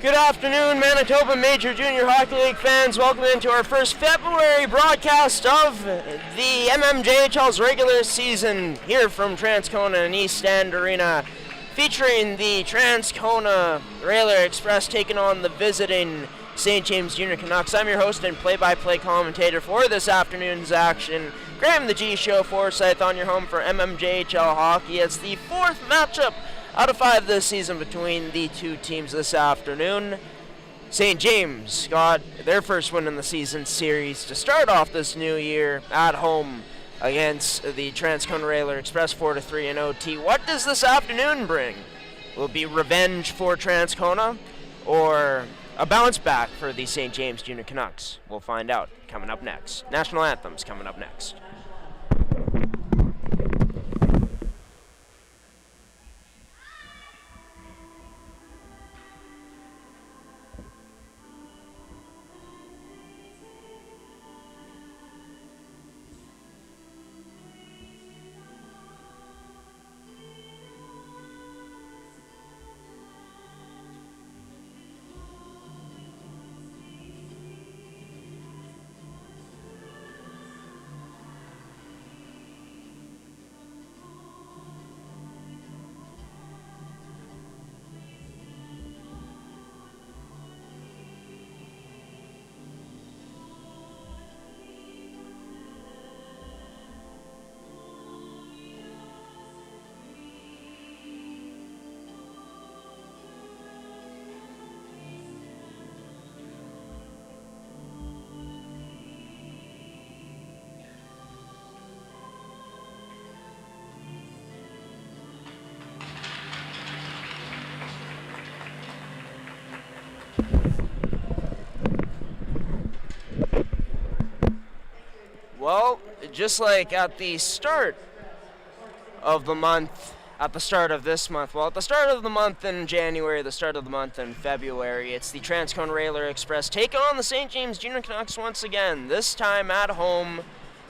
Good afternoon, Manitoba Major Junior Hockey League fans. Welcome into our first February broadcast of the mmjhl's regular season here from Transcona and East End Arena, featuring the Transcona Railer Express taking on the visiting St. James Junior Canucks. I'm your host and play-by-play commentator for this afternoon's action, Graham the G Show Forsyth, on your home for mmjhl hockey. It's the fourth matchup out of 5 this season between the two teams this afternoon. St. James got their first win in the season series to start off this new year at home against the Transcona Railer Express 4-3 in OT. What does this afternoon bring? Will it be revenge for Transcona or a bounce back for the St. James Junior Canucks? We'll find out coming up next. National Anthems coming up next. Well, just like at the start of the month, at the start of this month, well, at the start of the month in January, the start of the month in February, it's the Transcona Railer Express taking on the St. James Junior Canucks once again, this time at home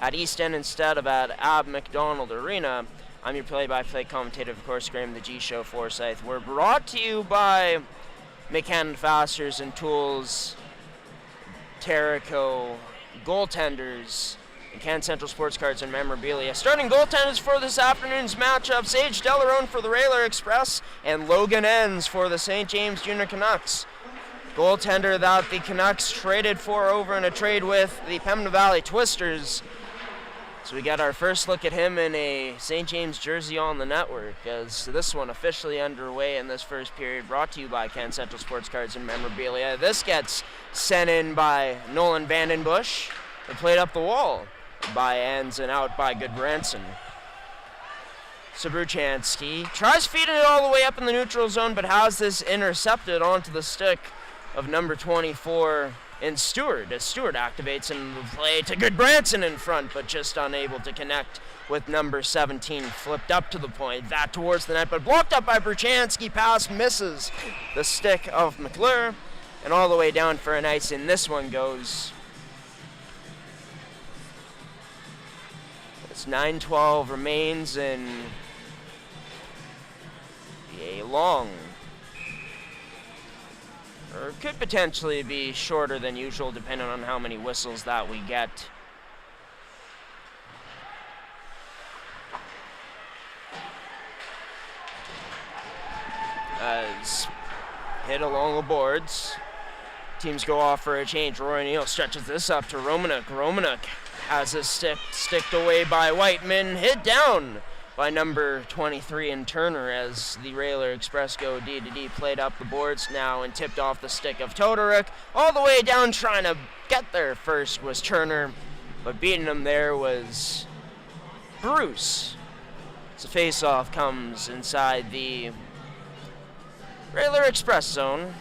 at East End instead of at Ab McDonald Arena. I'm your play-by-play commentator, of course, Graham the G Show Forsyth. We're brought to you by McCann Fasteners and Tools, Terrico, Goaltenders, and Can Central Sports Cards and Memorabilia. Starting goaltenders for this afternoon's matchup: Sage Delarone for the Railer Express and Logan Enns for the St. James Junior Canucks. Goaltender that the Canucks traded for over in a trade with the Pembina Valley Twisters. So we got our first look at him in a St. James jersey on the network, as this one officially underway in this first period, brought to you by Can Central Sports Cards and Memorabilia. This gets sent in by Nolan Vandenbush and played up the wall by Enns and out by Goodbranson. Sabruchansky tries feeding it all the way up in the neutral zone, but has this intercepted onto the stick of number 24 in Stewart, as Stewart activates and the play to Goodbranson in front, but just unable to connect with number 17, flipped up to the point, that towards the net, but blocked up by Bruchansky. Pass misses the stick of McClure, and all the way down for an ice, and this one goes. It's 9:12 remains in a long, or could potentially be shorter than usual depending on how many whistles that we get. As hit along the boards, teams go off for a change. Roy O'Neill stretches this up to Romanuk. Romanuk has a sticked away by Whiteman, hit down by number 23 in Turner, as the Railer Express go D-to-D, played up the boards now and tipped off the stick of Todoruk. All the way down, trying to get there first was Turner, but beating him there was Bruce. So face-off comes inside the Railer Express zone.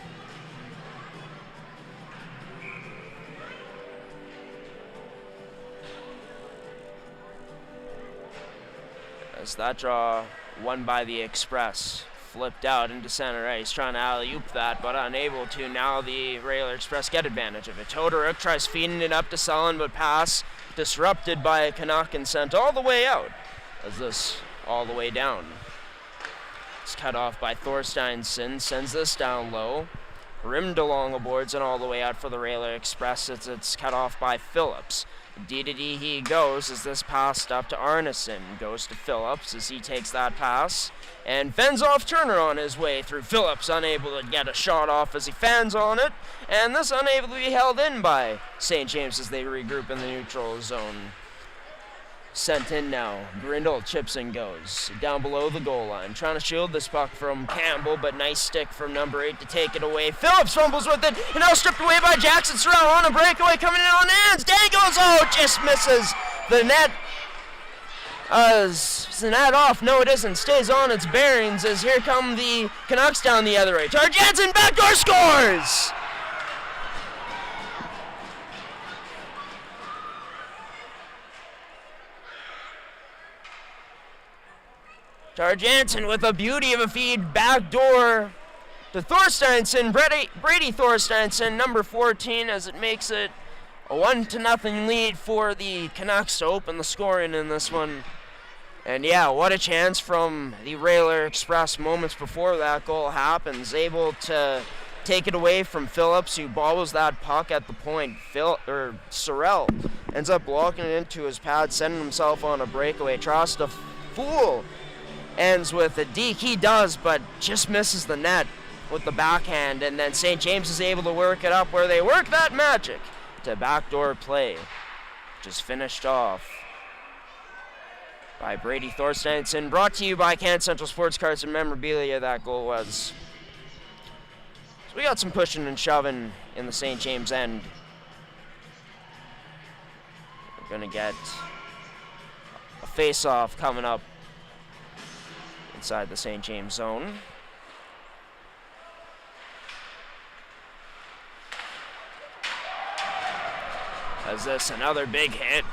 As that draw won by the Express. Flipped out into center ice, trying to alley-oop that, but unable to. Now the Railer Express get advantage of it. Todoruk tries feeding it up to Sullen, but pass disrupted by a Canuck and sent all the way out. As this all the way down. It's cut off by Thorsteinson, sends this down low. rimmed along the boards and all the way out for the Railer Express. It's cut off by Phillips. D-to-D he goes as this passed up to Arneson. Goes to Phillips as he takes that pass and fends off Turner on his way through. Phillips unable to get a shot off as he fans on it, and this unable to be held in by St. James as they regroup in the neutral zone. Sent in now. Grindle chips and goes down below the goal line, trying to shield this puck from Campbell, but nice stick from number 8 to take it away. Phillips fumbles with it, and now stripped away by Jackson Sorrell on a breakaway, coming in on hands. Dangles, just misses the net. Is the net off? No, it isn't. Stays on its bearings as here come the Canucks down the other way. Jansen backdoor scores! Jansen with a beauty of a feed, backdoor to Thorsteinsson, Brady Thorsteinsson, number 14, as it makes it a 1-0 lead for the Canucks to open the scoring in this one. And yeah, what a chance from the Railer Express moments before that goal happens. Able to take it away from Phillips, who bobbles that puck at the point. Sorrell ends up blocking it into his pad, sending himself on a breakaway. Tries to fool. Ends with a deke. He does, but just misses the net with the backhand. And then St. James is able to work it up where they work that magic to backdoor play. Just finished off by Brady Thorsteinsson. Brought to you by Can Central Sports Cards and Memorabilia, that goal was. So we got some pushing and shoving in the St. James end. We're going to get a face-off coming up inside the St. James zone. As this another big hit.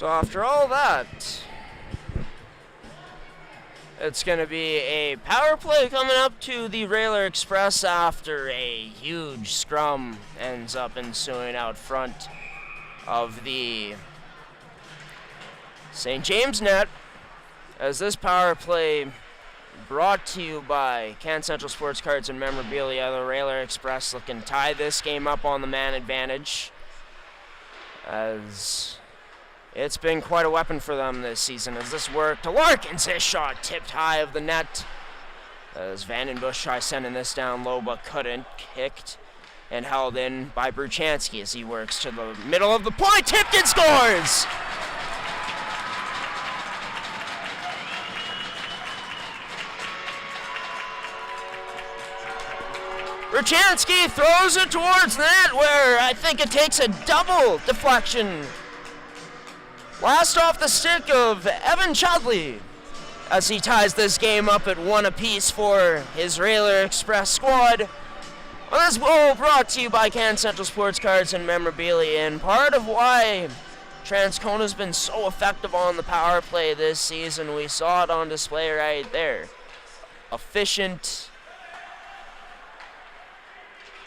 So after all that, it's going to be a power play coming up to the Railer Express after a huge scrum ends up ensuing out front of the St. James net, as this power play brought to you by Can Central Sports Cards and Memorabilia. The Railer Express looking to tie this game up on the man advantage, as it's been quite a weapon for them this season. As this work to Larkins, his shot tipped high of the net, as Vandenbush tries sending this down low but couldn't. Kicked and held in by Bruchansky as he works to the middle of the point, tipped and scores! Bruchansky throws it towards the net, where I think it takes a double deflection. Last off the stick of Evan Chudley, as he ties this game up at 1 apiece for his Railer Express squad. Well, this goal brought to you by Can Central Sports Cards and Memorabilia, and part of why Transcona's been so effective on the power play this season, we saw it on display right there. Efficient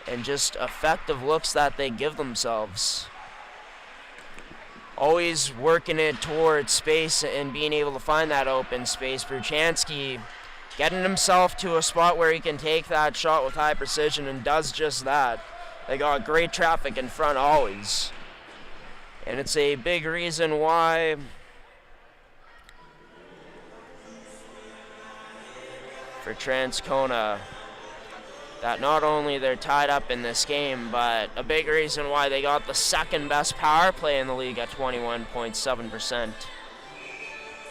and just effective looks that they give themselves. Always working it towards space and being able to find that open space. Bruchansky getting himself to a spot where he can take that shot with high precision, and does just that. They got great traffic in front always. And it's a big reason why for Transcona that not only they're tied up in this game, but a big reason why they got the second best power play in the league at 21.7%.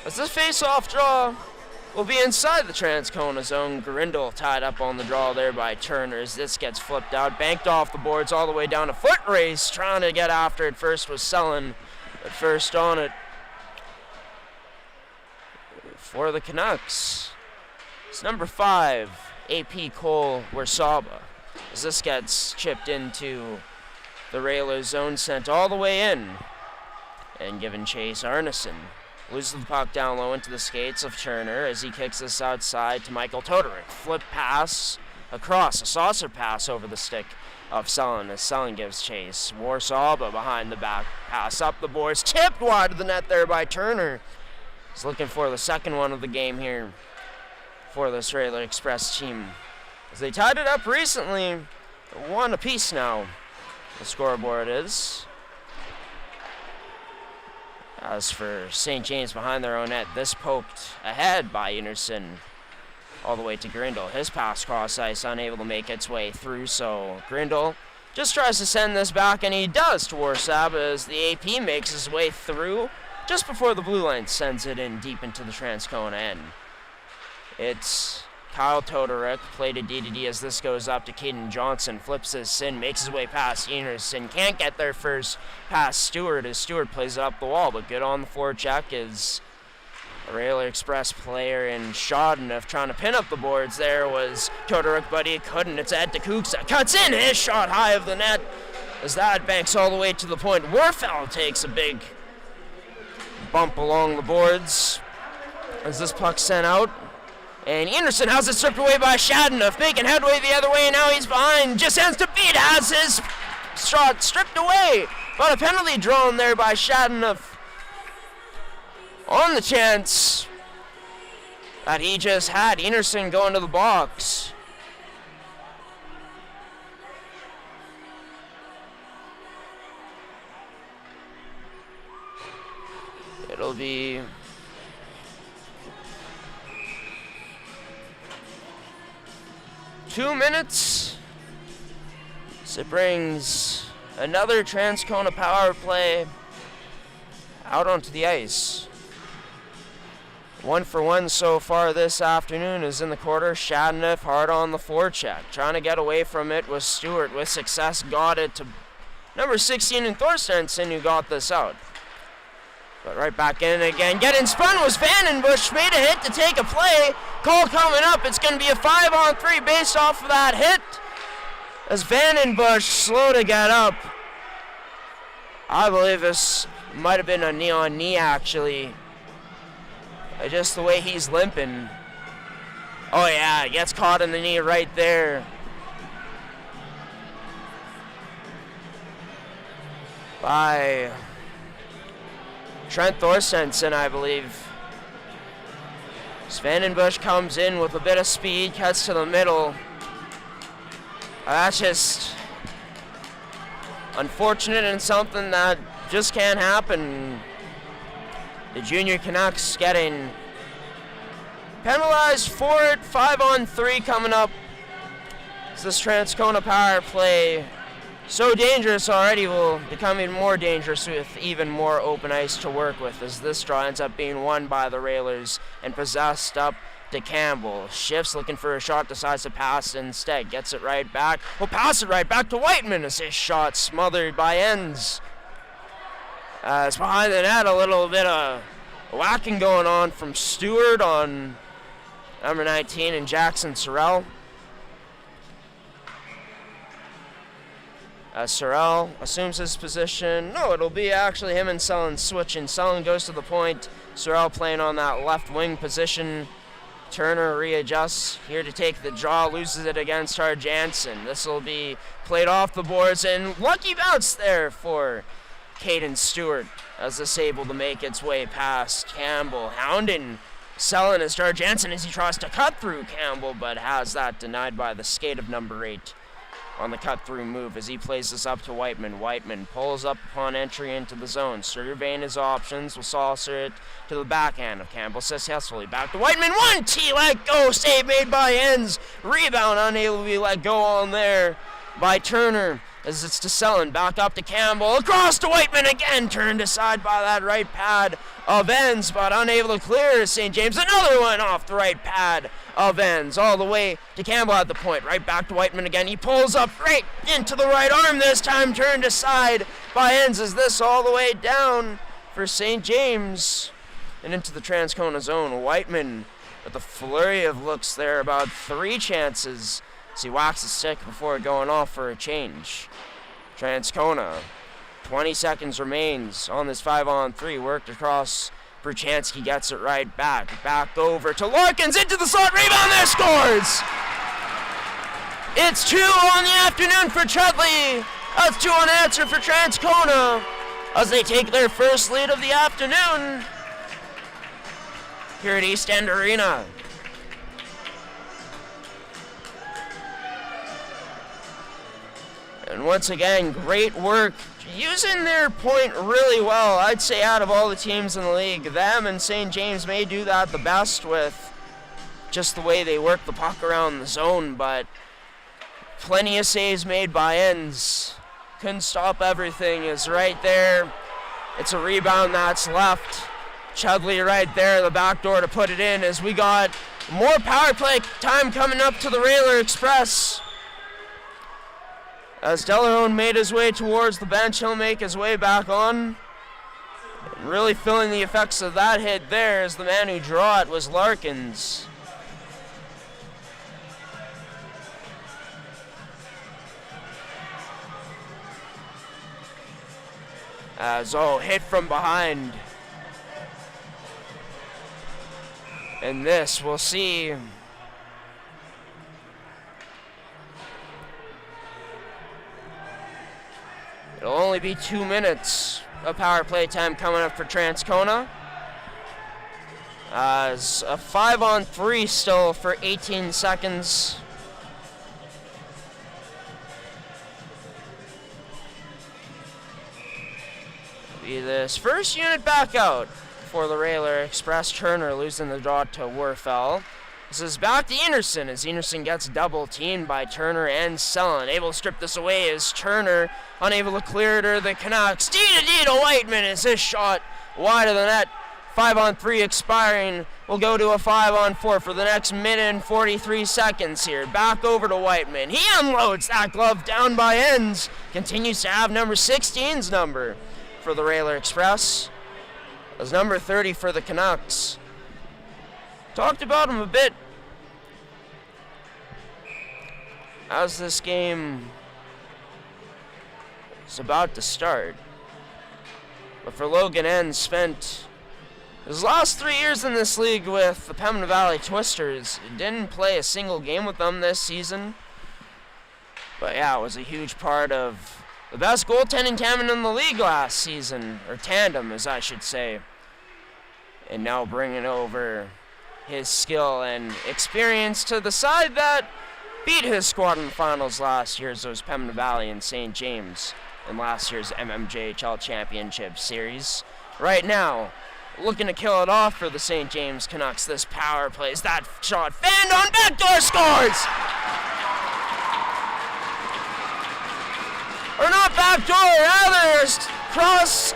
As this face-off draw will be inside the Transcona zone, Grindle tied up on the draw there by Turner as this gets flipped out, banked off the boards all the way down to foot race, trying to get after it. First was Sullen, but first on it for the Canucks. It's number 5. AP Cole Warsaba, as this gets chipped into the Railer zone, sent all the way in, and given chase. Arneson loses the puck down low into the skates of Turner as he kicks this outside to Michael Todoric. Flip pass across, a saucer pass over the stick of Sullen as Sullen gives chase. Warsaba behind the back, pass up the boards, tipped wide of the net there by Turner. He's looking for the second one of the game here for this Railer Express team, as they tied it up recently, 1 apiece now. The scoreboard is. As for St. James behind their own net, this poked ahead by Anderson all the way to Grindle. His pass cross ice, unable to make its way through, so Grindle just tries to send this back, and he does to Warsaba as the AP makes his way through just before the blue line sends it in deep into the Transcona end. It's Kyle Todoric, play to D as this goes up to Caden Johnson, flips this in, makes his way past Enerson, can't get there first past Stewart as Stewart plays it up the wall, but good on the forecheck is a Railer Express player, and Shodenough trying to pin up the boards there was Todoric, but he couldn't. It's Ed DeKuksa, cuts in, his shot high of the net as that banks all the way to the point. Warfel takes a big bump along the boards as this puck sent out. And Anderson has it stripped away by Shodenough, making headway the other way, and now he's behind. Just ends to beat, has his shot stripped away. But a penalty drawn there by Shodenough on the chance that he just had. Anderson going to the box. It'll be 2 minutes. So it brings another Transcona power play out onto the ice. 1 for 1 so far this afternoon is in the quarter. Shodenough hard on the forecheck. Trying to get away from it was Stewart with success. Got it to number 16 in Thorstensen, who got this out. But right back in again. Getting spun was Vandenbush. Made a hit to take a play. Call coming up. It's going to be a 5-on-3 based off of that hit. As Vandenbush slow to get up. I believe this Might have been a knee on knee, actually. Just the way he's limping. Oh yeah, gets caught in the knee right there. By Trent Thorstensen, I believe. Svanenbush comes in with a bit of speed, cuts to the middle. That's just unfortunate and something that just can't happen. The junior Canucks getting penalized for it. 5-on-3 coming up. It's this Transcona power play. So dangerous already, will become even more dangerous with even more open ice to work with, as this draw ends up being won by the Railers and possessed up to Campbell. Shifts, looking for a shot, decides to pass instead. Gets it right back. Will pass it right back to Whiteman as his shot smothered by Ends. It's behind the net, a little bit of whacking going on from Stewart on number 19 and Jackson Sorrell. Sorrell assumes his position. No, it'll be actually him and Sullen switching. Sullen goes to the point. Sorrell playing on that left wing position. Turner readjusts here to take the draw, loses it against Jansen. This will be played off the boards, and lucky bounce there for Caden Stewart as this able to make its way past Campbell. Hounding Sullen as Jansen as he tries to cut through Campbell, but has that denied by the skate of number 8. On the cut-through move as he plays this up to Whiteman. Whiteman pulls up upon entry into the zone. Surveying his options, will saucer it to the backhand of Campbell successfully. Back to Whiteman, 1T, let go, save made by Ends. Rebound unable to be let go on there by Turner as it's to Sullen. Back up to Campbell, across to Whiteman again, turned aside by that right pad of Ends, but unable to clear St. James. Another one off the right pad of Ends, all the way to Campbell at the point. Right back to Whiteman again. He pulls up right into the right arm, this time turned aside by Ends. Is this all the way down for St. James and into the Transcona zone? Whiteman with a flurry of looks there, about 3 chances as he whacks the stick before going off for a change. Transcona, 20 seconds remains on this 5-on-3, worked across. Berchansky gets it right back. Back over to Larkins, into the slot, rebound there, scores! It's 2 on the afternoon for Chudley. That's 2 unanswered for Transcona as they take their first lead of the afternoon here at East End Arena. And once again, great work using their point really well. I'd say out of all the teams in the league, them and St. James may do that the best with just the way they work the puck around the zone, but plenty of saves made by Ends. Couldn't stop everything, is right there. It's a rebound that's left. Chudley right there, the back door to put it in, as we got more power play time coming up to the Railer Express. As Delarone made his way towards the bench, he'll make his way back on. And really feeling the effects of that hit there, as the man who drew it was Larkins. Hit from behind. And this, we'll see. It'll only be 2 minutes of power play time coming up for Transcona. As a 5-on-3 still for 18 seconds. Be this first unit back out for the Railer Express. Turner losing the draw to Werfel. This is back to Enerson as Enerson gets double teamed by Turner and Sullen. Able to strip this away as Turner unable to clear it, or the Canucks. D to Whiteman as his shot wide of the net. 5-on-3 expiring. We'll go to a 5-on-4 for the next minute and 43 seconds here. Back over to Whiteman. He unloads that glove down by Ends. Continues to have number 16's number for the Railer Express. As number 30 for the Canucks. Talked about him a bit as this game is about to start. But for Logan Enns, spent his last 3 years in this league with the Pembina Valley Twisters. He didn't play a single game with them this season. But yeah, it was a huge part of the best goaltending tandem in the league last season, or tandem as I should say. And now bringing over his skill and experience to the side that beat his squad in the finals last year, as those Pembina Valley and St. James in last year's mmjhl Championship Series. Right now, looking to kill it off for the St. James Canucks. This power plays that shot. Fanned on backdoor, scores! Or not backdoor, rather cross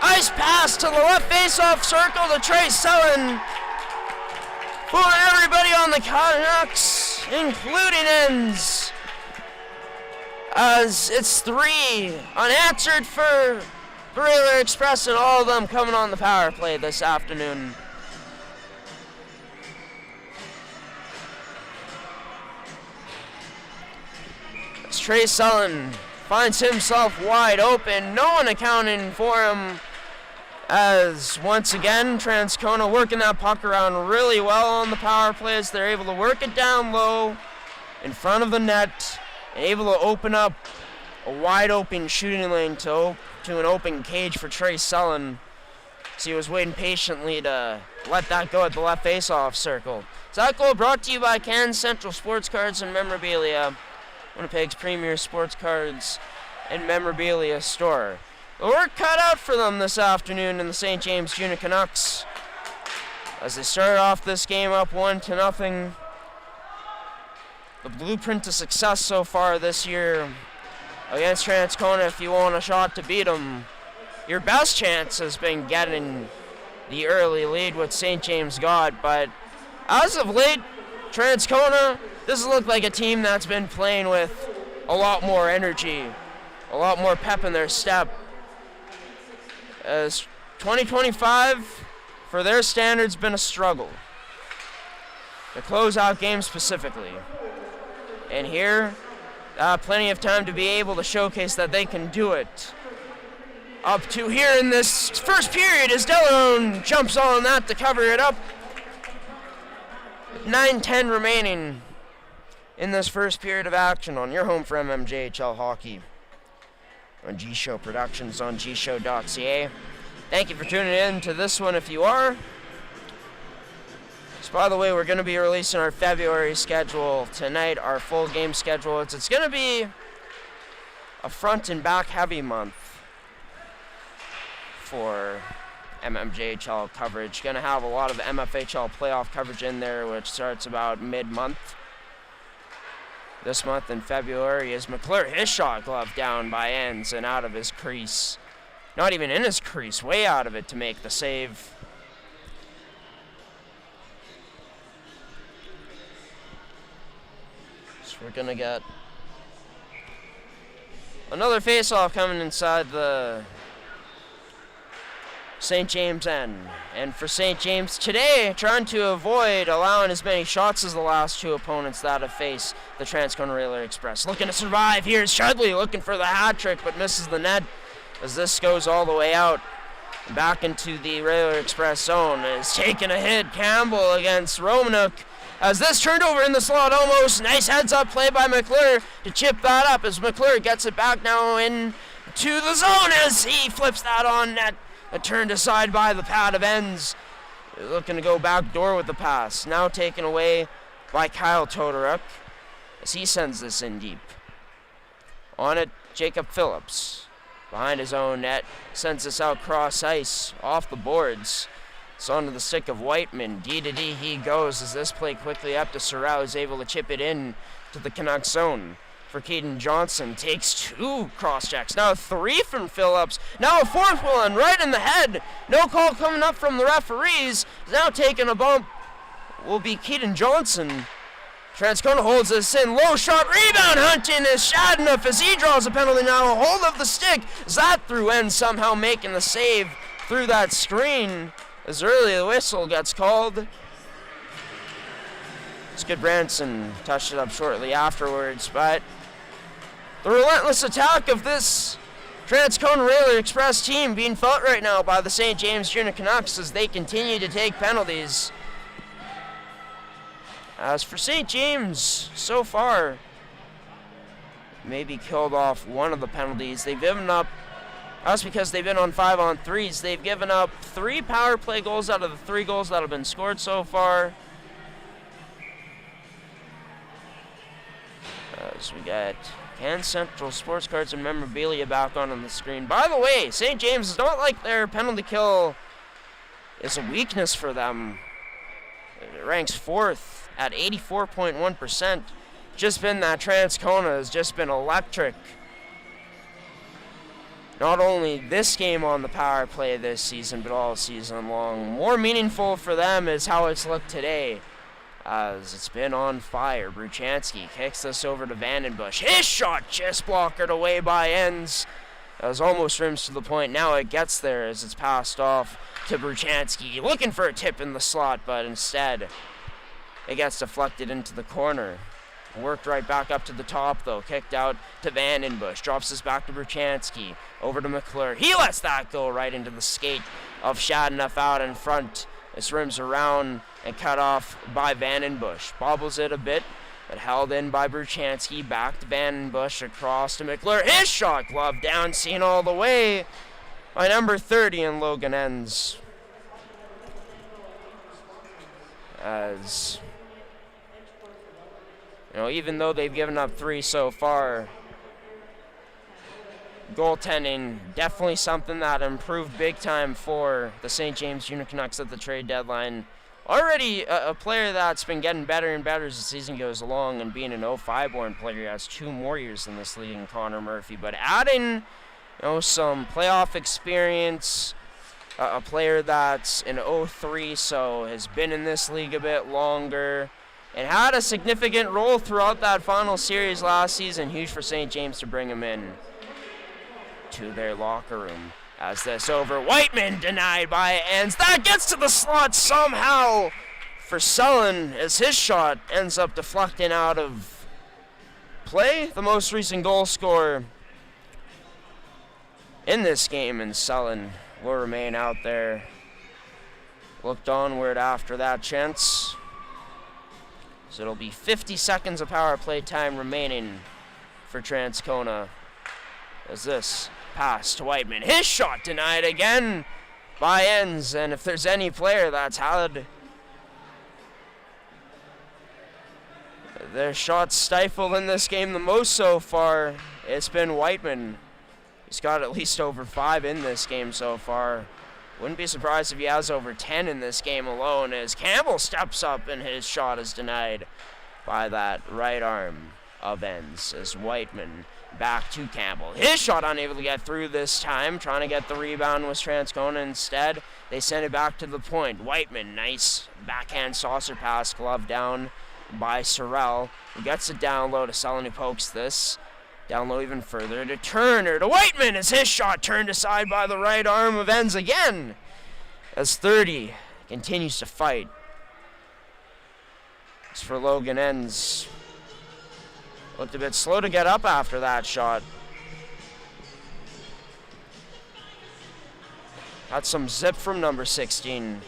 ice pass to the left face-off circle to Trace Sullen. Fooling everybody on the Canucks, including Enns. As it's 3 unanswered for the Railer Express, and all of them coming on the power play this afternoon. As Trace Sullen finds himself wide open, no one accounting for him, as once again Transcona working that puck around really well on the power plays. They're able to work it down low in front of the net, and able to open up a wide open shooting lane to an open cage for Trace Sullen. So he was waiting patiently to let that go at the left face-off circle. So that goal brought to you by Cannes Central Sports Cards and Memorabilia, Winnipeg's premier sports cards and memorabilia store. The work cut out for them this afternoon in the St. James Junior Canucks, as they started off this game up 1-0. The blueprint to success so far this year against Transcona, if you want a shot to beat them, your best chance has been getting the early lead with St. James God. But as of late, Transcona, this has looked like a team that's been playing with a lot more energy, a lot more pep in their step. As 2025, for their standards, been a struggle. The closeout game specifically. And here, plenty of time to be able to showcase that they can do it. Up to here in this first period as Delarone jumps on that to cover it up. 9:10 remaining in this first period of action on your home for mmjhl hockey. On G-Show Productions on gshow.ca. Thank you for tuning in to this one if you are. So by the way, we're going to be releasing our February schedule tonight, our full game schedule. It's going to be a front and back heavy month for mmjhl coverage. Going to have a lot of MFHL playoff coverage in there, which starts about mid-month. This month in February is McClure, his shot glove down by Enns and out of his crease. Not even in his crease, way out of it to make the save. So we're going to get another face-off coming inside the St. James end. And for St. James today, trying to avoid allowing as many shots as the last two opponents that have faced the Transcona Railer Express. Looking to survive. Here's Shudley looking for the hat trick, but misses the net as this goes all the way out. Back into the Railer Express zone. Is taking a hit. Campbell against Romanuk. As this turned over in the slot almost. Nice heads-up play by McClure to chip that up as McClure gets it back now into the zone as he flips that on net. Turned aside by the pad of Enns. Looking to go back door with the pass. Now taken away by Kyle Todoruk as he sends this in deep. On it, Jacob Phillips. Behind his own net. Sends this out cross ice. Off the boards. It's onto the stick of Whiteman. D to D he goes as this play quickly up to Sorrell, is able to chip it in to the Canucks zone. For Keaton Johnson, takes 2 cross-checks. Now 3 from Phillips. Now a 4th one right in the head. No call coming up from the referees. Now taking a bump will be Keaton Johnson. Transcona holds this in. Low shot rebound. Hunting is Shadenough as he draws a penalty now. A hold of the stick. That through end somehow making the save through that screen as early the whistle gets called. Skid Branson touched it up shortly afterwards, but the relentless attack of this Transcona Railway Express team being felt right now by the St. James Junior Canucks as they continue to take penalties. As for St. James, so far, maybe killed off one of the penalties. They've given up, that's because they've been on 5-on-3s. They've given up 3 power play goals out of the 3 goals that have been scored so far. As we got Can Central Sports Cards and Memorabilia back on the screen. By the way, St. James is not like their penalty kill is a weakness for them. It ranks 4th at 84.1%. Just been that Transcona has just been electric. Not only this game on the power play this season, but all season long. More meaningful for them is how it's looked today, as it's been on fire. Bruchansky kicks this over to Vandenbush. His shot just blockered away by Ends. That was almost rims to the point. Now it gets there as it's passed off to Bruchansky. Looking for a tip in the slot, but instead it gets deflected into the corner. Worked right back up to the top, though. Kicked out to Vandenbush. Drops this back to Bruchansky. Over to McClure. He lets that go right into the skate of Shadenough out in front. This rims around and cut off by Vandenbush. Bobbles it a bit, but held in by Bruchansky. Back to Vandenbush. Across to McClure. His shot glove down, seen all the way by number 30 in Logan Ends. As you know, even though they've given up 3 so far, goaltending definitely something that improved big time for the St. James Junior Canucks at the trade deadline. Already a player that's been getting better and better as the season goes along, and being an 05-born player, he has 2 more years in this league in Connor Murphy. But adding, some playoff experience, a player that's an 03, so has been in this league a bit longer, and had a significant role throughout that final series last season. Huge for St. James to bring him in to their locker room. As this over, Whiteman denied by Ends. That gets to the slot somehow for Sullen, as his shot ends up deflecting out of play. The most recent goal scorer in this game, and Sullen will remain out there. Looked onward after that chance. So it'll be 50 seconds of power play time remaining for Transcona. As this pass to Whiteman. His shot denied again by Ends. And if there's any player that's had their shots stifled in this game the most so far, it's been Whiteman. He's got at least over 5 in this game so far. Wouldn't be surprised if he has over 10 in this game alone, as Campbell steps up and his shot is denied by that right arm of Ends. As Whiteman back to Campbell. His shot unable to get through this time. Trying to get the rebound was Transcona. Instead, they send it back to the point. Whiteman, nice backhand saucer pass, glove down by Sorrell. He gets it down low to Sullen, who pokes this down low even further to Turner, to Whiteman, as his shot turned aside by the right arm of Ends again, as 30 continues to fight. As for Logan Ends, looked a bit slow to get up after that shot. Got some zip from number 16.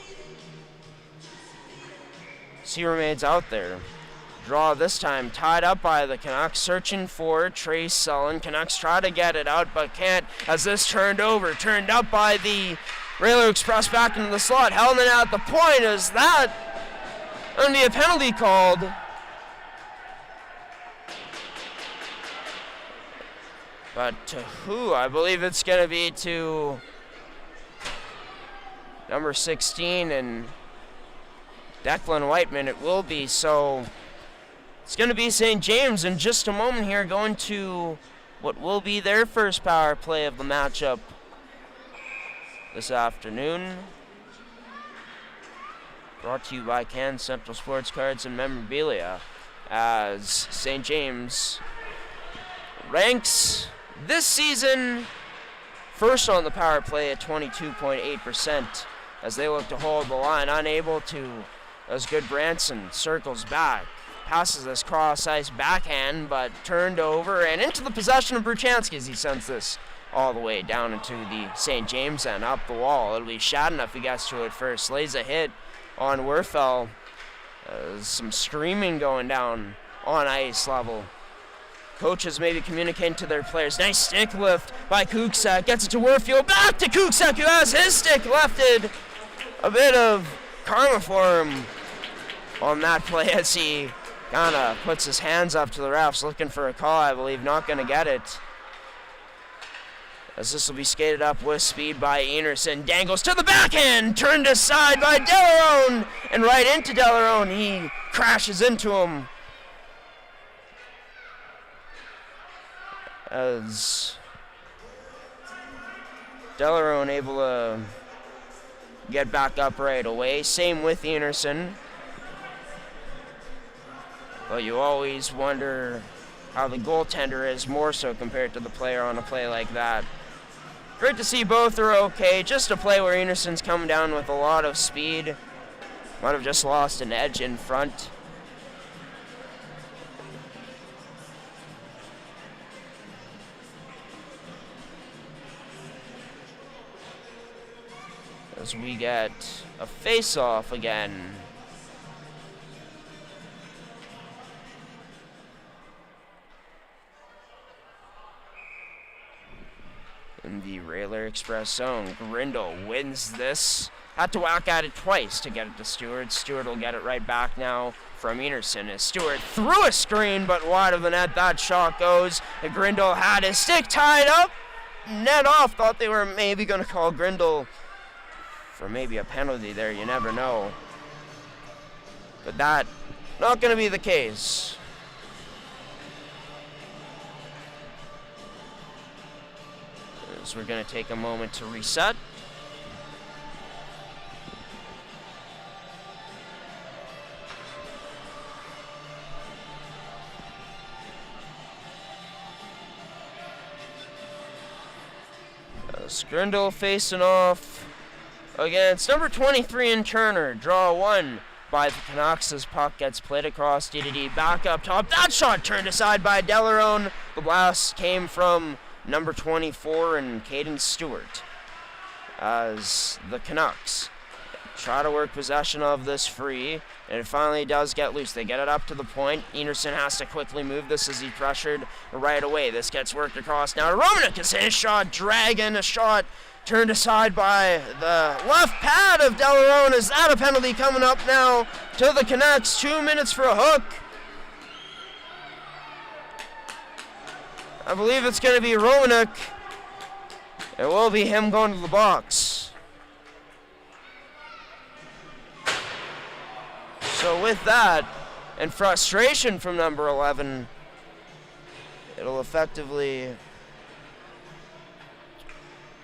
He remains out there. Draw this time tied up by the Canucks, searching for Trey Sullen. Canucks try to get it out but can't, as this turned up by the Railway Express back into the slot. Held it at the point. Is that only a penalty called? But to who? I believe it's going to be to number 16 and Declan Whiteman. It will be, so it's going to be St. James in just a moment here, going to what will be their first power play of the matchup this afternoon. Brought to you by Can Central Sports Cards and Memorabilia, as St. James ranks this season first on the power play at 22.8%, as they look to hold the line. Unable to, as good Branson circles back, passes this cross-ice backhand, but turned over and into the possession of Bruchansky as he sends this all the way down into the St. James end, up the wall. It'll be Shadna who gets to it first. Lays a hit on Werfel. Some screaming going down on ice level. Coaches maybe communicating to their players. Nice stick lift by Kuksak. Gets it to Werfel. Back to Kuksak, who has his stick lifted. A bit of karma for him on that play as he kind of puts his hands up to the refs looking for a call, I believe. Not going to get it. As this will be skated up with speed by Enerson. Dangles to the backhand. Turned aside by Delarone. And right into Delarone. He crashes into him. As Delarone able to get back up right away. Same with Enerson. But you always wonder how the goaltender is, more so compared to the player on a play like that. Great to see both are okay. Just a play where Enerson's coming down with a lot of speed. Might have just lost an edge in front. As we get a face-off again. In the Railer Express zone, Grindle wins this. Had to whack at it twice to get it to Stewart. Stewart will get it right back now from Enerson. As Stewart threw a screen, but wide of the net, that shot goes. And Grindle had his stick tied up. Net off. Thought they were maybe going to call Grindle for maybe a penalty there. You never know. But that not going to be the case. So we're going to take a moment to reset. Grindle facing off against number 23 in Turner. Draw one by the Canucks as puck gets played across DDD. Back up top. That shot turned aside by Delarone. The blast came from number 24 and Caden Stewart as the Canucks try to work possession of this free, and it finally does get loose. They get it up to the point. Enerson has to quickly move this as he pressured right away. This gets worked across now to Romanek as his shot, dragging a shot turned aside by the left pad of Delarone. Is that a penalty coming up now to the Canucks? 2 minutes for a hook. I believe it's going to be Romanek. It will be him going to the box. So with that, and frustration from number 11, it'll effectively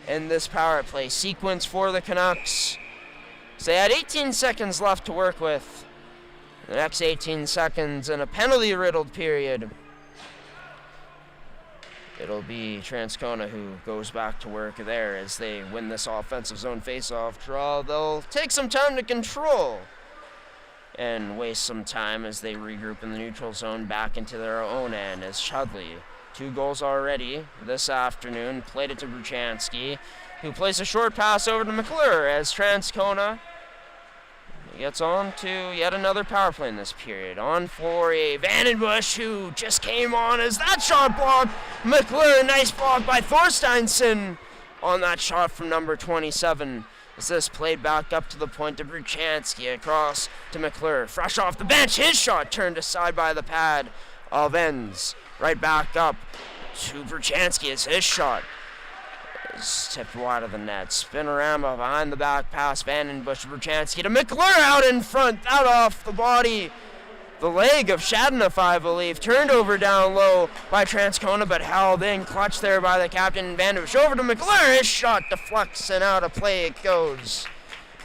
end this power play sequence for the Canucks. So they had 18 seconds left to work with. The next 18 seconds in a penalty-riddled period. It'll be Transcona who goes back to work there as they win this offensive zone face-off draw. They'll take some time to control and waste some time as they regroup in the neutral zone back into their own end as Chudley, 2 goals already this afternoon, played it to Bruchansky, who plays a short pass over to McClure as Transcona gets on to yet another power play in this period. On for a Vandenbush who just came on as that shot blocked. McClure, nice block by Thorsteinson on that shot from number 27. As this played back up to the point to Bruchansky, across to McClure. Fresh off the bench, his shot turned aside by the pad of Ends. Right back up to Bruchansky as his shot is tipped wide of the net. Spinorama behind the back pass. Vandenbush, Bruchansky to McClure out in front. That off the body. The leg of Shadnoff, I believe. Turned over down low by Transcona, but held in. Clutched there by the captain. Vandenbush over to McClure. His shot deflects and out of play it goes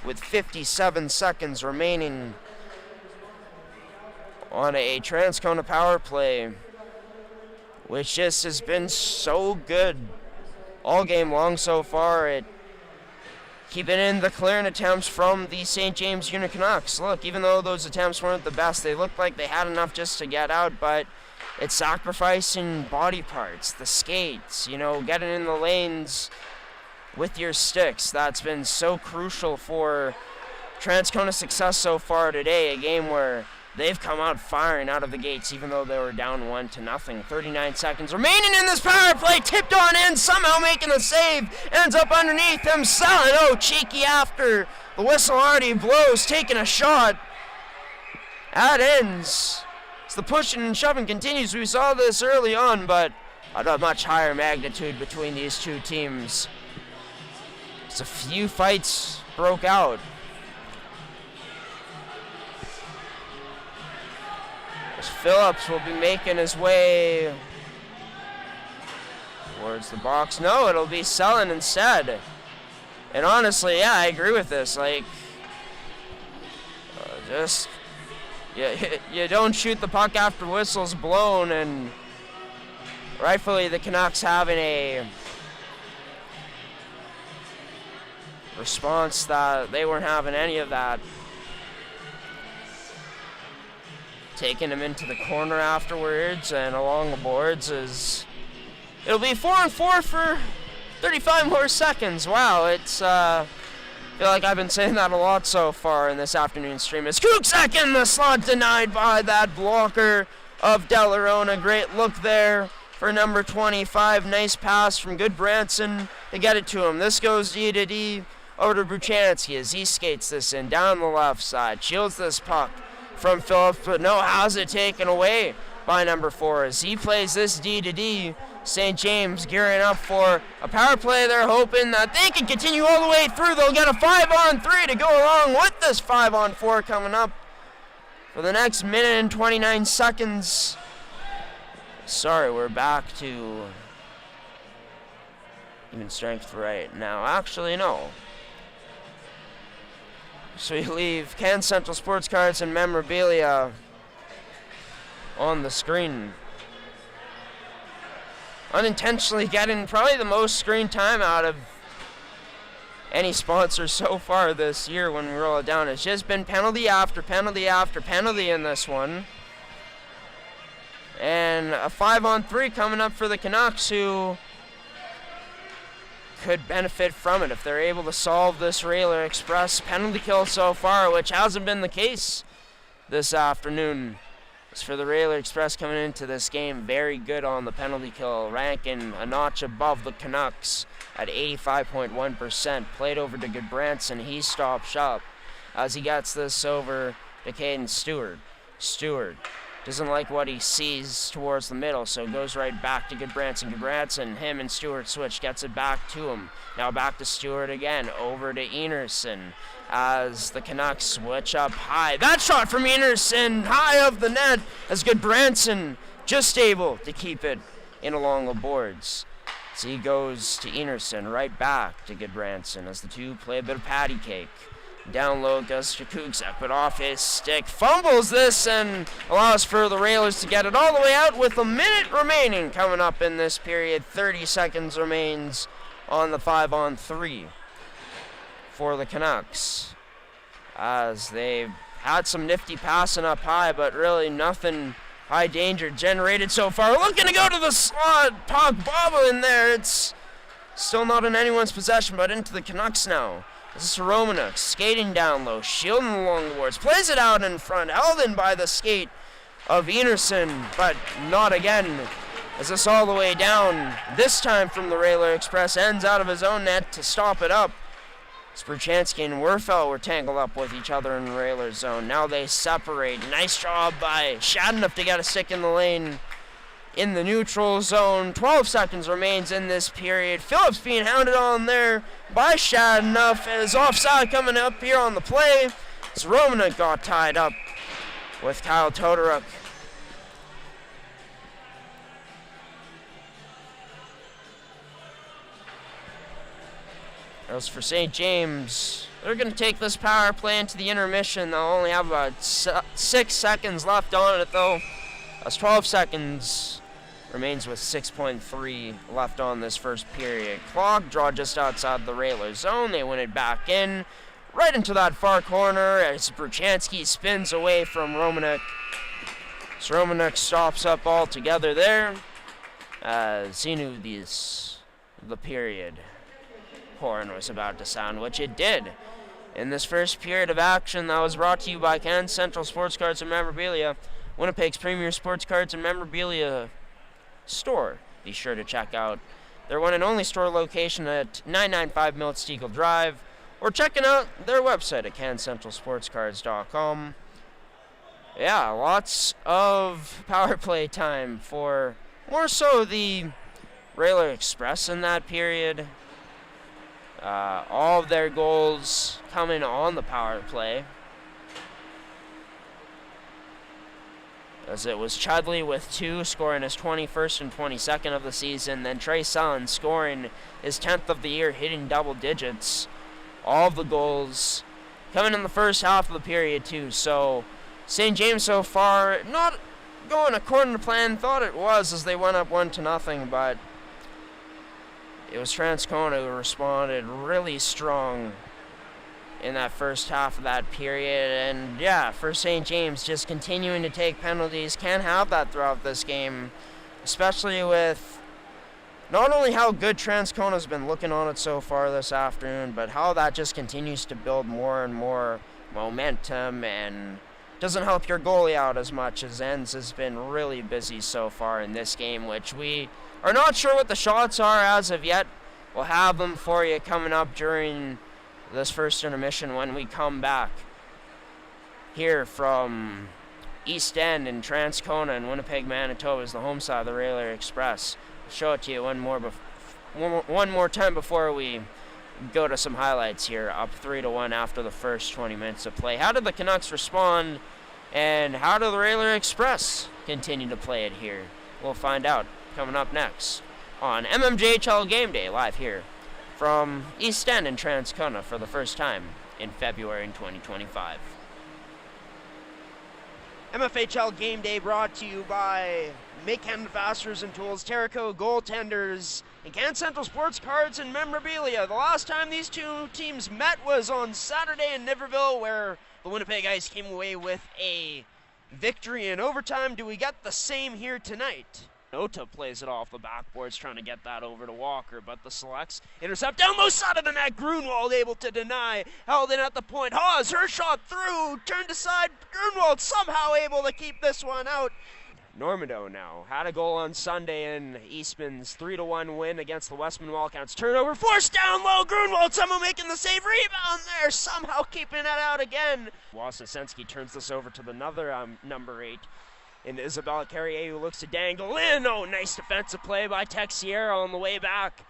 with 57 seconds remaining on a Transcona power play, which just has been so good all game long so far at keeping in the clearing attempts from the St. James Junior Canucks. Look, even though those attempts weren't the best, they looked like they had enough just to get out, but It's sacrificing body parts, the skates, getting in the lanes with your sticks. That's been so crucial for Transcona's success so far today, a game where they've come out firing out of the gates even though they were down 1-0. 39 seconds remaining in this power play, tipped on in, somehow making the save, ends up underneath him, selling. Oh, cheeky after the whistle already blows, taking a shot. That ends. As the pushing and shoving continues, we saw this early on, but at a much higher magnitude between these two teams. Just a few fights broke out. As Phillips will be making his way towards the box. No, it'll be Selin instead. And honestly, yeah, I agree with this. You don't shoot the puck after whistle's blown, and rightfully the Canucks having a response that they weren't having any of that. Taking him into the corner afterwards and along the boards it'll be 4-4 for 35 more seconds. Wow, it's I feel like I've been saying that a lot so far in this afternoon stream. It's Kuksak in the slot, denied by that blocker of Delarona. Great look there for number 25. Nice pass from Goodbranson to get it to him. This goes D to D over to Bruchansky as he skates this in down the left side. Shields this puck from Phillips, but no, has it taken away by number 4 as he plays this D to D. St. James gearing up for a power play. They're hoping that they can continue all the way through. They'll get a 5-on-3 to go along with this 5-on-4 coming up for the next minute and 29 seconds. Sorry, we're back to even strength right now. Actually, no. So you leave Can Central Sports Cards and Memorabilia on the screen. Unintentionally getting probably the most screen time out of any sponsor so far this year when we roll it down. It's just been penalty after penalty after penalty in this one. And a 5-on-3 coming up for the Canucks, who could benefit from it if they're able to solve this Railer Express penalty kill so far, which hasn't been the case this afternoon. As for the Railer Express coming into this game, very good on the penalty kill, ranking a notch above the Canucks at 85.1%. Played over to Goodbranson. He stops shop as he gets this over to Caden Stewart. Stewart doesn't like what he sees towards the middle, so goes right back to Goodbranson. Goodbranson, him and Stewart switch, gets it back to him. Now back to Stewart again, over to Enerson as the Canucks switch up high. That shot from Enerson, high of the net, as Goodbranson just able to keep it in along the boards. So he goes to Enerson, right back to Goodbranson as the two play a bit of patty cake. Down low goes to Kuksak, but off his stick. Fumbles this and allows for the Railers to get it all the way out with a minute remaining coming up in this period. 30 seconds remains on the 5-on-3 for the Canucks, as they've had some nifty passing up high, but really nothing high danger generated so far. Looking to go to the slot. Puck bobbling there. It's still not in anyone's possession, but into the Canucks now. This is Romanuk skating down low, shielding along the boards, plays it out in front, held in by the skate of Enerson, but not again. As this all the way down, this time from the Railer Express, ends out of his own net to stop it up. Spruchansky and Werfel were tangled up with each other in the Railer zone. Now they separate. Nice job by Shadenough to get a stick in the lane in the neutral zone. 12 seconds remains in this period. Phillips being hounded on there by Shadenough as offside coming up here on the play. As Romanuk got tied up with Kyle Todoruk. As for St. James, they're going to take this power play into the intermission. They'll only have about 6 seconds left on it, though. That's 12 seconds remains with 6.3 left on this first period. Clock draw just outside the Railer zone. They win it back in, right into that far corner as Bruchansky spins away from Romanuk. So Romanek stops up altogether there. He knew the period horn was about to sound, which it did. In this first period of action that was brought to you by Can Central Sports Cards and Memorabilia, Winnipeg's premier sports cards and memorabilia store. Be sure to check out their one and only store location at 995 Miltsteagle Drive, or checking out their website at cancentralsportscards.com. Yeah, lots of power play time for more so the Railer Express in that period. All of their goals coming on the power play, as it was Chudley with 2, scoring his 21st and 22nd of the season. Then Trey Sullen scoring his 10th of the year, hitting double digits. All of the goals coming in the first half of the period too. So St. James so far not going according to plan. Thought it was as they went up 1-0, but it was Transcona who responded really strong in that first half of that period. And yeah, for St. James, just continuing to take penalties. Can't have that throughout this game, especially with not only how good Transcona's been looking on it so far this afternoon, but how that just continues to build more and more momentum and doesn't help your goalie out as much, as Enns has been really busy so far in this game, which we are not sure what the shots are as of yet. We'll have them for you coming up during this first intermission when we come back here from East End and Transcona and Winnipeg, Manitoba is the home side of the Railer Express. I'll show it to you one more time before we go to some highlights here. Up 3-1 after the first 20 minutes of play. How did the Canucks respond, and how did the Railer Express continue to play it here? We'll find out coming up next on mmjhl Game Day, live here from East End and Transcona for the first time in February in 2025. MFHL Game Day brought to you by Make Hand Fasteners and Tools, Terrico Goaltenders, and Can Central Sports Cards and Memorabilia. The last time these two teams met was on Saturday in Niverville, where the Winnipeg Ice came away with a victory in overtime. Do we get the same here tonight? Nota plays it off the backboards, trying to get that over to Walker, but the Selects intercept down low side of the net. Grunwald able to deny, held in at the point. Haas, her shot through, turned aside. Grunwald somehow able to keep this one out. Normandeau now had a goal on Sunday in Eastman's 3-1 win against the Westman Wildcats. Turnover forced down low. Grunwald somehow making the save. Rebound there, somehow keeping it out again. Wasnensky turns this over to another number 8. And Isabella Carrier, who looks to dangle in. Oh, nice defensive play by Texier on the way back.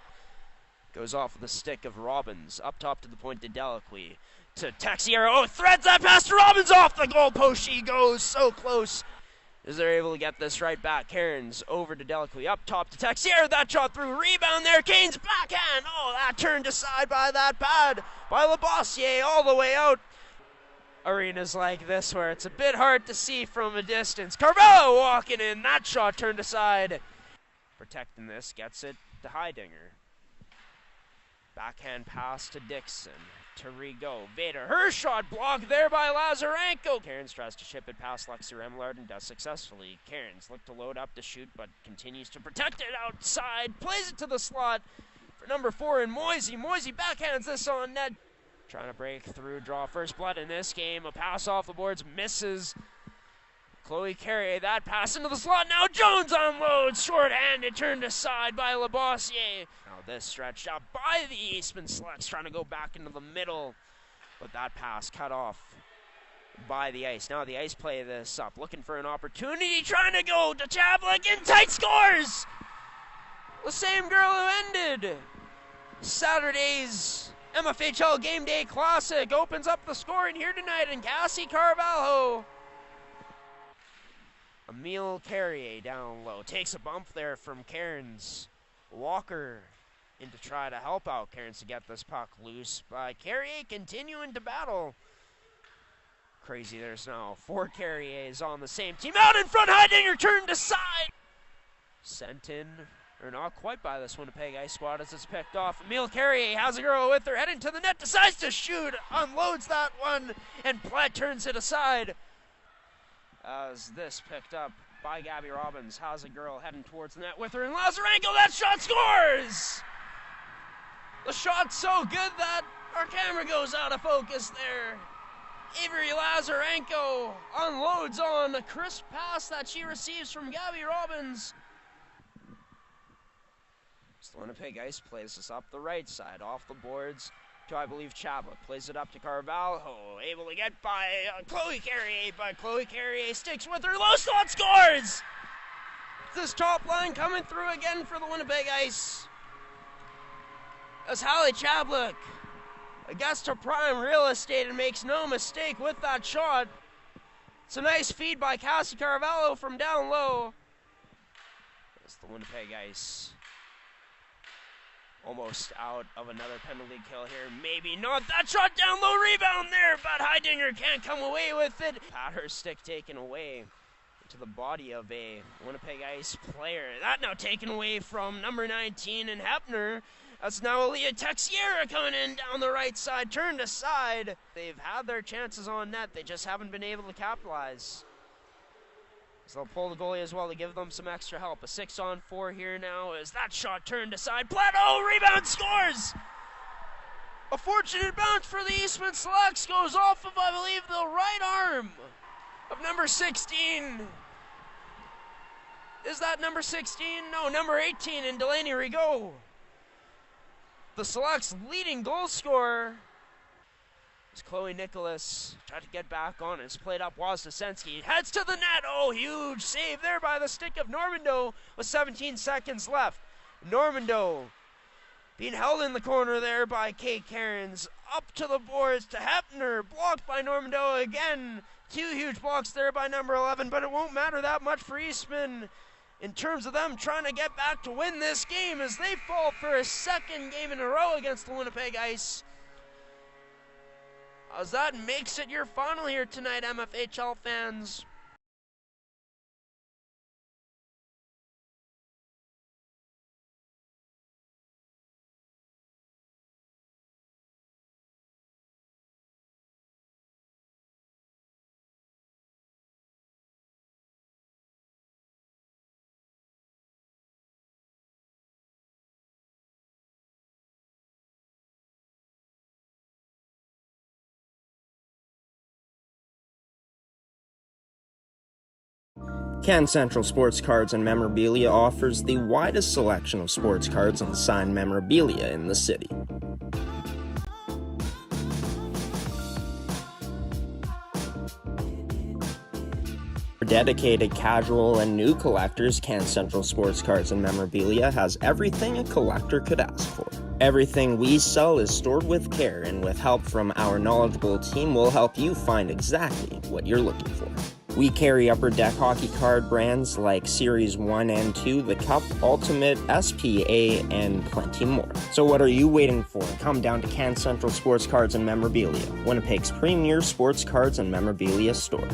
Goes off with the stick of Robbins. Up top to the point to Delacqui. To Texier. Oh, threads that pass to Robbins off the goalpost. She goes so close. As they're able to get this right back. Cairns over to Delacqui. Up top to Texier. That shot through. Rebound there. Kane's backhand. Oh, that turned aside by that pad. By Labossiere all the way out. Arenas like this where it's a bit hard to see from a distance. Carvalho walking in. That shot turned aside. Protecting this. Gets it to Heidinger. Backhand pass to Dixon. To Rigaud. Vader. Her shot blocked there by Lazarenko. Cairns tries to ship it past Lexi Remillard and does successfully. Cairns look to load up to shoot, but continues to protect it outside. Plays it to the slot for number 4 in Moisey. Moisey backhands this on net. Trying to break through, draw first blood in this game. A pass off the boards, misses. Chloe Carrier, that pass into the slot. Now Jones unloads, short-handed, turned aside by Labossiere. Now this stretched out by the Eastman Selects, trying to go back into the middle. But that pass cut off by the Ice. Now the Ice play this up, looking for an opportunity, trying to go to Chablik, and tight scores! The same girl who ended Saturday's MFHL Game Day Classic opens up the scoring here tonight, and Cassie Carvalho. Emile Carrier down low. Takes a bump there from Cairns. Walker in to try to help out Cairns to get this puck loose. But Carrier continuing to battle. Crazy, there's now 4 Carriers on the same team. Out in front, Heidinger turned aside. Sent in, or not quite by this Winnipeg Ice squad as it's picked off. Emile Carrier has a girl with her, heading to the net, decides to shoot, unloads that one, and Platt turns it aside. as this picked up by Gabby Robbins has a girl heading towards the net with her, and Lazarenko, that shot scores! The shot's so good that our camera goes out of focus there. Avery Lazarenko unloads on a crisp pass that she receives from Gabby Robbins. So Winnipeg Ice plays this up the right side, off the boards to, I believe, Chabot. Plays it up to Carvalho, able to get by Chloe Carrier, but Chloe Carrier sticks with her. Lostot scores! This top line coming through again for the Winnipeg Ice. As Hallie Chablik gets to prime real estate and makes no mistake with that shot. It's a nice feed by Cassie Carvalho from down low. As the Winnipeg Ice almost out of another penalty kill here. Maybe not. That shot down low, rebound there, but Heidinger can't come away with it. Had her stick taken away to the body of a Winnipeg Ice player. That now taken away from number 19 and Hepner. That's now Aaliyah Texiera coming in down the right side, turned aside. They've had their chances on net. They just haven't been able to capitalize. So they'll pull the goalie as well to give them some extra help. A 6-on-4 here now as that shot turned aside. Plateau, rebound, scores! A fortunate bounce for the Eastman Selects goes off of, I believe, the right arm of number 16. Is that number 16? No, number 18 in Delaney Rigaud. The Selects' leading goal scorer. As Chloe Nicholas tried to get back on it. It's played up. Wozdesensky heads to the net. Oh, huge save there by the stick of Normando with 17 seconds left. Normando being held in the corner there by Kate Cairns. Up to the boards to Hepner. Blocked by Normando again. Two huge blocks there by number 11, but it won't matter that much for Eastman in terms of them trying to get back to win this game as they fall for a second game in a row against the Winnipeg Ice. As that makes it your final here tonight, MFHL fans. Can Central Sports Cards and Memorabilia offers the widest selection of sports cards and signed memorabilia in the city. For dedicated casual and new collectors, Can Central Sports Cards and Memorabilia has everything a collector could ask for. Everything we sell is stored with care, and with help from our knowledgeable team, we'll help you find exactly what you're looking for. We carry Upper Deck hockey card brands like Series 1 and 2, the Cup, Ultimate, SPA, and plenty more. So what are you waiting for? Come down to Can Central Sports Cards and Memorabilia, Winnipeg's premier sports cards and memorabilia store.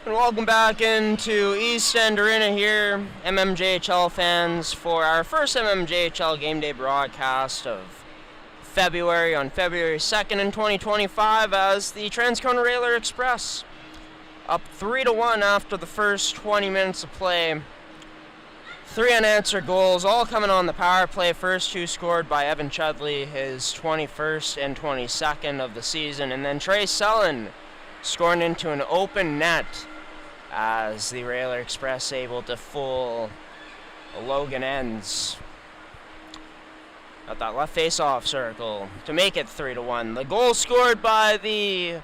And welcome back into East End Arena here, MMJHL fans, for our first MMJHL Game Day broadcast of February, on February 2nd in 2025, as the Transcona Railer Express up 3-1 after the first 20 minutes of play. 3 unanswered goals, all coming on the power play. First 2 scored by Evan Chudley, his 21st and 22nd of the season, and then Trey Sullen scoring into an open net as the Railer Express able to fool Logan Ends at that left face-off circle to make it 3-1. The goal scored by the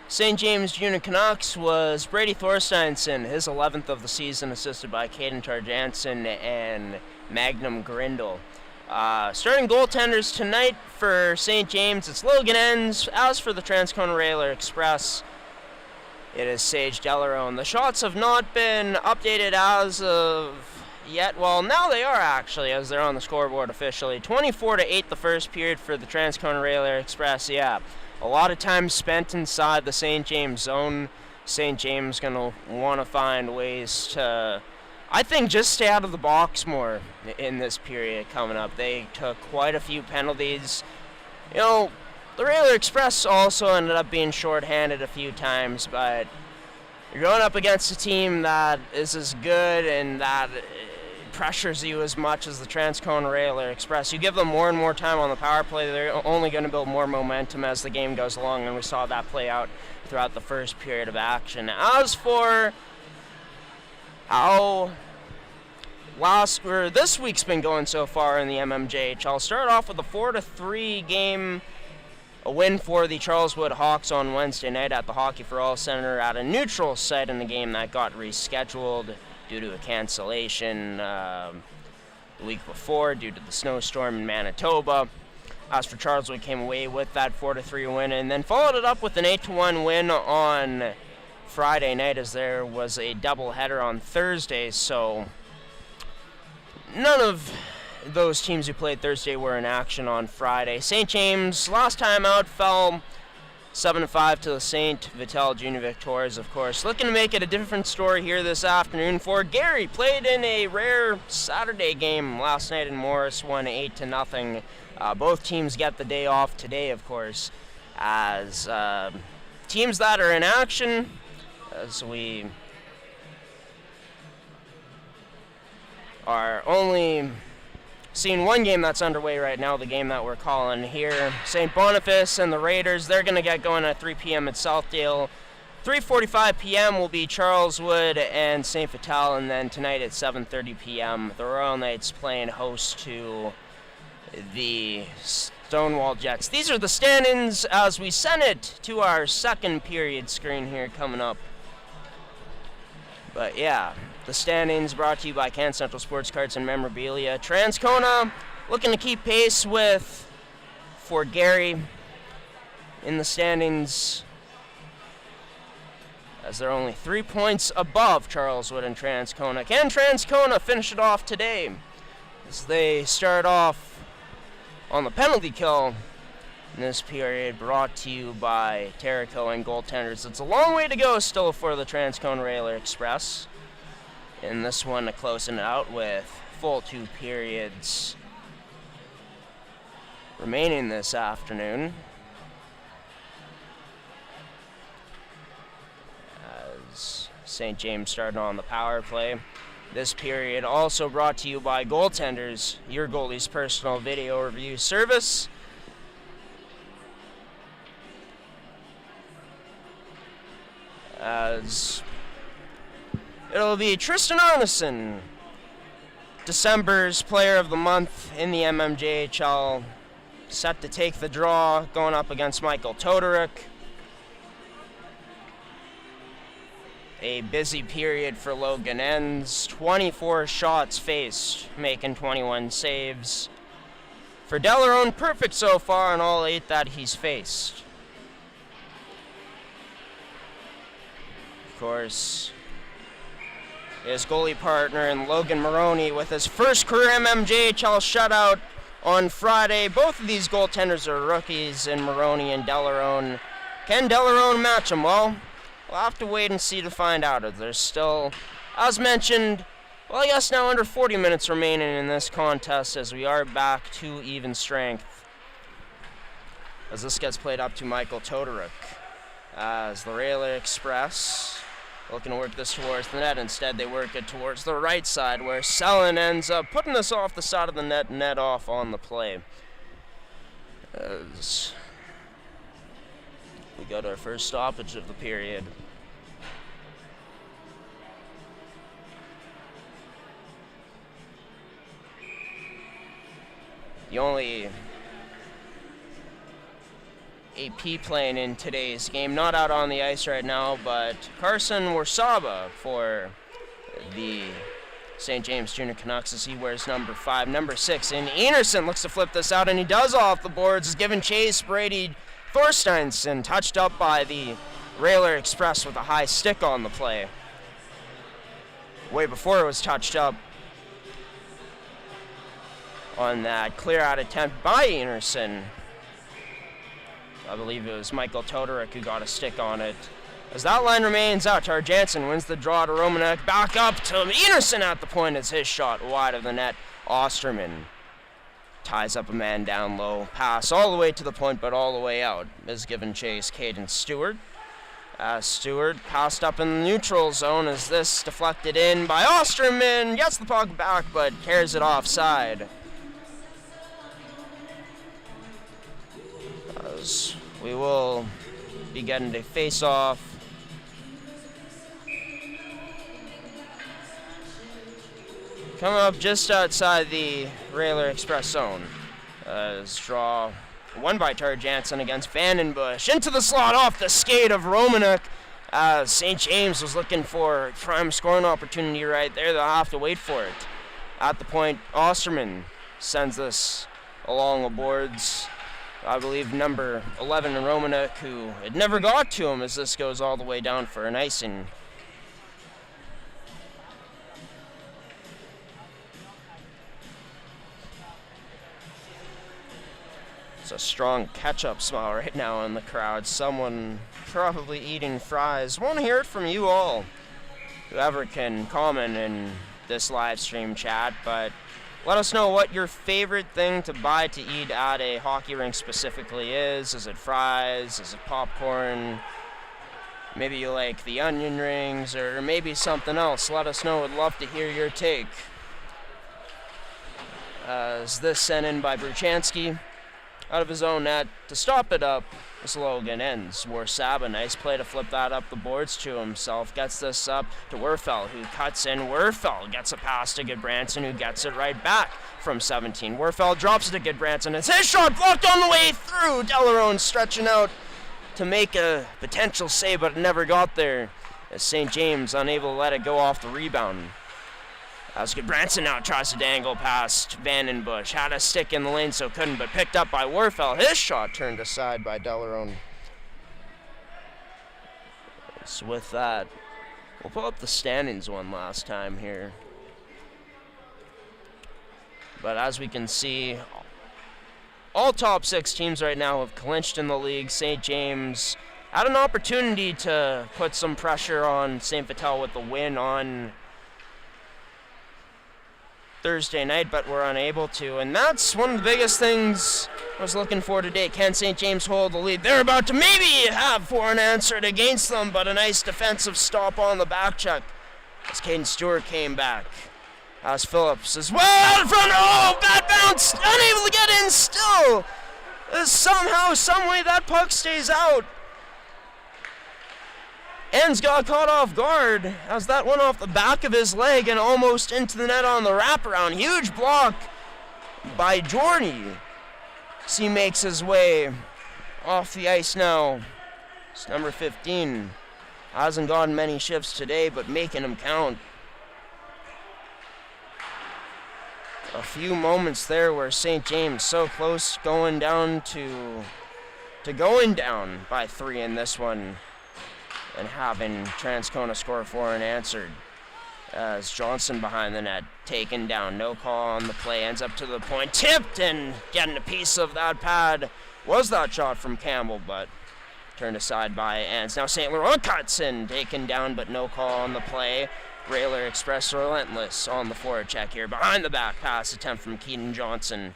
St. James Junior Canucks was Brady Thorsteinson, his 11th of the season, assisted by Caden Tarjanson and Magnum Grindle. Starting goaltenders tonight for St. James, it's Logan Ends. As for the Transcona Railer Express, it is Sage Delarone. The shots have not been updated as of yet. Well, now they are actually, as they're on the scoreboard officially. 24-8 the first period for the Transcona Railer Express. Yeah, a lot of time spent inside the St. James zone. St. James going to want to find ways to I think just stay out of the box more in this period coming up. They took quite a few penalties. You know, the Raider Express also ended up being shorthanded a few times, but you're going up against a team that is as good and that pressures you as much as the Transcona Raider Express. You give them more and more time on the power play, they're only going to build more momentum as the game goes along, and we saw that play out throughout the first period of action. As for how this week's been going so far in the MMJH, I'll start off with a 4-3 game, a win for the Charleswood Hawks on Wednesday night at the Hockey for All Center at a neutral site in the game that got rescheduled due to a cancellation the week before due to the snowstorm in Manitoba. As for Charleswood, came away with that 4-3 win and then followed it up with an 8-1 win on Friday night, as there was a doubleheader on Thursday, so none of those teams who played Thursday were in action on Friday. St. James, last time out, fell 7-5 to the St. Vital Junior Victors, of course. Looking to make it a different story here this afternoon. For Gary, played in a rare Saturday game last night in Morris, won 8-0. Both teams get the day off today, of course, as teams that are in action, as we are only seeing one game that's underway right now, the game that we're calling here. St. Boniface and the Raiders, they're going to get going at 3 p.m. at Southdale. 3:45 p.m. will be Charleswood and St. Vital, and then tonight at 7:30 p.m. the Royal Knights playing host to the Stonewall Jets. These are the stand-ins as we send it to our second period screen here coming up. But yeah, the stand-ins brought to you by Can Central Sports Cards and Memorabilia. Transcona looking to keep pace with Fort Garry in the standings, as they're only 3 points above Charleswood and Transcona. Can Transcona finish it off today as they start off on the penalty kill in this period, brought to you by Terrico and Goaltenders. It's a long way to go still for the Transcona Raider Express. In this one, to closing it out with full 2 periods remaining this afternoon. As St. James starting on the power play. This period also brought to you by Goaltenders, your goalie's personal video review service. As it'll be Tristan Arneson, December's Player of the Month in the MMJHL, set to take the draw, going up against Michael Todoruk. A busy period for Logan ends. 24 shots faced, making 21 saves. For Delarone, perfect so far in all 8 that he's faced. Of course, his goalie partner and Logan Maroney with his first career MMJHL shutout on Friday. Both of these goaltenders are rookies in Maroney and Delarone. Can Delarone match them? Well, we'll have to wait and see to find out. If there's still, as mentioned, well, I guess now under 40 minutes remaining in this contest as we are back to even strength. As this gets played up to Michael Todoruk. As the Raider Express looking to work this towards the net. Instead, they work it towards the right side, where Sellon ends up putting this off the side of the net off on the play. As we got our first stoppage of the period. The only AP playing in today's game, not out on the ice right now, but Carson Warsaba for the St. James Junior Canucks as he wears number 5. Number 6 in Enerson looks to flip this out, and he does off the boards. Is given chase. Brady Thorsteinson touched up by the Raider Express with a high stick on the play. Way before it was touched up on that clear-out attempt by Enerson. I believe it was Michael Todoruk who got a stick on it As that line remains out, Jansen wins the draw to Romanek. Back up to Enerson at the point as his shot wide of the net. Osterman ties up a man down low. Pass all the way to the point, but all the way out is given chase. Caden Stewart. Stewart passed up in the neutral zone as this deflected in by Osterman. Gets the puck back, but carries it offside. As we will be getting a face-off. Coming up just outside the Railer Express zone. As draw won by Jansen against Vandenbush. Into the slot off the skate of Romanek. St. James was looking for a prime scoring opportunity right there. They'll have to wait for it. At the point, Osterman sends this along the boards. I believe number 11 in Romanek, who it never got to him as this goes all the way down for an icing. It's a strong catch-up smile right now in the crowd. Someone probably eating fries. Want to hear it from you all. Whoever can comment in this live stream chat, but let us know what your favorite thing to buy to eat at a hockey rink specifically is. Is it fries? Is it popcorn? Maybe you like the onion rings, or maybe something else. Let us know. Would love to hear your take. As this sent in by Bruchansky out of his own net to stop it up. This Logan ends. Warsaba, nice play to flip that up the boards to himself. Gets this up to Werfel, who cuts in. Werfel gets a pass to Goodbranson, who gets it right back from 17. Werfel drops it to Goodbranson. It's his shot blocked on the way through. Delarone stretching out to make a potential save, but it never got there. As St. James unable to let it go off the rebound. As Goodbranson now tries to dangle past Vandenbush. Had a stick in the lane, so couldn't, but picked up by Werfel. His shot turned aside by Delarone. So with that, we'll pull up the standings one last time here. But as we can see, all top 6 teams right now have clinched in the league. St. James had an opportunity to put some pressure on St. Vital with the win on Thursday night, but we're unable to, and that's one of the biggest things I was looking for today. Can St. James hold the lead? They're about to maybe have for unanswered against them, but a nice defensive stop on the back check as Caden Stewart came back. As Phillips is well out in front. Oh, bad bounce, unable to get in still. Somehow, someway that puck stays out. Ends got caught off guard as that went off the back of his leg and almost into the net on the wraparound. Huge block by Jorney. As he makes his way off the ice now. It's number 15. Hasn't gotten many shifts today, but making them count. A few moments there where St. James so close going down to going down by 3 in this one. And having Transcona score for unanswered. As Johnson behind the net, taken down, no call on the play, ends up to the point, tipped, and getting a piece of that pad was that shot from Campbell, but turned aside by Ants. Now St. Laurent cuts in, taken down, but no call on the play. Railer Express relentless on the forward check here, behind the back pass attempt from Keaton Johnson,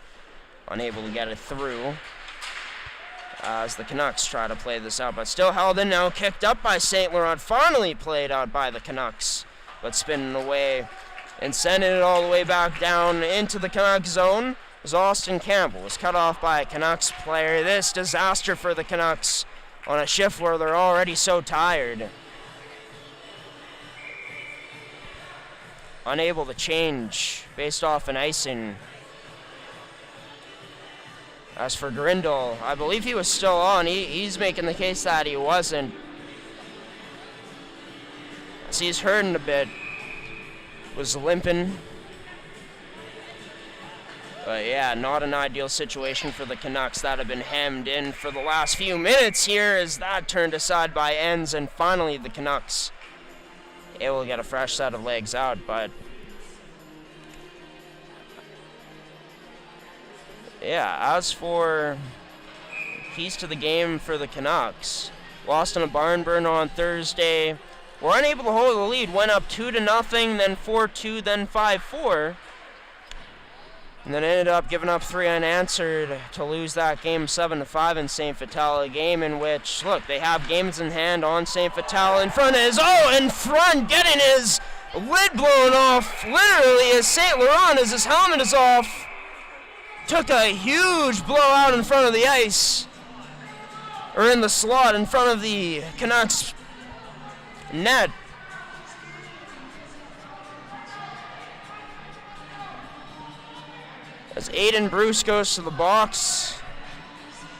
unable to get it through. As the Canucks try to play this out, but still held in now, kicked up by St. Laurent, finally played out by the Canucks, but spinning away and sending it all the way back down into the Canucks zone as Austin Campbell was cut off by a Canucks player. This disaster for the Canucks on a shift where they're already so tired. Unable to change based off an icing. As for Grindle, I believe he was still on. He's making the case that he wasn't. As he's hurting a bit. Was limping. But yeah, not an ideal situation for the Canucks that have been hemmed in for the last few minutes here as that turned aside by Ends, and finally the Canucks able to get a fresh set of legs out, but yeah, as for keys to the game for the Canucks, lost on a barn burner on Thursday. Were unable to hold the lead, went up 2-0, then 4-2, then 5-4. And then ended up giving up 3 unanswered to lose that game 7-5 in St. Vital, a game in which, look, they have games in hand on St. Vital in front, getting his lid blown off, literally, as St. Laurent, as his helmet is off, took a huge blowout in front of the ice, or in the slot in front of the Canucks net. As Aiden Bruce goes to the box,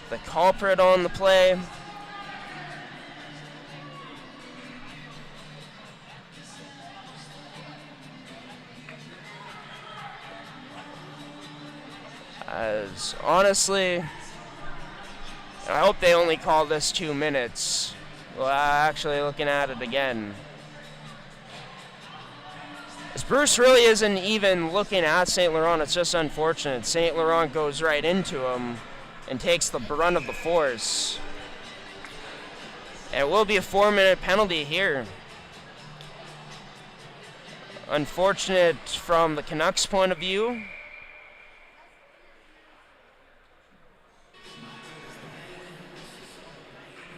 the culprit on the play. As honestly, I hope they only call this 2 minutes. Well, actually looking at it again. As Bruce really isn't even looking at St. Laurent, it's just unfortunate. St. Laurent goes right into him and takes the brunt of the force. And it will be a 4-minute penalty here. Unfortunate from the Canucks' point of view.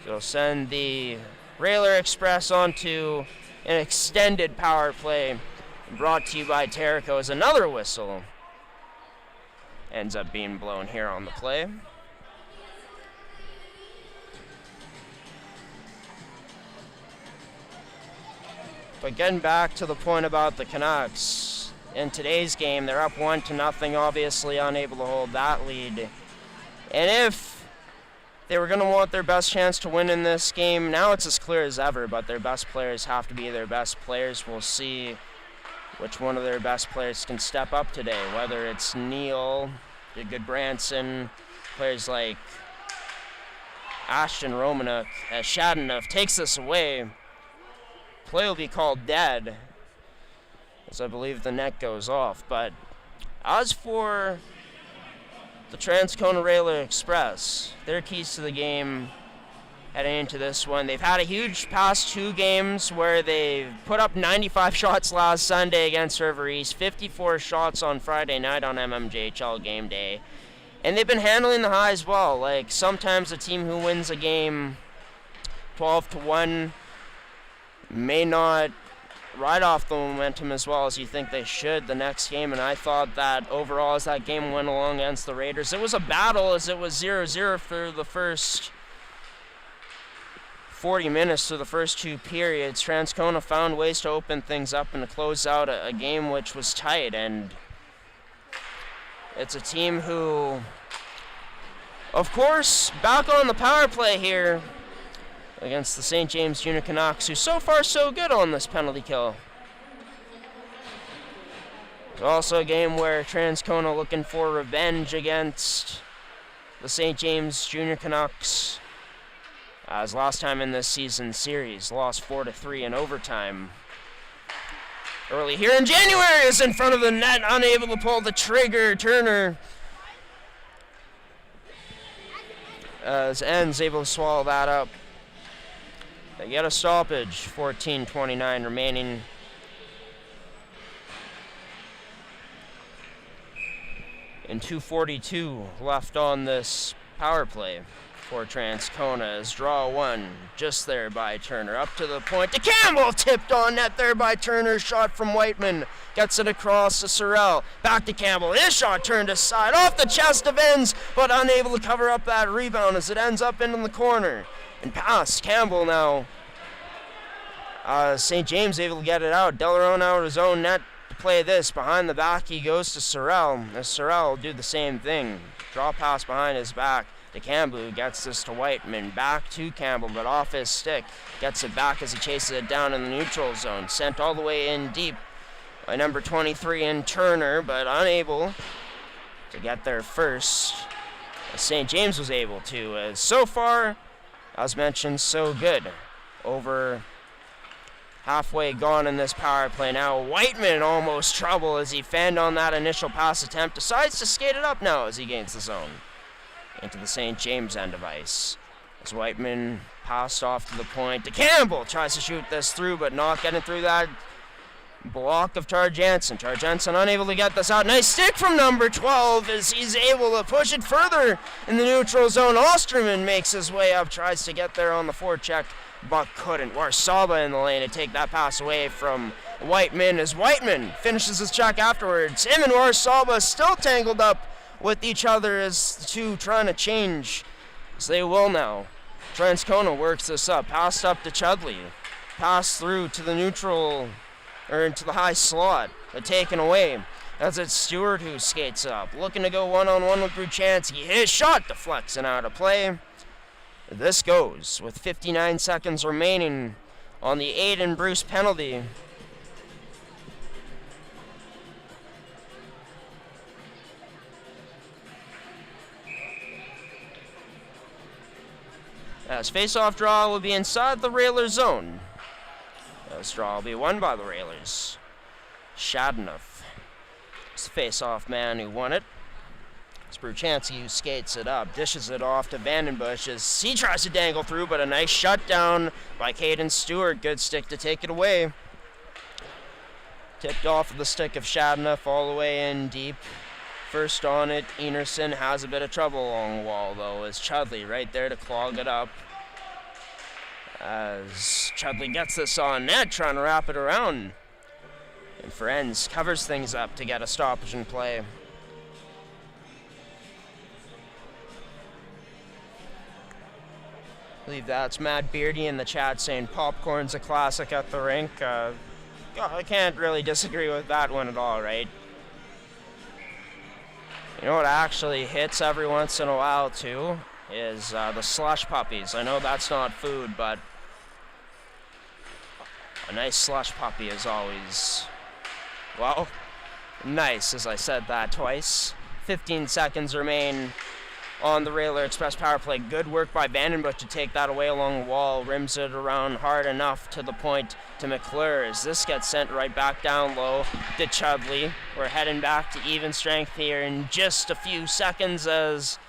So send the Railer Express onto an extended power play. Brought to you by Terrico as another whistle ends up being blown here on the play. But getting back to the point about the Canucks, in today's game, they're up 1-0, obviously unable to hold that lead. And if they were going to want their best chance to win in this game, now it's as clear as ever, but their best players have to be their best players. We'll see which one of their best players can step up today, whether it's Neal, Goodbranson, players like Ashton Romanuk. As Shadanoff takes this away, play will be called dead, as I believe the net goes off. But as for the Transcona Railer Express, their keys to the game heading into this one, they've had a huge past 2 games where they've put up 95 shots last Sunday against River East, 54 shots on Friday night on MMJHL game day. And they've been handling the highs well. Like, sometimes a team who wins a game 12-1 may not ride off the momentum as well as you think they should the next game. And I thought that overall, as that game went along against the Raiders, it was a battle, as it was 0-0 for the first 40 minutes through the first 2 periods. Transcona found ways to open things up and to close out a game which was tight. And it's a team who, of course, back on the power play here against the St. James Junior Canucks, who so far so good on this penalty kill. It's also a game where Transcona looking for revenge against the St. James Junior Canucks, as last time in this season's series, lost 4-3 in overtime. Early here in January is in front of the net, unable to pull the trigger. Turner, as Ends able to swallow that up. They get a stoppage, 14:29 remaining. And 2:42 left on this power play for Transcona, as draw 1 just there by Turner. Up to the point to Campbell, tipped on net there by Turner. Shot from Whiteman, gets it across to Sorrell. Back to Campbell, his shot turned aside, off the chest of Ends, but unable to cover up that rebound as it ends up into the corner. And past Campbell now. St. James able to get it out. Delarone out of his own net to play this. Behind the back he goes to Sorrell, as Sorrell will do the same thing. Draw pass behind his back to Campbell, gets this to Whiteman, back to Campbell, but off his stick. Gets it back as he chases it down in the neutral zone. Sent all the way in deep by number 23 in Turner, but unable to get there first, as St. James was able to. As so far, as mentioned, so good. Over halfway gone in this power play now. Whiteman almost trouble as he fanned on that initial pass attempt. Decides to skate it up now as he gains the zone into the St. James end of ice. As Whiteman passed off to the point to Campbell. Tries to shoot this through, but not getting through that block of Tar Jansen. Tar Jansen unable to get this out. Nice stick from number 12 as he's able to push it further in the neutral zone. Osterman makes his way up, tries to get there on the forecheck, but couldn't. Warsaba in the lane to take that pass away from Whiteman as Whiteman finishes his check afterwards. Him and Warsaba still tangled up with each other as the two trying to change. So they will now. Transcona works this up. Passed up to Chudley. Pass through to the neutral, or into the high slot, but taken away. As it's Stewart who skates up, looking to go one-on-one with Bruchansky. His shot deflects and out of play. This goes with 59 seconds remaining on the Aiden Bruce penalty. As face-off draw will be inside the Railer zone. This draw will be won by the Railers. Shadanoff is the face-off man who won it. It's Bruchansky who skates it up, dishes it off to Vandenbush as he tries to dangle through, but a nice shutdown by Caden Stewart. Good stick to take it away. Tipped off of the stick of Shadanoff all the way in deep. First on it, Enerson has a bit of trouble along the wall, though, as Chudley right there to clog it up. As Chudley gets this on net, trying to wrap it around. And Ferenz covers things up to get a stoppage in play. I believe that's Matt Beardy in the chat saying popcorn's a classic at the rink. I can't really disagree with that one at all, right? You know what actually hits every once in a while, too, is the slush puppies. I know that's not food, but a nice slush puppy is always, well, nice, as I said that twice. 15 seconds remain on the Railer Express power play. Good work by Vandenbush to take that away along the wall. Rims it around hard enough to the point to McClure as this gets sent right back down low to Chudley. We're heading back to even strength here in just a few seconds as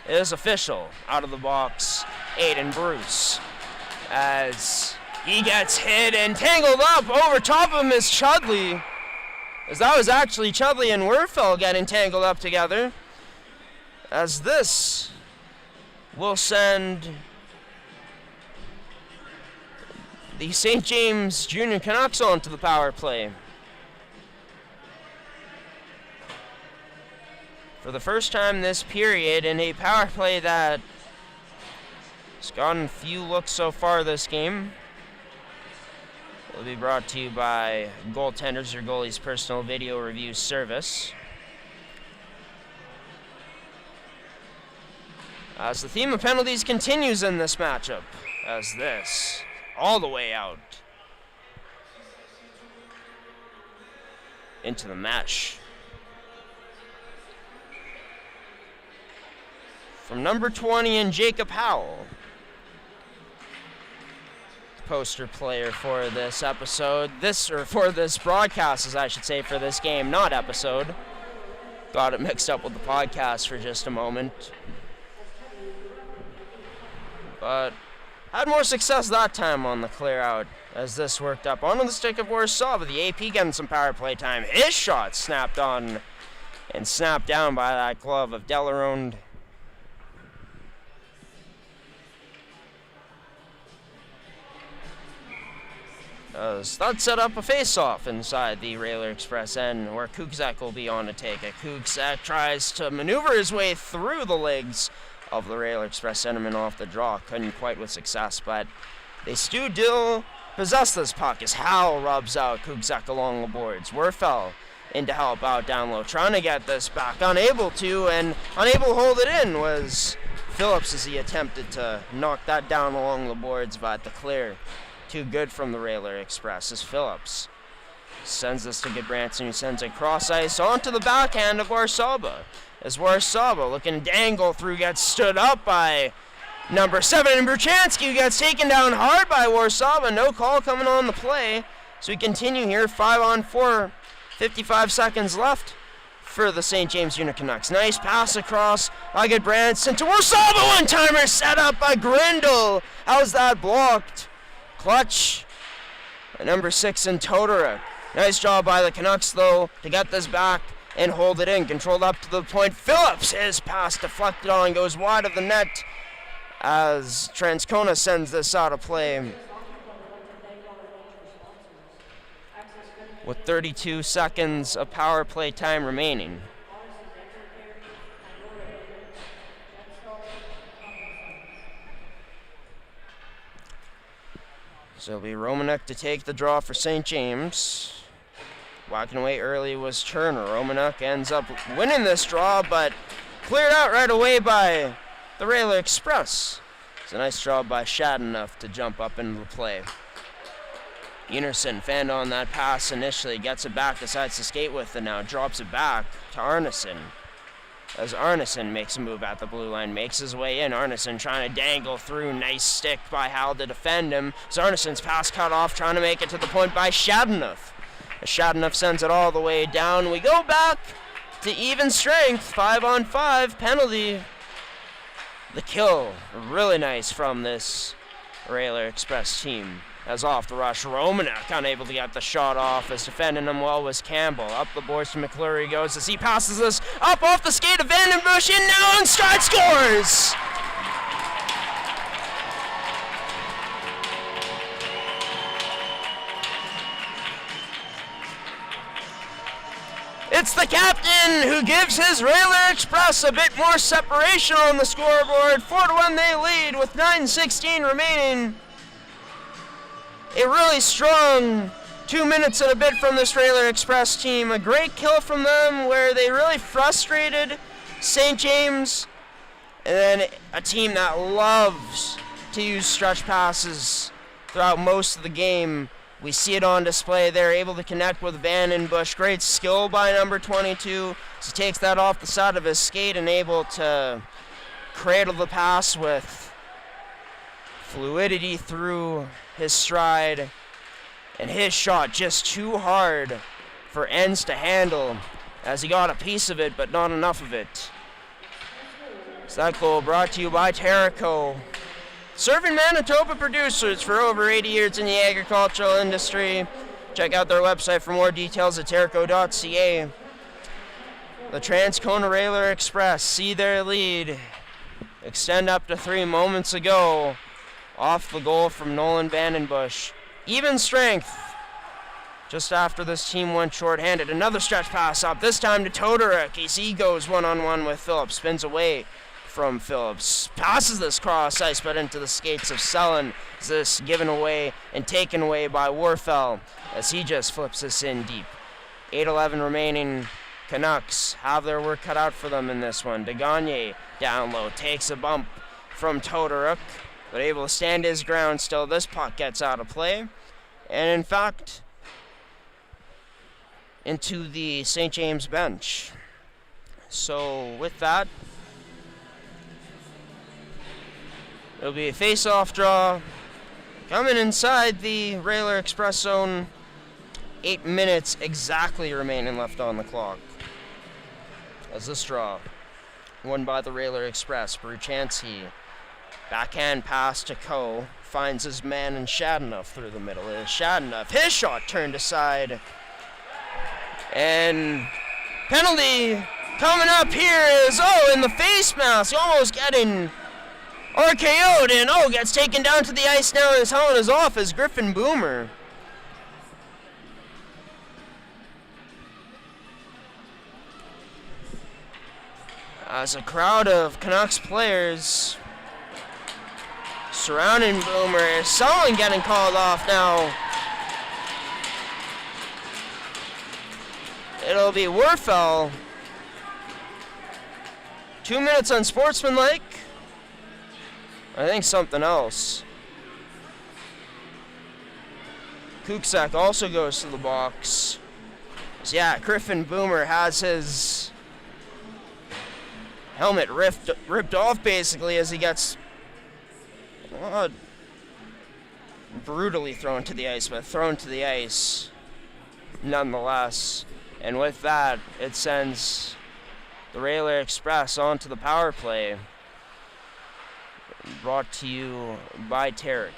it is official. Out of the box, Aiden Bruce. As he gets hit and tangled up over top of him is Chudley. As that was actually Chudley and Werfel getting tangled up together. As this will send the St. James Junior Canucks onto the power play. For the first time this period in a power play that has gotten few looks so far this game. It will be brought to you by Goaltenders, your goalie's personal video review service. As the theme of penalties continues in this matchup, as this, all the way out into the mesh. From number 20 in Jacob Howell, poster player for this episode, for this broadcast, as I should say, for this game, not episode. Got it mixed up with the podcast for just a moment. But had more success that time on the clear out as this worked up onto the stick of Warsaw, but the AP getting some power play time. His shot snapped on and snapped down by that glove of Delarone. That set up a face-off inside the Railer Express end where Kukzak will be on to take it. Kukzak tries to maneuver his way through the legs of the Railer Express centerman off the draw. Couldn't quite with success, but they still possess this puck as Howell rubs out Kukzak along the boards. Werfel in to help out down low, trying to get this back. Unable to, and unable to hold it in was Phillips as he attempted to knock that down along the boards, but the clear too good from the Railer Express as Phillips sends this to Goodbranson, who sends it cross ice onto the backhand of Warsaba. As Warsaba looking to dangle through, gets stood up by number 7, and Bruchansky, who gets taken down hard by Warsaba. No call coming on the play. So we continue here, 5-on-4, 55 seconds left. for the St. James Junior Canucks. Nice pass across by Branson to Warsaw, one-timer set up by Grindle. How's that blocked? Clutch. Number 6 in Todoruk. Nice job by the Canucks, though, to get this back and hold it in. Controlled up to the point. Phillips, his pass deflected on, goes wide of the net as Transcona sends this out of play. With 32 seconds of power play time remaining. So it'll be Romanek to take the draw for St. James. Walking away early was Turner. Romanek ends up winning this draw, but cleared out right away by the Railer Express. It's a nice job by Shadenough to jump up into the play. Unerson fanned on that pass initially, gets it back, decides to skate with it now, drops it back to Arneson. As Arneson makes a move at the blue line, makes his way in. Arneson trying to dangle through, nice stick by Hal to defend him. As Arneson's pass cut off, trying to make it to the point by Shadenough. As Shadenough sends it all the way down, we go back to even strength, 5-on-5, penalty. The kill, really nice from this Railer Express team. As off the rush, Romanek unable to get the shot off. As defending him well was Campbell. Up the boards to McClure goes as he passes this up off the skate of Vandenbush. In now and Stride scores! It's the captain who gives his Railer Express a bit more separation on the scoreboard. 4-1 they lead with 9:16 remaining. A really strong 2 minutes and a bit from this Railer Express team. A great kill from them where they really frustrated St. James. And then a team that loves to use stretch passes throughout most of the game. We see it on display. They're able to connect with Vandenbush. Great skill by number 22. He takes that off the side of his skate and able to cradle the pass with fluidity through his stride, and his shot just too hard for Ends to handle as he got a piece of it but not enough of it. So that goal brought to you by Terrico, serving Manitoba producers for over 80 years in the agricultural industry. Check out their website for more details at terrico.ca. The Transcona Railer Express see their lead extend up to 3 moments ago off the goal from Nolan Vandenbush. Even strength just after this team went short-handed. Another stretch pass up, this time to Todoruk as he goes one-on-one with Phillips. Spins away from Phillips. Passes this cross ice but into the skates of Selin. Is this given away and taken away by Warfel as he just flips this in deep. 8:11 remaining. Canucks have their work cut out for them in this one. DeGagne down low takes a bump from Todoruk, but able to stand his ground still. This puck gets out of play. And in fact, into the St. James bench. So with that, it'll be a face-off draw. Coming inside the Railer Express zone. 8 minutes exactly remaining left on the clock. As this draw, won by the Railer Express. Bruchansky. Backhand pass to Coe, finds his man in Shadenough through the middle. It is Shadenough, his shot turned aside. And penalty coming up here is, in the face mask, almost getting RKO'd, and gets taken down to the ice now, and his helmet is off as Griffin Boomer. As a crowd of Canucks players surrounding Boomer. Someone getting called off now. It'll be Warfel. 2 minutes unsportsmanlike. I think something else. Kuksak also goes to the box. So yeah, Griffin Boomer has his helmet ripped off basically as he gets brutally thrown to the ice, but thrown to the ice nonetheless. And with that, it sends the Railer Express onto the power play. Brought to you by Terrico.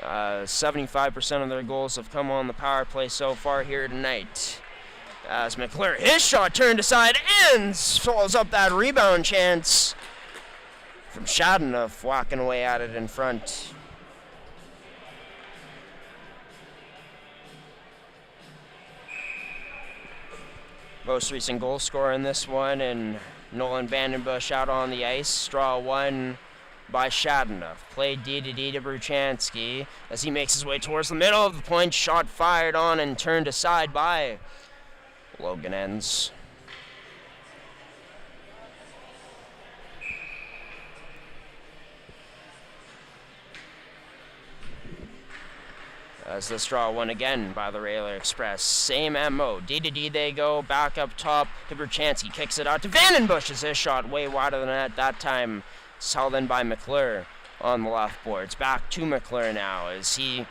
75% of their goals have come on the power play so far here tonight. As McClure, his shot turned aside and follows up that rebound chance from Shadenough, whacking away at it in front. Most recent goal scorer in this one, and Nolan Vandenbush out on the ice. Draw one by Shadenough. Played D to Bruchansky as he makes his way towards the middle of the point. Shot fired on and turned aside by Logan Enns. As this draw one again by the Railer Express. Same MO. D they go. Back up top to Bruchansky. Kicks it out to Vandenbush as his shot way wider than that. That time held in by McClure on the left boards. Back to McClure now as he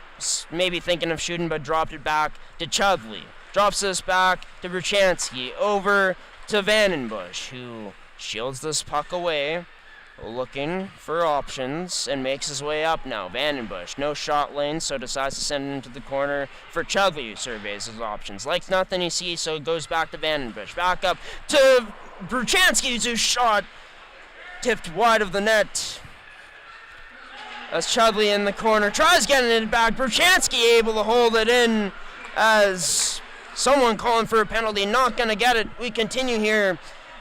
maybe thinking of shooting but dropped it back to Chudley. Drops this back to Bruchansky. Over to Vandenbush, who shields this puck away. Looking for options and makes his way up now. Vandenbush, no shot lane, so decides to send it into the corner for Chudley, who surveys his options. Likes nothing he sees, so it goes back to Vandenbush. Back up to Bruchansky, whose shot tipped wide of the net. As Chudley in the corner tries getting it back. Bruchansky able to hold it in as someone calling for a penalty. Not going to get it. We continue here.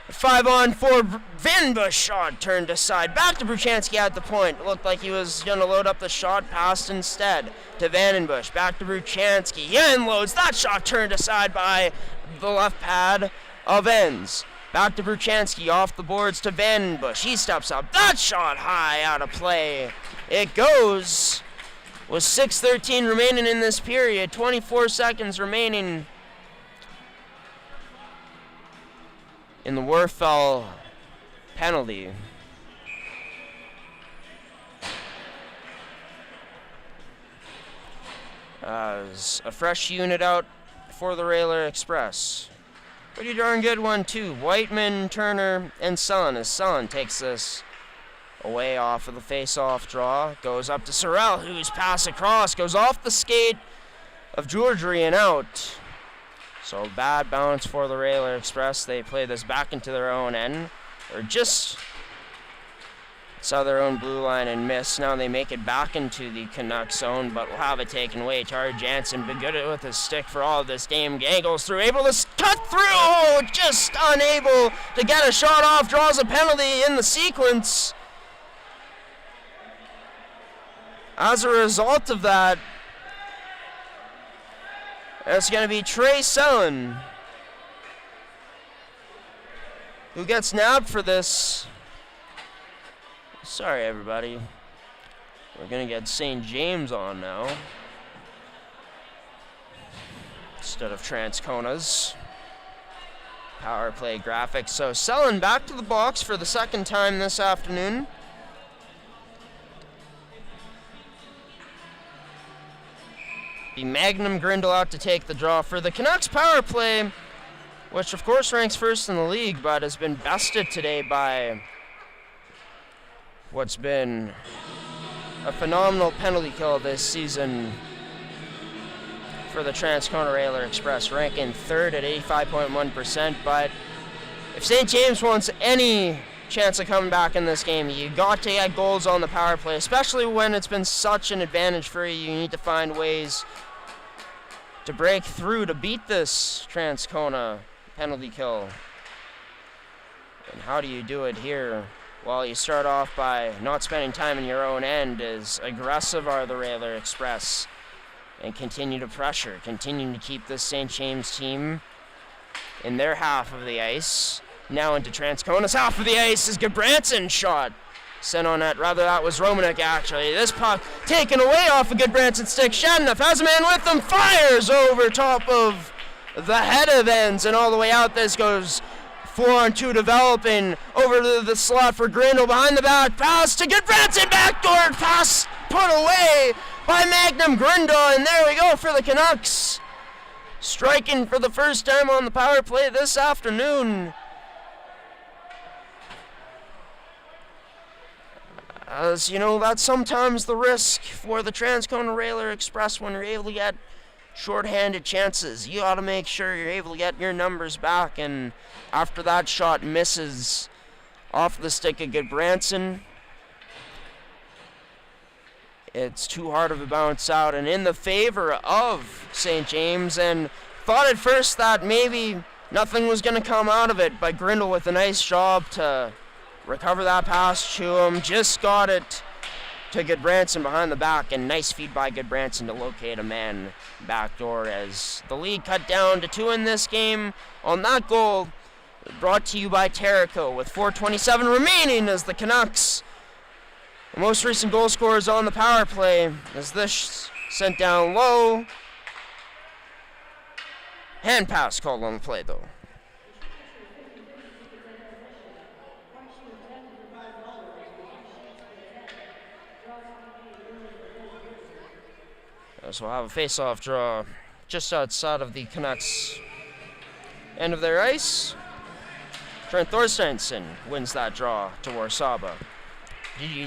5-on-4, Vandenbush shot turned aside. Back to Bruchansky at the point. Looked like he was going to load up the shot, passed instead to Vandenbush. Back to Bruchansky. He unloads. That shot turned aside by the left pad of Enns. Back to Bruchansky, off the boards to Vandenbush. He steps up. That shot high out of play. It goes. With 6:13 remaining in this period. 24 seconds remaining in the Werfel penalty. As a fresh unit out for the Railer Express. Pretty darn good one too. Whiteman, Turner, and Sullen, as Sullen takes this away off of the face-off draw. Goes up to Sorrell, whose pass across goes off the skate of Georgery and out. So bad bounce for the Railer Express. They play this back into their own end. Or just saw their own blue line and miss. Now they make it back into the Canucks zone, but will have it taken away. Tari Jansen been good with his stick for all of this game. Gangles through, able to cut through. Oh, just unable to get a shot off. Draws a penalty in the sequence. As a result of that, it's going to be Trey Sullen who gets nabbed for this. Sorry, everybody. We're going to get St. James on now instead of Transcona's power play graphics. So Sullen back to the box for the second time this afternoon. The Magnum Grindle out to take the draw for the Canucks power play, which of course ranks first in the league, but has been bested today by what's been a phenomenal penalty kill this season for the Transcona Railer Express, ranking third at 85.1%. But if St. James wants any chance of coming back in this game, you got to get goals on the power play, especially when it's been such an advantage for you. You need to find ways to break through to beat this Transcona penalty kill. And how do you do it here? Well, you start off by not spending time in your own end, as aggressive are the Railer Express, and continue to pressure, continuing to keep this St. James team in their half of the ice. Now into Transcona's half of the ice is Gudbranson shot. Sent on net, rather that was Romanek actually. This puck taken away off a Gudbranson stick. Shadenough has a man with them, fires over top of the head of Enns and all the way out. This goes 4-on-2 developing over to the slot for Grindle, behind the back pass to Gudbranson, backdoor pass put away by Magnum Grindle, and there we go for the Canucks. striking for the first time on the power play this afternoon. As you know, that's sometimes the risk for the Transcona Railer Express when you're able to get shorthanded chances. You ought to make sure you're able to get your numbers back, and after that shot misses off the stick of Goodbranson, it's too hard of a bounce out and in the favor of St. James, and thought at first that maybe nothing was going to come out of it, but Grindle with a nice job to recover that pass to him, just got it to Goodbranson behind the back, and nice feed by Goodbranson to locate a man backdoor as the lead cut down to 2 in this game on that goal, brought to you by Terrico with 4:27 remaining as the Canucks, the most recent goal scorers on the power play, as this sent down low. Hand pass called on the play though. So we'll have a face-off draw just outside of the Canucks' end of their ice. Trent Thorsteinson wins that draw to Warsaba.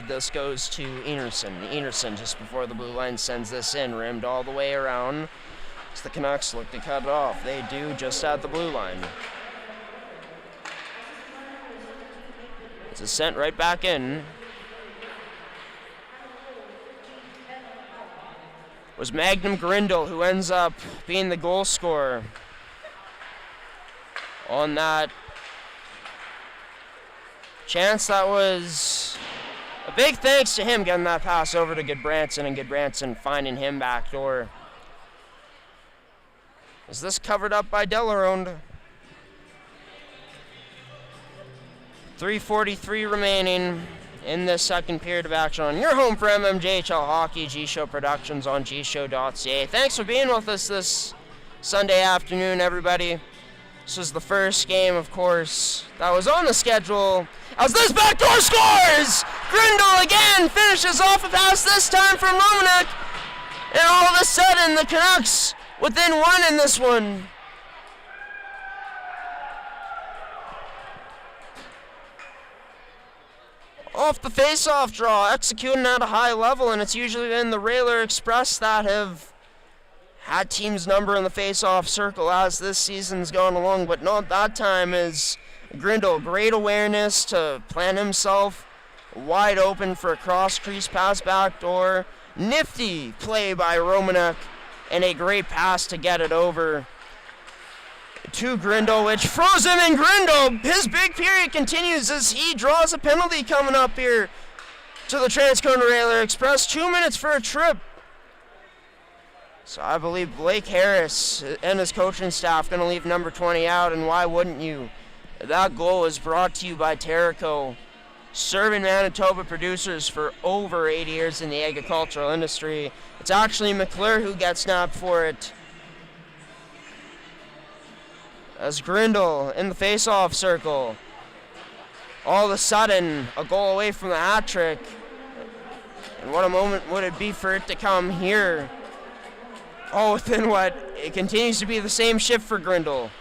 This goes to Enerson. Enerson just before the blue line sends this in, rimmed all the way around. As the Canucks look to cut it off. They do just at the blue line. It's a sent right back in. Was Magnum Grindle, who ends up being the goal scorer on that chance. That was a big thanks to him getting that pass over to Goodbranson, and Goodbranson finding him backdoor. Is this covered up by Delarone? 3:43 remaining in this second period of action on your home for mmjhl Hockey, G-Show Productions on gshow.ca. Thanks for being with us this Sunday afternoon, everybody. This is the first game, of course, that was on the schedule. As this backdoor scores! Grindle again finishes off a pass, this time from Romanek. And all of a sudden, the Canucks within 1 in this one. Off the face-off draw, executing at a high level, and it's usually been the Railer Express that have had teams' number in the face-off circle as this season's gone along, but not that time, as Grindle, great awareness to plant himself wide open for a cross-crease pass backdoor. Nifty play by Romanek, and a great pass to get it over to Grindle, which froze him, and Grindle, his big period continues as he draws a penalty coming up here to the Transcona Railer Express. 2 minutes for a trip. So I believe Blake Harris and his coaching staff going to leave number 20 out, and why wouldn't you? That goal is brought to you by Terrico, serving Manitoba producers for over 80 years in the agricultural industry. It's actually McClure who gets snapped for it. As Grindle in the face-off circle, all of a sudden a goal away from the hat trick. And what a moment would it be for it to come here. Oh, within what? It continues to be the same shift for Grindle.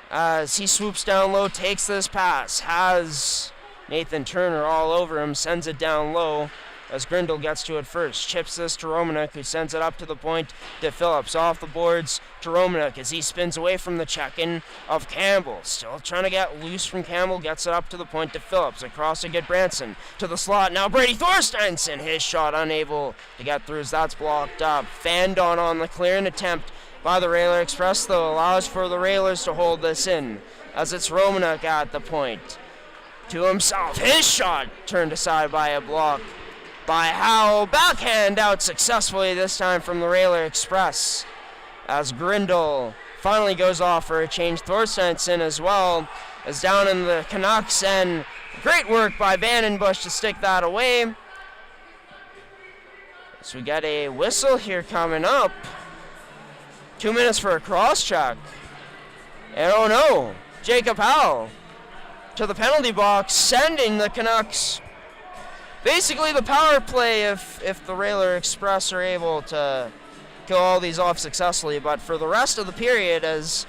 As he swoops down low, takes this pass, has Nathan Turner all over him, sends it down low. As Grindle gets to it first, chips this to Romanek, who sends it up to the point to Phillips. Off the boards to Romanek as he spins away from the check-in of Campbell. Still trying to get loose from Campbell, gets it up to the point to Phillips. Across to Goodbranson to the slot. Now Brady Thorsteinson, his shot unable to get through as that's blocked up. Fandon on the clearing attempt by the Railer Express, though, allows for the Railers to hold this in. As it's Romanek at the point to himself. His shot turned aside by a block by Howell. Backhand out successfully this time from the Railer Express. As Grindle finally goes off for a change. Thorsteinson as well is down in the Canucks, and great work by Vandenbush to stick that away. So we got a whistle here coming up. 2 minutes for a cross-check. And oh no, Jacob Howell to the penalty box, sending the Canucks basically the power play if the Railer Express are able to kill all these off successfully, but for the rest of the period, as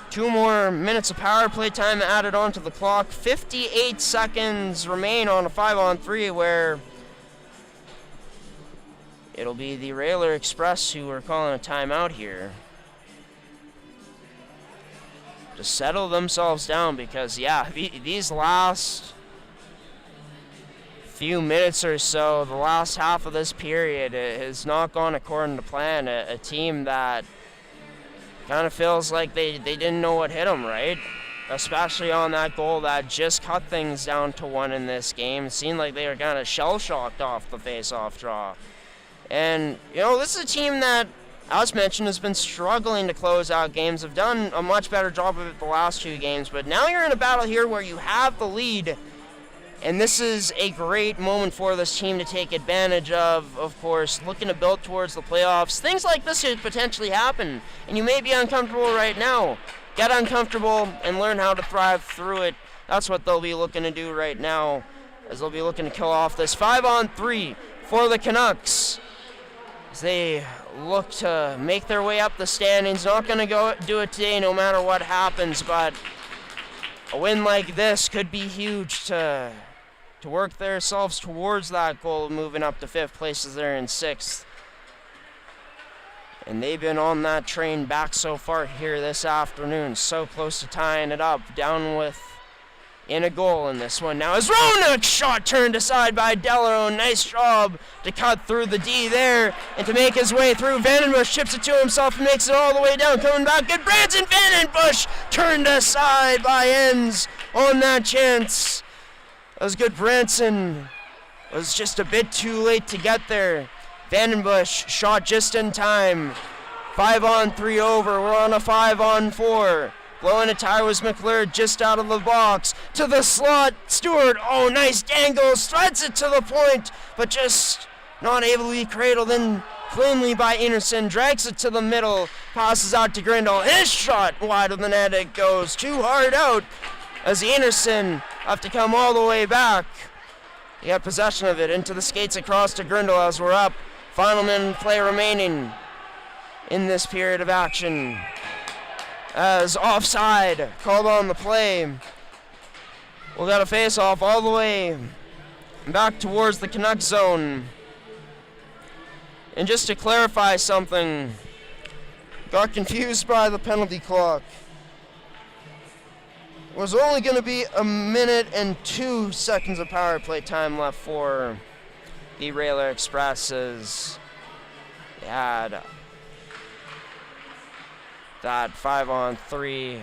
2 more minutes of power play time added onto the clock, 58 seconds remain on a 5-on-3 where it'll be the Railer Express who are calling a timeout here. To settle themselves down because, yeah, these last few minutes or so, the last half of this period, it has not gone according to plan. A team that kind of feels like they didn't know what hit them, right? Especially on that goal that just cut things down to 1 in this game. It seemed like they were kind of shell-shocked off the face-off draw. And, you know, this is a team that, as mentioned, has been struggling to close out games. Have done a much better job of it the last 2 games, but now you're in a battle here where you have the lead, and this is a great moment for this team to take advantage of course, looking to build towards the playoffs. Things like this could potentially happen, and you may be uncomfortable right now. Get uncomfortable and learn how to thrive through it. That's what they'll be looking to do right now, as they'll be looking to kill off this 5-on-3 for the Canucks. As they look to make their way up the standings. Not going to do it today no matter what happens, but a win like this could be huge to work themselves towards that goal, moving up to 5th place as they're in 6th. And they've been on that train back so far here this afternoon, so close to tying it up, down with in a goal in this one. Now as Roenick's shot turned aside by Delarone. Nice job to cut through the D there and to make his way through. Vandenbush chips it to himself and makes it all the way down. Coming back, good Branson. Vandenbush turned aside by Enns on that chance. That was good. Branson was just a bit too late to get there. Vandenbush shot just in time. 5-on-3 over. We're on a 5-on-4. Blowing a tire was McClure just out of the box. To the slot. Stewart. Oh, nice dangle. Threads it to the point, but just not able to be cradled in cleanly by Anderson. Drags it to the middle. Passes out to Grindle. His shot wide of the net. It goes too hard out as Anderson have to come all the way back. He got possession of it into the skates across to Grindle as we're up. Final minute of play remaining in this period of action. As offside called on the play. We'll got a face-off all the way back towards the Canucks zone. And just to clarify something, got confused by the penalty clock. It was only going to be 1 minute and 2 seconds of power play time left for the Railer Expresses. They had that 5-on-3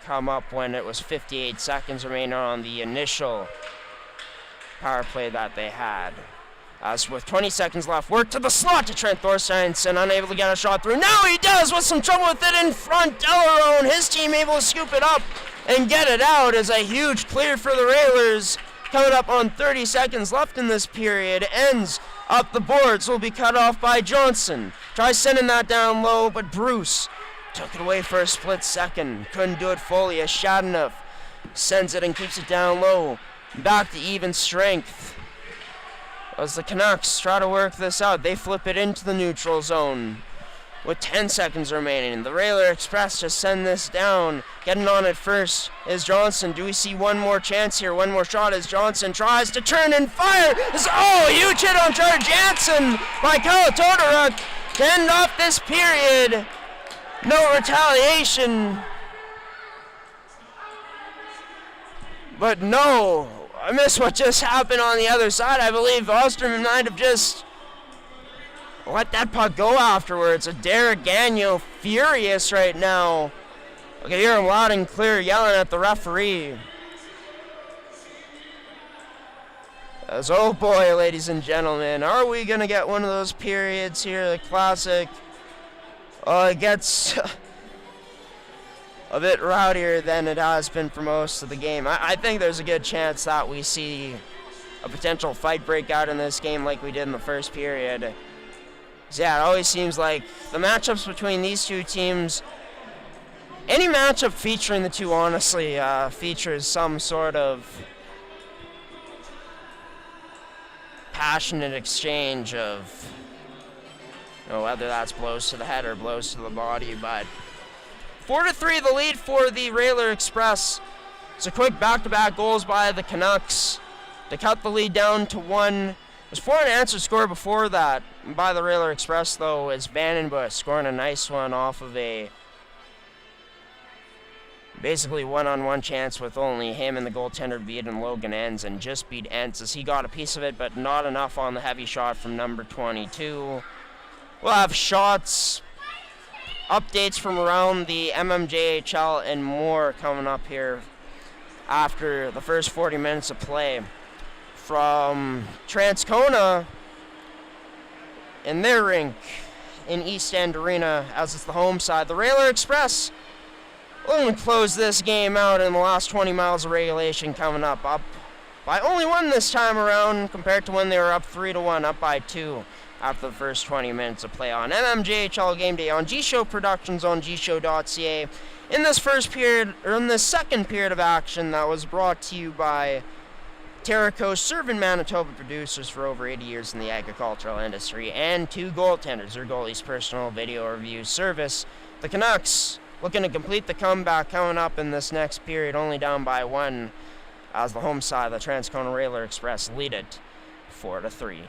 come up when it was 58 seconds remaining on the initial power play that they had. As with 20 seconds left, work to the slot to Trent Thorsteinson, unable to get a shot through. Now he does with some trouble with it in front. Delarone, his team able to scoop it up and get it out as a huge clear for the Railers. Coming up on 30 seconds left in this period. Ends up the boards, will be cut off by Johnson. Tries sending that down low, but Bruce took it away for a split second. Couldn't do it fully as Shadanoff sends it and keeps it down low. Back to even strength. As the Canucks try to work this out, they flip it into the neutral zone. With 10 seconds remaining, the Railer Express just send this down. Getting on it first is Johnson. Do we see one more chance here? One more shot as Johnson tries to turn and fire. Huge hit on Charlie Jansen by Kyle Todoruk to end off this period. No retaliation. But no, I missed what just happened on the other side. I believe Osterman might have just let that puck go afterwards. Derek Gagnon furious right now. I can hear him loud and clear yelling at the referee. As, oh boy, ladies and gentlemen, are we going to get one of those periods here, the classic? It gets a bit rowdier than it has been for most of the game. I think there's a good chance that we see a potential fight break out in this game like we did in the first period. Yeah, it always seems like the matchups between these two teams, any matchup featuring the two, honestly, features some sort of passionate exchange of whether that's blows to the head or blows to the body, but 4-3 the lead for the Railer Express. It's a quick back-to-back goals by the Canucks to cut the lead down to 1. There's 4 unanswered score before that by the Railer Express, though, as Vandenbush scoring a nice one off of a basically one-on-one chance with only him and the goaltender beating Logan Enns, and just beat Enns as he got a piece of it, but not enough on the heavy shot from number 22. We'll have shots, updates from around the MMJHL, and more coming up here after the first 40 minutes of play. From Transcona in their rink in East End Arena, as it's the home side, the Railer Express looking to close this game out in the last 20 miles of regulation coming up by only 1 this time around compared to when they were up 3-1, up by 2 after the first 20 minutes of play on MMJHL Game Day on gshow Productions on gshow.ca. In this first period, or in this second period of action that was brought to you by Terrico, serving Manitoba producers for over 80 years in the agricultural industry, and 2 goaltenders, their goalie's personal video review service. The Canucks looking to complete the comeback coming up in this next period, only down by 1 as the home side, the Transcona Railer Express, lead it 4-3.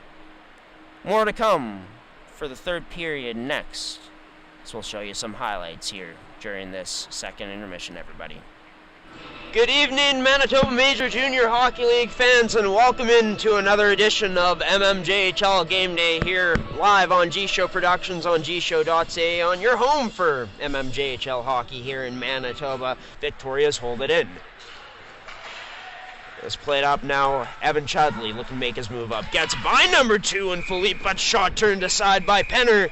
More to come for the third period next, so we'll show you some highlights here during this second intermission, everybody. Good evening, Manitoba Major Junior Hockey League fans, and welcome into another edition of MMJHL Game Day here live on gshow Productions on gshow.ca, on your home for MMJHL hockey here in Manitoba. Victoria's hold it in. It's played up now. Evan Chudley looking to make his move up. Gets by number 2 and Philippe, but shot turned aside by Penner.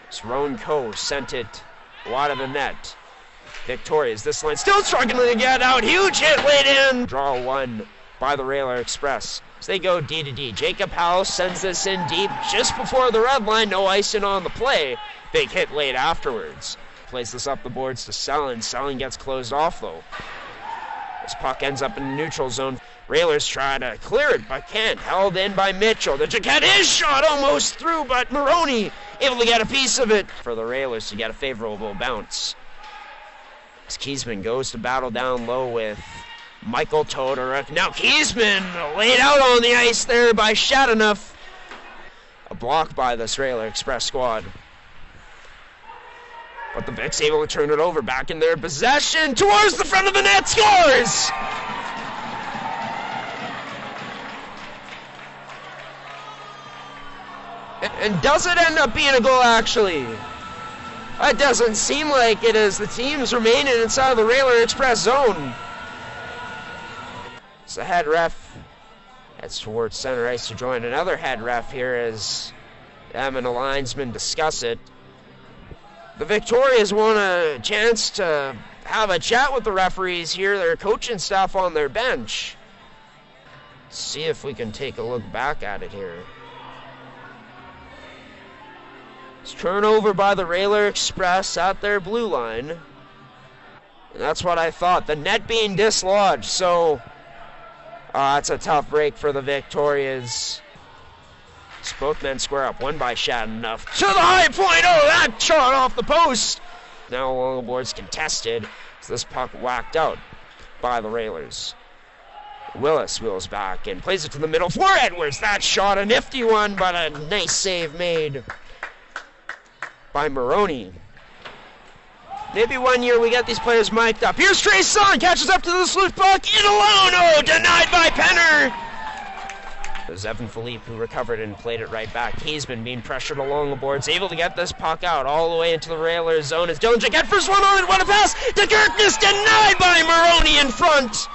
It's Roan Coe sent it wide of the net. Victoria's this line still struggling to get out. Huge hit late in. Draw 1 by the Railer Express. So they go D to D. Jacob House sends this in deep just before the red line. No icing on the play. Big hit late afterwards. Plays this up the boards to Selin. Selin gets closed off though. This puck ends up in the neutral zone. Railers try to clear it, but can't. Held in by Mitchell. The Jaquette is shot almost through, but Maroney able to get a piece of it for the Railers to get a favorable bounce. As Kiesman goes to battle down low with Michael Todoruk. Now Kiesman laid out on the ice there by Shadanoff. A block by this Railer Express squad. But the Vicks able to turn it over back in their possession towards the front of the net. Scores! And does it end up being a goal actually? It doesn't seem like it as the team's remaining inside of the Railer Express zone. It's the head ref heads towards center ice to join another head ref here as them and the linesmen discuss it. The Victorias want a chance to have a chat with the referees here, their coaching staff on their bench. Let's see if we can take a look back at it here. Turnover by the Railer Express at their blue line. And that's what I thought. The net being dislodged, so it's a tough break for the Victorias. Both men square up. One by Shadanoff to the high point. Oh, that shot off the post. Now along the boards contested. So this puck whacked out by the Railers. Willis wheels back and plays it to the middle for Edwards. That shot, a nifty one, but a nice save made by Maroney. Maybe one year we get these players mic'd up. Here's Trayson, catches up to the loose puck, in alone, oh, denied by Penner. It was Evan Philippe who recovered and played it right back. He's been being pressured along the boards, able to get this puck out all the way into the Railers zone. As Dylan Jaquette first one on it, what a pass to Kirkness, denied by Maroney in front.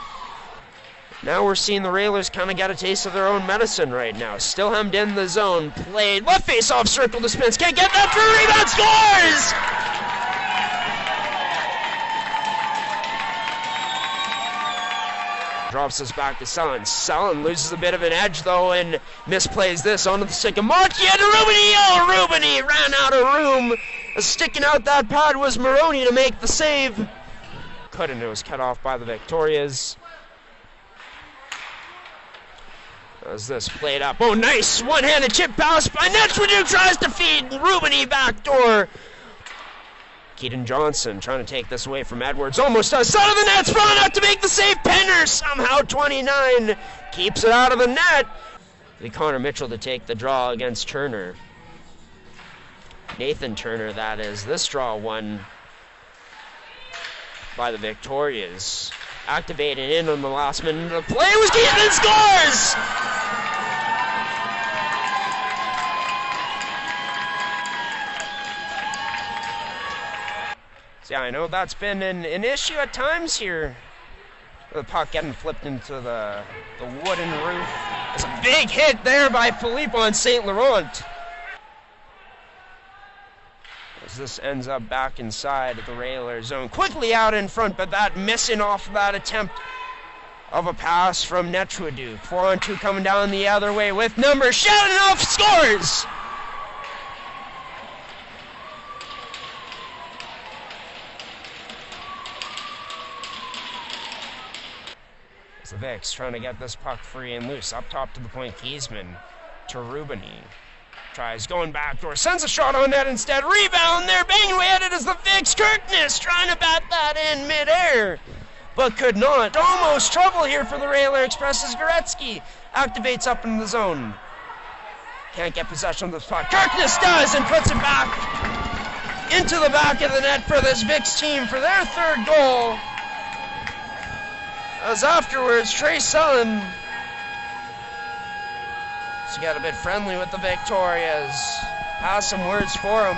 Now we're seeing the Railers kind of get a taste of their own medicine right now. Still hemmed in the zone. Played left face off circle to Spence. Can't get that for a rebound. Scores! Drops us back to Selin. Selin loses a bit of an edge though and misplays this onto the stick of Markey and Rubini. Oh, Rubini ran out of room. Sticking out that pad was Maroney to make the save. Couldn't. It was cut off by the Victorias. As this played up. Oh, nice one-handed chip pass by Netchwood, tries to feed Rubini backdoor. Keaton Johnson trying to take this away from Edwards. Almost does. Side of the net. Sprung out to make the save. Penner somehow 29 keeps it out of the net. Connor Mitchell to take the draw against Turner. Nathan Turner, that is. This draw won by the Victorias. Activated in on the last minute of the play. Was Keaton scores! So yeah, I know that's been an issue at times here. The puck getting flipped into the wooden roof. It's a big hit there by Philippe on St. Laurent. As this ends up back inside the Railer zone. Quickly out in front, but that missing off of that attempt of a pass from Netchwood. 4-on-2 coming down the other way with numbers. Shouting off, scores! As the Vicks trying to get this puck free and loose. Up top to the point, Kiesman to Rubini. Tries going backdoor, sends a shot on net instead. Rebound there, banging away at it as the Vicks. Kirkness trying to bat that in midair, but could not. Almost trouble here for the Railer Express as Goretzky activates up in the zone. Can't get possession of the puck. Kirkness does and puts it back into the back of the net for this Vicks team for their third goal. As afterwards, Trey Sullen got a bit friendly with the Victorias. Has some words for them.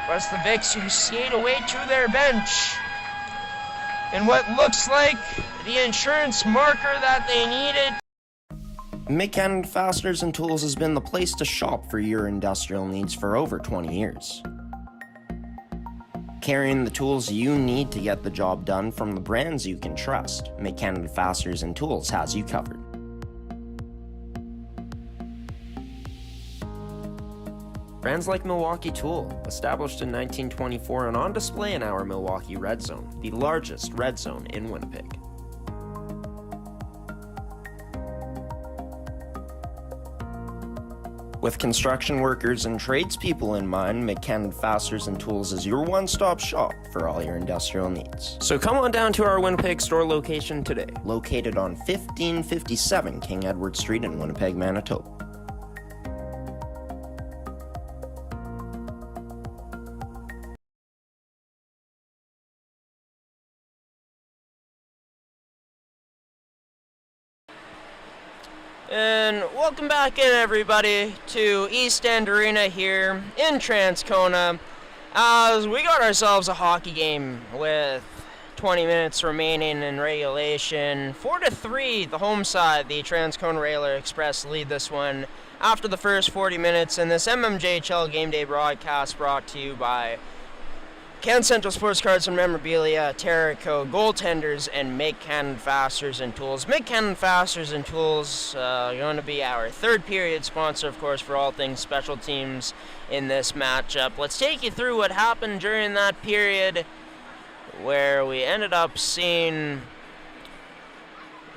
But it's the Vicks who skate away to their bench in what looks like the insurance marker that they needed. McKenna Fasteners and Tools has been the place to shop for your industrial needs for over 20 years. Carrying the tools you need to get the job done from the brands you can trust, McKenna Fasteners and Tools has you covered. Brands like Milwaukee Tool, established in 1924 and on display in our Milwaukee Red Zone, the largest red zone in Winnipeg. With construction workers and tradespeople in mind, McKenna Fasteners and Tools is your one-stop shop for all your industrial needs. So come on down to our Winnipeg store location today, located on 1557 King Edward Street in Winnipeg, Manitoba. And welcome back in, everybody, to East End Arena here in Transcona, as we got ourselves a hockey game with 20 minutes remaining in regulation. 4-3, the home side, the Transcona Railer Express lead this one after the first 40 minutes, and this mmjhl Game Day broadcast brought to you by Can Central Sports Cards and Memorabilia, Terrico, Goaltenders, and McKenna Fasteners and Tools. McKenna Fasteners and Tools going to be our third period sponsor, of course, for all things special teams in this matchup. Let's take you through what happened during that period, where we ended up seeing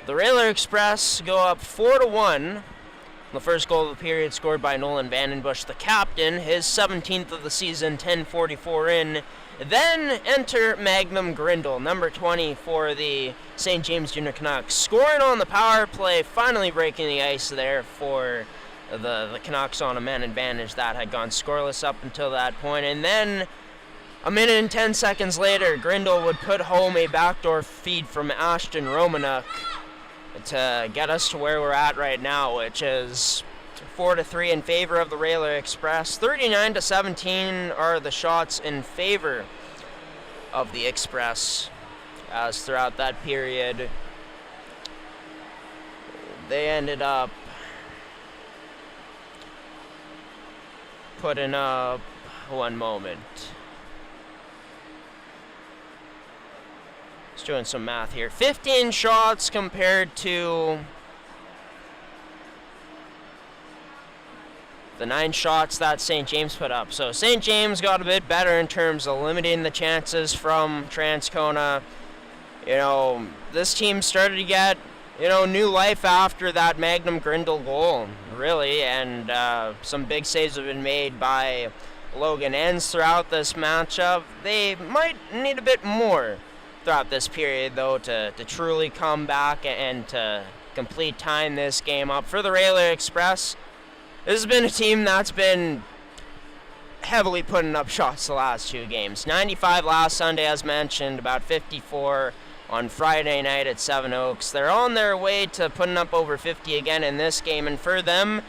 the Railer Express go up 4-1. The first goal of the period scored by Nolan Vandenbush, the captain, his 17th of the season, 10:44 in. Then enter Magnum Grindle, number 20 for the St. James Junior Canucks, scoring on the power play, finally breaking the ice there for the Canucks on a man advantage that had gone scoreless up until that point. And then a minute and 10 seconds later, Grindle would put home a backdoor feed from Ashton Romanuk to get us to where we're at right now, which is 4-3 in favor of the Railer Express. 39-17 are the shots in favor of the Express, as throughout that period they ended up putting up, one moment, just doing some math here, 15 shots compared to the 9 shots that St. James put up. So St. James got a bit better in terms of limiting the chances from Transcona. You know, this team started to get new life after that Magnum Grindle goal, really, and some big saves have been made by Logan Enns throughout this matchup. They might need a bit more throughout this period, though, to truly come back and to complete tying this game up. For the Railer Express, this has been a team that's been heavily putting up shots the last 2 games. 95 last Sunday, as mentioned, about 54 on Friday night at Seven Oaks. They're on their way to putting up over 50 again in this game, and for them,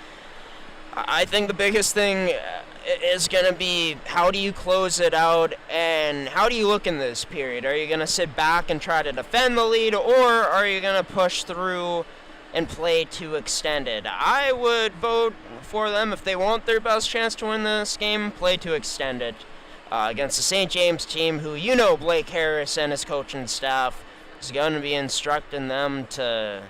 I think the biggest thing is going to be how do you close it out and how do you look in this period? Are you going to sit back and try to defend the lead, or are you going to push through and play to extend it? I would vote for them, if they want their best chance to win this game, play to extend it against the St. James team, who Blake Harris and his coaching staff is going to be instructing them to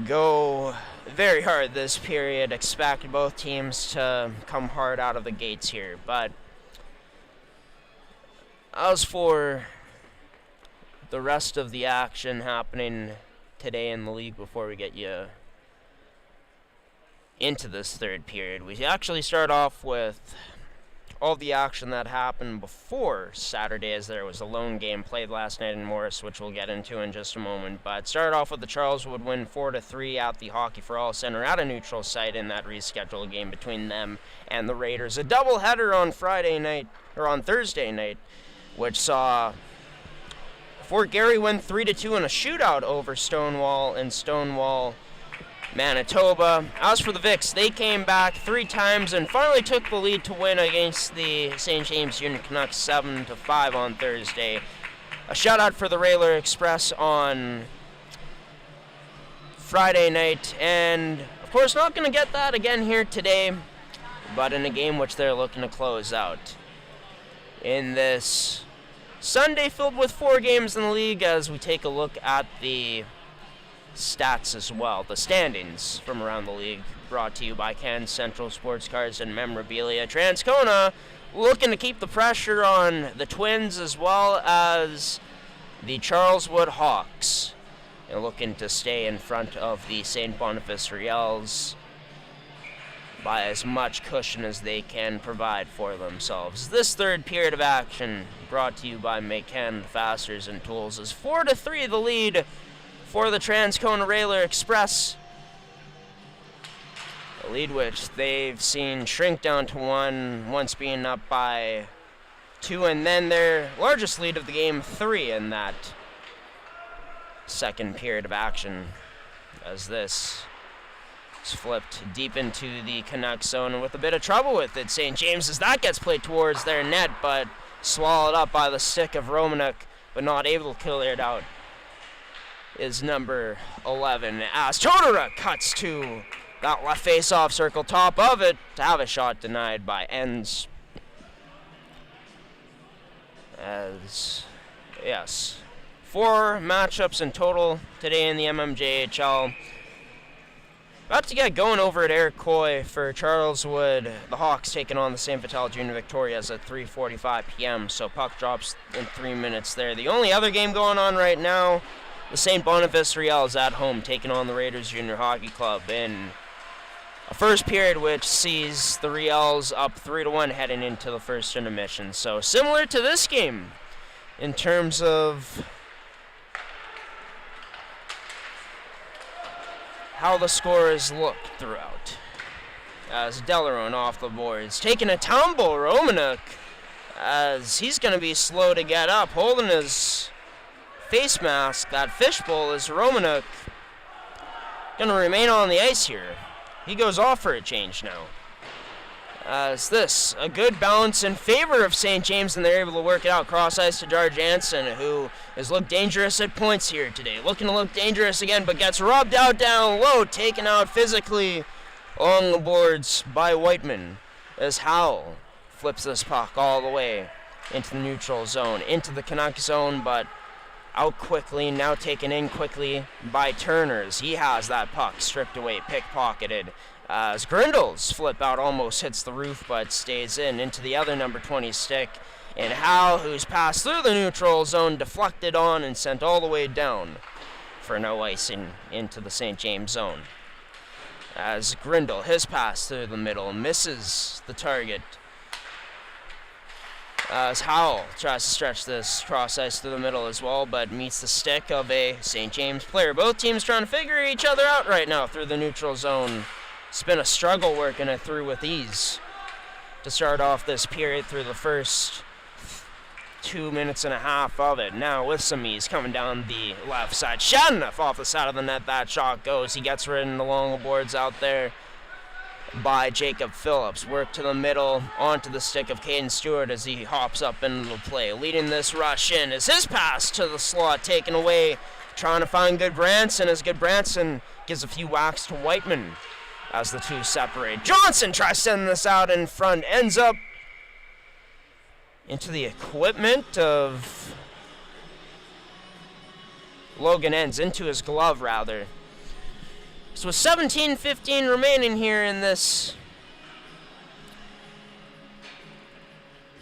go very hard this period. Expect both teams to come hard out of the gates here. But as for the rest of the action happening today in the league, before we get you into this third period, we actually start off with all the action that happened before Saturday, as there was a lone game played last night in Morris, which we'll get into in just a moment. But started off with the Charleswood win 4-3 at the Hockey for All Center at a neutral site in that rescheduled game between them and the Raiders. A doubleheader on Thursday night, which saw Fort Garry win 3-2 in a shootout over Stonewall, Manitoba. As for the Vics, they came back 3 times and finally took the lead to win against the St. James Junior Canucks 7-5 on Thursday. A shutout for the Railer Express on Friday night, and of course not going to get that again here today, but in a game which they're looking to close out in this Sunday filled with 4 games in the league, as we take a look at the stats as well. The standings from around the league, brought to you by Can Central Sports Cards and Memorabilia. Transcona looking to keep the pressure on the Twins as well as the Charleswood Hawks, and looking to stay in front of the St. Boniface Riels by as much cushion as they can provide for themselves. This third period of action, brought to you by McCann Fasteners and Tools, is 4-3 the lead for the Transcona Railer Express. A lead which they've seen shrink down to 1, once being up by 2, and then their largest lead of the game, 3 in that second period of action, as this is flipped deep into the Canucks zone, and with a bit of trouble with it, St. James, as that gets played towards their net, but swallowed up by the stick of Romanuk, but not able to clear it out, is number 11, as Chodora cuts to that left face-off circle, top of it, to have a shot denied by Enns. As, yes, 4 matchups in total today in the MMJHL. About to get going over at Eric Coy for Charleswood. The Hawks taking on the St. Vital Junior Victorias at 3:45 p.m., so puck drops in 3 minutes there. The only other game going on right now, the St. Boniface Riels at home taking on the Raiders Junior Hockey Club in a first period which sees the Riels up 3-1 heading into the first intermission. So similar to this game in terms of how the scores look throughout. As Delarone off the boards, taking a tumble, Romanuk, as he's going to be slow to get up, holding his face mask, that fishbowl, is Romanuk going to remain on the ice here. He goes off for a change now. As this, a good balance in favor of St. James, and they're able to work it out cross ice to Jar Jansen, who has looked dangerous at points here today. Looking to look dangerous again, but gets rubbed out down low, taken out physically along the boards by Whiteman, as Howell flips this puck all the way into the neutral zone, into the Canuck zone, but out quickly, now taken in quickly by Turners. He has that puck stripped away, pickpocketed, as Grindle's flip out almost hits the roof but stays in into the other number 20 stick, and Howell, who's passed through the neutral zone, deflected on and sent all the way down for no icing into the St. James zone. As Grindle, his pass through the middle, misses the target. As Howell tries to stretch this cross ice through the middle as well, but meets the stick of a St. James player. Both teams trying to figure each other out right now through the neutral zone. It's been a struggle working it through with ease to start off this period through the first 2 minutes and a half of it. Now with some ease coming down the left side. Shadenough off the side of the net. That shot goes. He gets ridden along the boards out there by Jacob Phillips. Work to the middle, onto the stick of Caden Stewart as he hops up into the play. Leading this rush in is his pass to the slot, taken away, trying to find Goodbranson as Goodbranson gives a few whacks to Whiteman as the two separate. Johnson tries sending this out in front, ends up into the equipment of Logan Ends, into his glove rather. So with 17:15 remaining here in this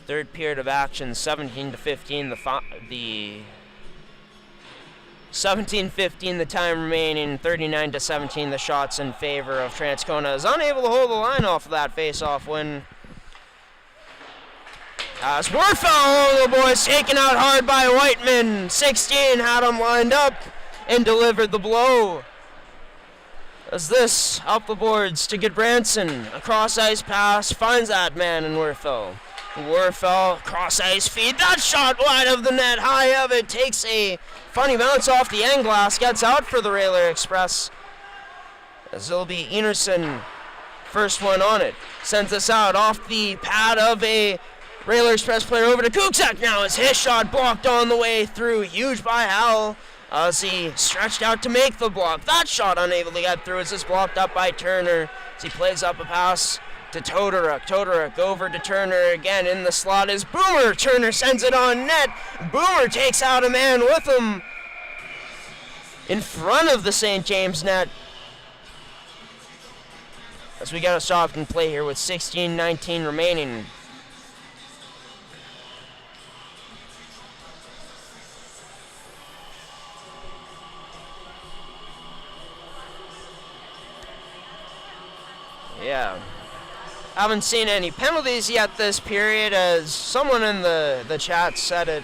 third period of action, 17-15 the 17:15 the time remaining, 39-17 the shots in favor of Transcona. Is unable to hold the line off of that face-off win. As Warfel, the boys taken out hard by Whiteman. 16 had him lined up and delivered the blow. As this up the boards to Goodbranson, a cross ice pass finds that man in Warfel. Warfel, cross ice feed, that shot wide of the net, high of it, takes a funny bounce off the end glass, gets out for the Railer Express. As it'll be Enerson, first one on it, sends this out off the pad of a Railer Express player over to Kuczak now as his shot blocked on the way through, huge by Howell. As he stretched out to make the block. That shot unable to get through as it's blocked up by Turner. As he plays up a pass to Todoruk. Todoruk over to Turner again. In the slot is Boomer. Turner sends it on net. Boomer takes out a man with him in front of the St. James net. As we got a stop and play here with 16:19 remaining. Yeah, haven't seen any penalties yet this period, as someone in the chat said it.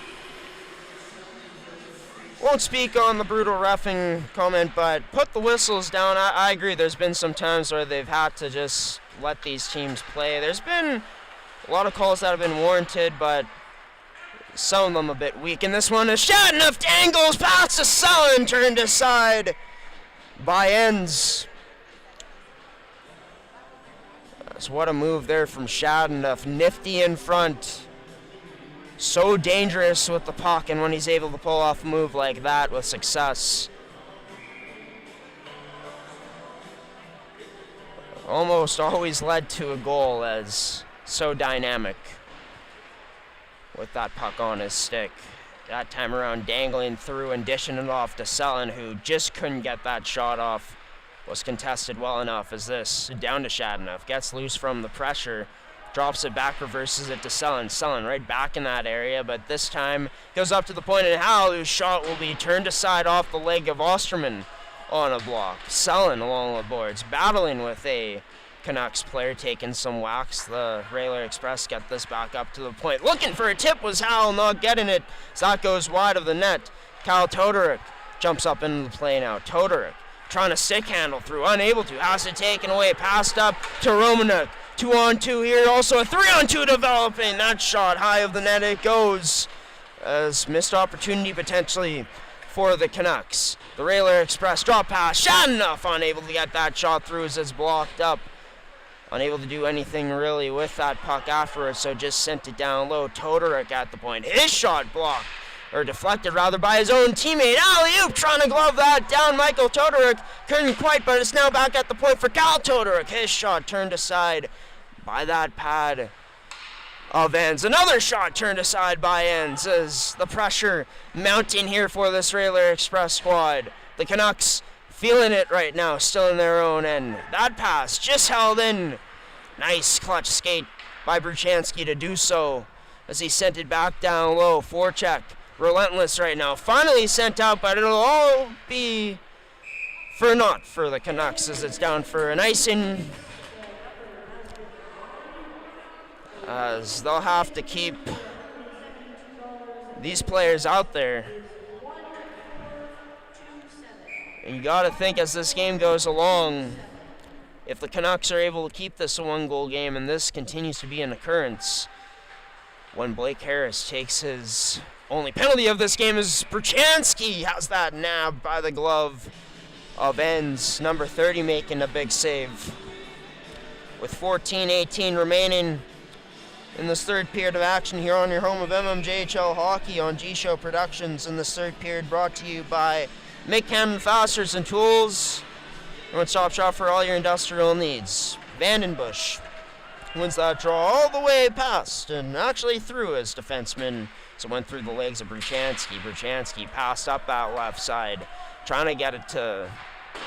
Won't speak on the brutal reffing comment, but put the whistles down. I agree, there's been some times where they've had to just let these teams play. There's been a lot of calls that have been warranted, but some of them a bit weak. And this one is Shadenough dangles past the Sullen, turned aside by Ends. So what a move there from Shadenough. Nifty in front. So dangerous with the puck, and when he's able to pull off a move like that with success. Almost always led to a goal, as so dynamic with that puck on his stick. That time around dangling through and dishing it off to Sullen, who just couldn't get that shot off. Was contested well enough as this down to Shadenough, gets loose from the pressure, drops it back, reverses it to Sullen. Sullen right back in that area, but this time goes up to the point, and Howell, whose shot will be turned aside off the leg of Osterman on a block. Sullen along the boards, battling with a Canucks player, taking some whacks. The Railer Express get this back up to the point. Looking for a tip was Howell, not getting it, as that goes wide of the net. Kyle Todoruk jumps up into the play now. Todoruk trying to stick handle through, unable to, has it taken away, passed up to Romanuk. 2-on-2 here, also a 3-on-2 developing. That shot high of the net it goes, as missed opportunity potentially for the Canucks. The Railer Express drop pass, Shadenough unable to get that shot through as it's blocked up. Unable to do anything really with that puck afterwards, so just sent it down low. Todoruk at the point, his shot blocked, or deflected rather, by his own teammate. Alley-oop, trying to glove that down. Michael Todoruk couldn't quite, but it's now back at the point for Cal Todoruk. His shot turned aside by that pad of Ends. Another shot turned aside by Ends, as the pressure mounting here for this Railer Express squad. The Canucks feeling it right now, still in their own end. That pass just held in. Nice clutch skate by Bruchansky to do so, as he sent it back down low. Forecheck relentless right now. Finally sent out, but it'll all be for naught for the Canucks as it's down for an icing. As they'll have to keep these players out there. And you got to think as this game goes along, if the Canucks are able to keep this a one-goal game and this continues to be an occurrence, when Blake Harris takes his only penalty of this game as Bruchansky has that nab by the glove of ends. Number 30 making a big save. With 14:18 remaining in this third period of action here on your home of mmjhl hockey on G-Show Productions. In this third period brought to you by Mick Cannon Fasteners and Tools. One-stop shop for all your industrial needs. Vandenbush wins that draw all the way past and actually through his defenseman. So it went through the legs of Bruchansky. Bruchansky passed up that left side, trying to get it to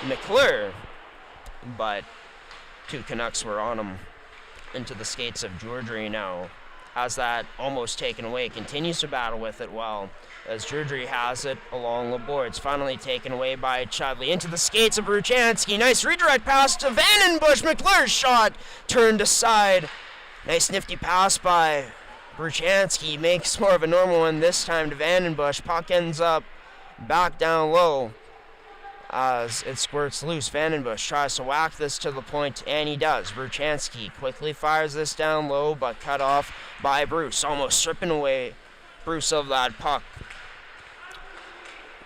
McClure, but two Canucks were on him. Into the skates of Georgiou now. Has that almost taken away. Continues to battle with it well as Georgiou has it along the boards. Finally taken away by Chudley. Into the skates of Bruchansky. Nice redirect pass to Vandenbush. McClure's shot turned aside. Nice nifty pass by Bruchansky. Makes more of a normal one this time to Vandenbush. Puck ends up back down low as it squirts loose. Vandenbush tries to whack this to the point, and he does. Bruchansky quickly fires this down low, but cut off by Bruce, almost stripping away Bruce of that puck.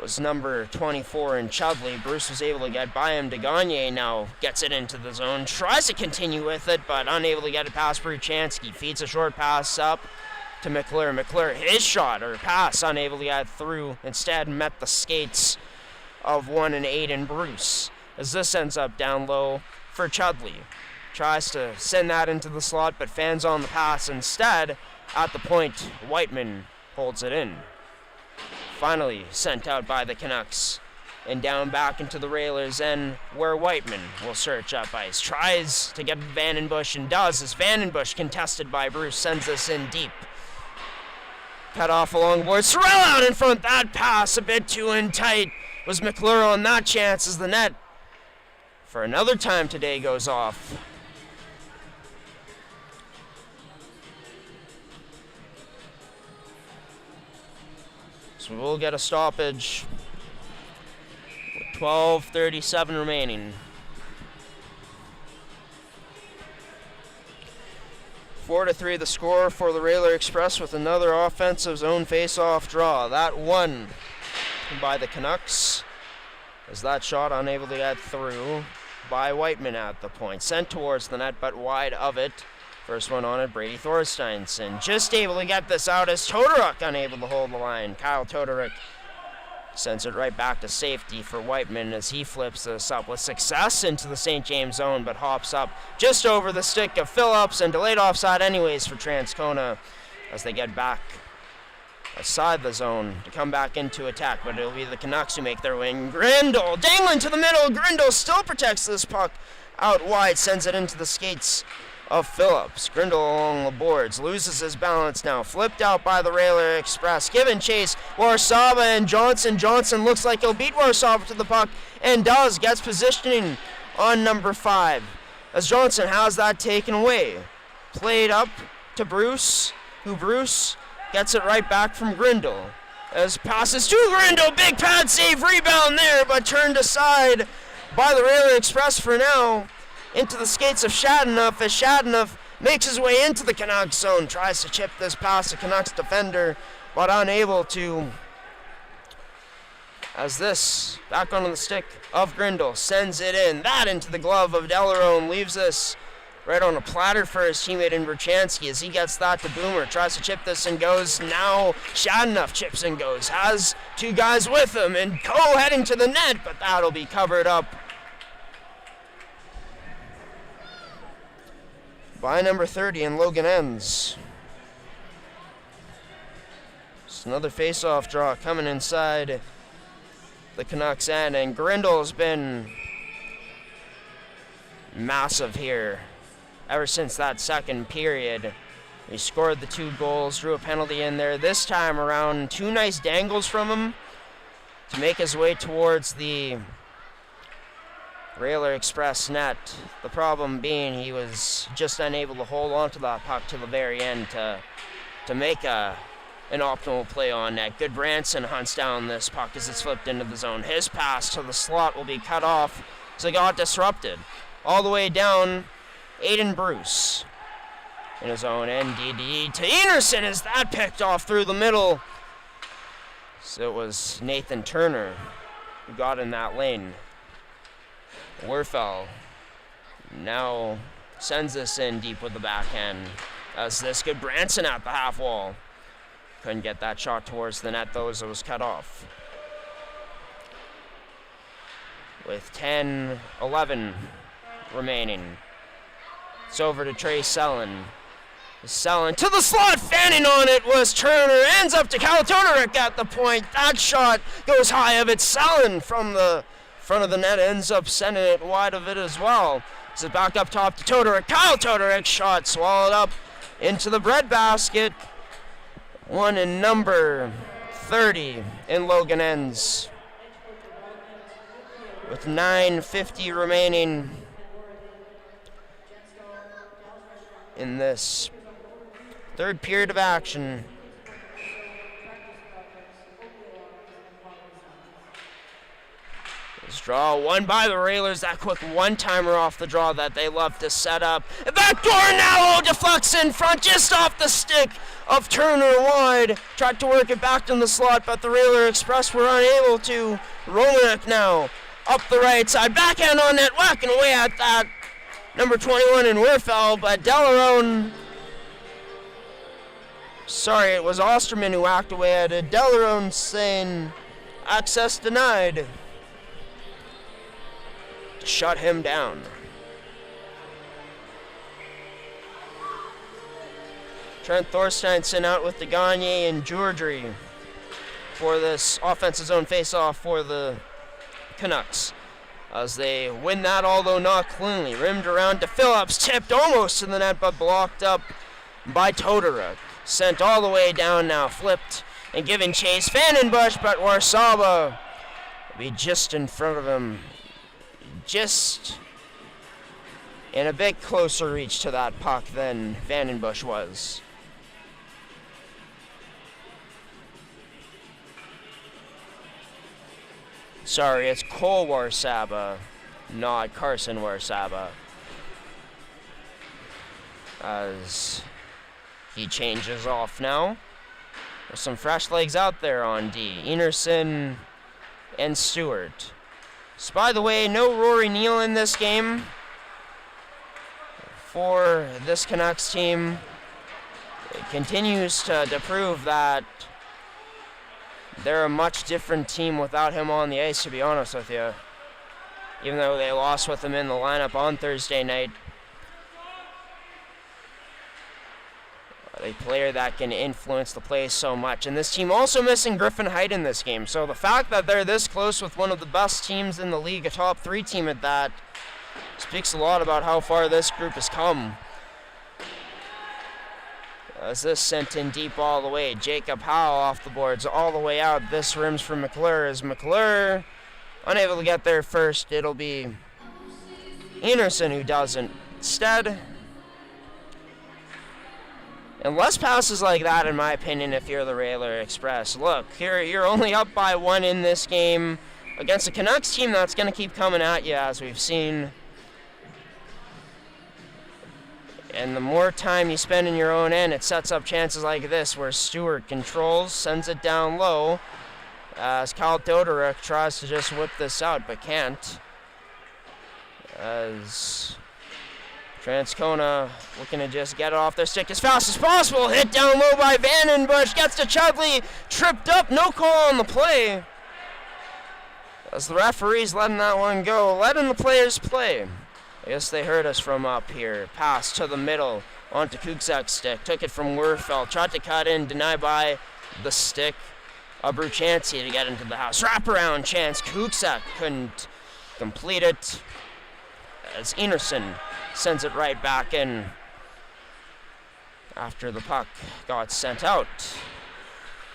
Was number 24 in Chudley. Bruce was able to get by him. Gagne now gets it into the zone, tries to continue with it, but unable to get it past Bruchansky. Feeds a short pass up to McClure. McClure, his shot or pass, unable to get through. Instead, met the skates of 1 and 8 in Bruce, as this ends up down low for Chudley. Tries to send that into the slot, but fans on the pass instead. At the point, Whiteman holds it in. Finally sent out by the Canucks, and down back into the railers, and where Whiteman will search up ice. Tries to get Vandenbush and does, as Vandenbush, contested by Bruce, sends this in deep. Cut off along the board. Sorrell out in front. That pass a bit too in tight. Was McClure on that chance as the net for another time today goes off. So we'll get a stoppage with 12:37 remaining. 4-3 the score for the Railer Express with another offensive zone face-off draw. That one by the Canucks, as that shot unable to get through by Whiteman at the point. Sent towards the net, but wide of it. First one on it, Brady Thorsteinson. Just able to get this out as Todoruk unable to hold the line. Kyle Todoruk sends it right back to safety for Whiteman as he flips this up with success into the St. James zone, but hops up just over the stick of Phillips and delayed offside anyways for Transcona as they get back aside the zone to come back into attack, but it'll be the Canucks who make their win. Grindle dangling to the middle. Grindle still protects this puck out wide, sends it into the skates of Phillips. Grindle along the boards, loses his balance now, flipped out by the Railer Express. Given chase, Warszawa and Johnson. Johnson looks like he'll beat Warszawa to the puck, and does. Gets positioning on number 5 as Johnson has that taken away. Played up to Bruce, who Bruce gets it right back from Grindle. As passes to Grindle, big pad save, rebound there, but turned aside by the Railer Express for now. Into the skates of Shadanoff as Shadanoff makes his way into the Canucks zone. Tries to chip this past the Canucks defender, but unable to. As this, back onto the stick of Grindle, sends it in. That into the glove of Delarone, leaves this right on a platter for his teammate in Bruchansky as he gets that to Boomer. Tries to chip this and goes. Now Shadanoff chips and goes. Has two guys with him, and Coe heading to the net, but that'll be covered up by number 30 and Logan Enns. Just another face-off draw coming inside the Canucks end, and Grindle's been massive here ever since that second period. He scored the 2 goals, drew a penalty in there. This time around, 2 nice dangles from him to make his way towards the Railer Express net. The problem being he was just unable to hold on to that puck to the very end to make an optimal play on net. Good Branson hunts down this puck as it's flipped into the zone. His pass to the slot will be cut off, so it got disrupted. All the way down, Aiden Bruce in his own NDD to Enerson as that picked off through the middle. So it was Nathan Turner who got in that lane. Werfel now sends this in deep with the backhand. As this good Branson at the half wall. Couldn't get that shot towards the net though as it was cut off. With 10-11 remaining. It's over to Trey Sellon. Sellon to the slot, fanning on it was Turner. Ends up to Cal Todorek at the point. That shot goes high of it. Sellon from the front of the net ends up sending it wide of it as well. It's back up top to Todorek. Kyle Todorek shot swallowed up into the breadbasket. One in number 30 in Logan ends. With 9:50 remaining in this third period of action. This draw won by the Railers. That quick one-timer off the draw that they love to set up. Backdoor now deflects in front just off the stick of Turner wide. Tried to work it back in the slot, but the Railer Express were unable to. Romanek now up the right side. Backhand on net, whacking away at that. Number 21 in Werfel, but Delarone. Sorry, it was Osterman who whacked away at it. Delarone saying access denied. Shut him down. Trent Thorsteinson out with the Gagne and Jourdry for this offensive zone face-off for the Canucks. As they win that, although not cleanly. Rimmed around to Phillips, tipped almost to the net, but blocked up by Todoruk. Sent all the way down now, flipped and given chase. Vandenbush, but Warsaba will be just in front of him. Just in a bit closer reach to that puck than Vandenbush was. Sorry, it's Cole Warsaba, not Carson Warsaba. As he changes off now. There's some fresh legs out there on D. Enerson and Stewart. So by the way, no Rory Neal in this game for this Canucks team. It continues to prove that they're a much different team without him on the ice, to be honest with you. Even though they lost with him in the lineup on Thursday night. A player that can influence the play so much. And this team also missing Griffin Height in this game. So the fact that they're this close with one of the best teams in the league, a top 3 team at that, speaks a lot about how far this group has come. As this sent in deep all the way. Jacob Howe off the boards all the way out. This rims for McClure as McClure unable to get there first. It'll be Enerson who doesn't. Instead, and less passes like that, in my opinion, if you're the Railer Express. Look, here you're only up by 1 in this game against a Canucks team that's going to keep coming at you, as we've seen. And the more time you spend in your own end, it sets up chances like this, where Stewart controls, sends it down low, as Kyle Todoruk tries to just whip this out, but can't. As Transcona looking to just get it off their stick as fast as possible. Hit down low by Vandenbush. Gets to Chudley. Tripped up. No call on the play. As the referee's letting that one go. Letting the players play. I guess they heard us from up here. Pass to the middle. Onto Kuczek's stick. Took it from Werfel. Tried to cut in. Denied by the stick of Bruchanski to get into the house. Wraparound chance. Kuczek couldn't complete it. As Enerson sends it right back in. after the puck got sent out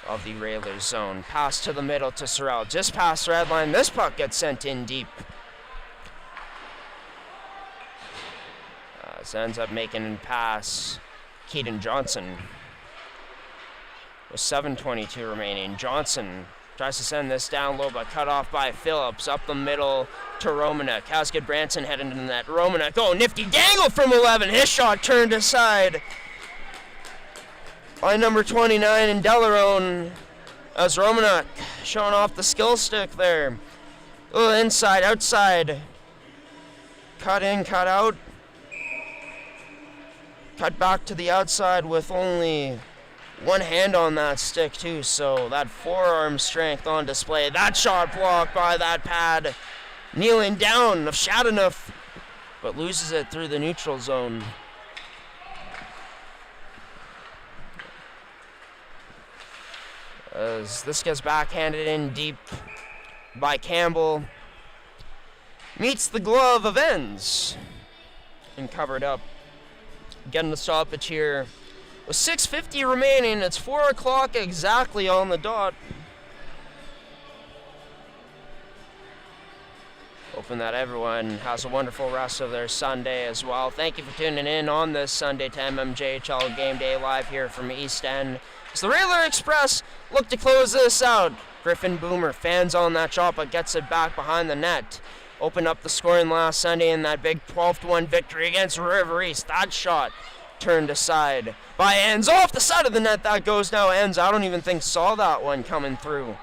of the Railers zone. Pass to the middle to Sorrell, just past the red line. This puck gets sent in deep. So ends up making a pass. Keaton Johnson with 7:22 remaining. Johnson tries to send this down low, but cut off by Phillips. Up the middle to Romanek. Has Goodbranson heading into the net. Romanek, oh, nifty dangle from 11. His shot turned aside by number 29 in Delarone, as Romanek showing off the skill stick there. A little inside, outside. Cut in, cut out. Cut back to the outside with only one hand on that stick too, so that forearm strength on display. That shot blocked by that pad. Kneeling down of Shadanoff, but loses it through the neutral zone. As this gets backhanded in deep by Campbell. Meets the glove of Ends and covered up. Getting the stoppage here. With 6:50 remaining, it's 4 o'clock exactly on the dot. Hoping that everyone has a wonderful rest of their Sunday as well. Thank you for tuning in on this Sunday to MMJHL Game Day live here from East End. As the Railer Express look to close this out. Griffin Boomer fans on that shot but gets it back behind the net. Opened up the scoring last Sunday in that big 12-1 victory against River East. That shot turned aside by Ends. Off the side of the net that goes now. Ends, I don't even think saw that one coming through.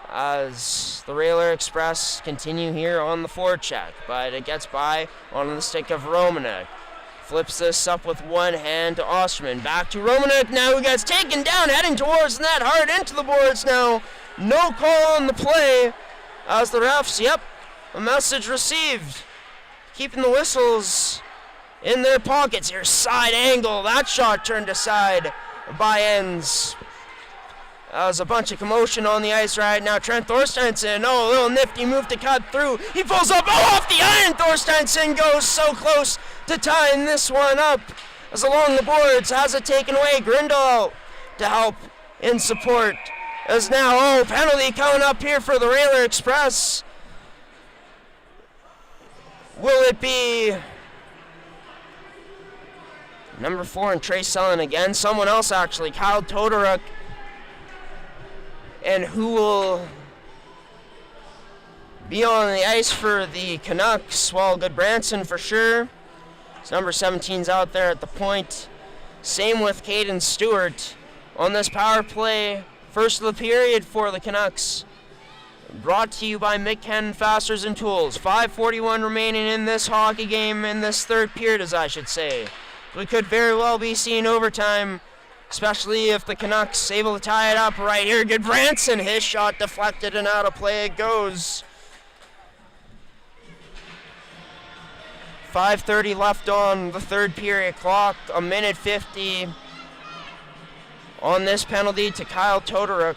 As the Railer Express continue here on the forecheck, but it gets by on the stick of Romanek. Flips this up with one hand to Osterman. Back to Romanek now, who gets taken down, heading towards the net, hard into the boards now. No call on the play as the refs, yep, a message received. Keeping the whistles in their pockets here. Side angle, that shot turned aside by Ends. There's a bunch of commotion on the ice right now. Trent Thorsteinson, a little nifty move to cut through. He pulls up, off the iron. Thorsteinson goes so close to tying this one up. As along the boards, has it taken away. Grindal to help in support. As now, penalty coming up here for the Railer Express. Will it be number 4 and Trey Sullen again? Someone else actually, Kyle Todoruk. And who will be on the ice for the Canucks? Well, Goodbranson for sure. His number 17's out there at the point. Same with Caden Stewart on this power play. First of the period for the Canucks. Brought to you by Mick Fasteners and Tools. 5:41 remaining in this hockey game, in this third period, as I should say. We could very well be seeing overtime, especially if the Canucks able to tie it up right here. Goodbranson, his shot deflected and out of play it goes. 5:30 left on the third period clock. 1:50 on this penalty to Kyle Todoruk.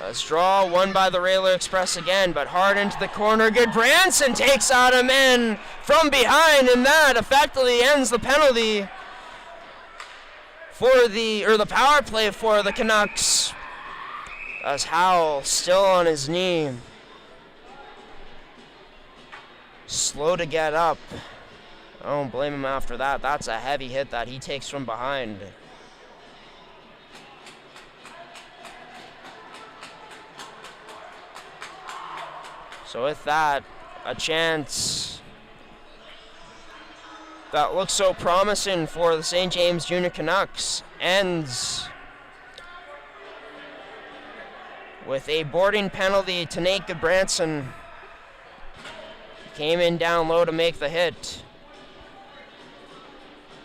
Let's draw, won by the Railer Express again, but hard into the corner. Goodbranson takes out a man from behind, and that effectively ends the penalty for the power play for the Canucks. As Howell still on his knee. Slow to get up. I don't blame him after that. That's a heavy hit that he takes from behind. So with that, a chance that looks so promising for the St. James Junior Canucks ends with a boarding penalty to Nate Goodbranson. Came in down low to make the hit.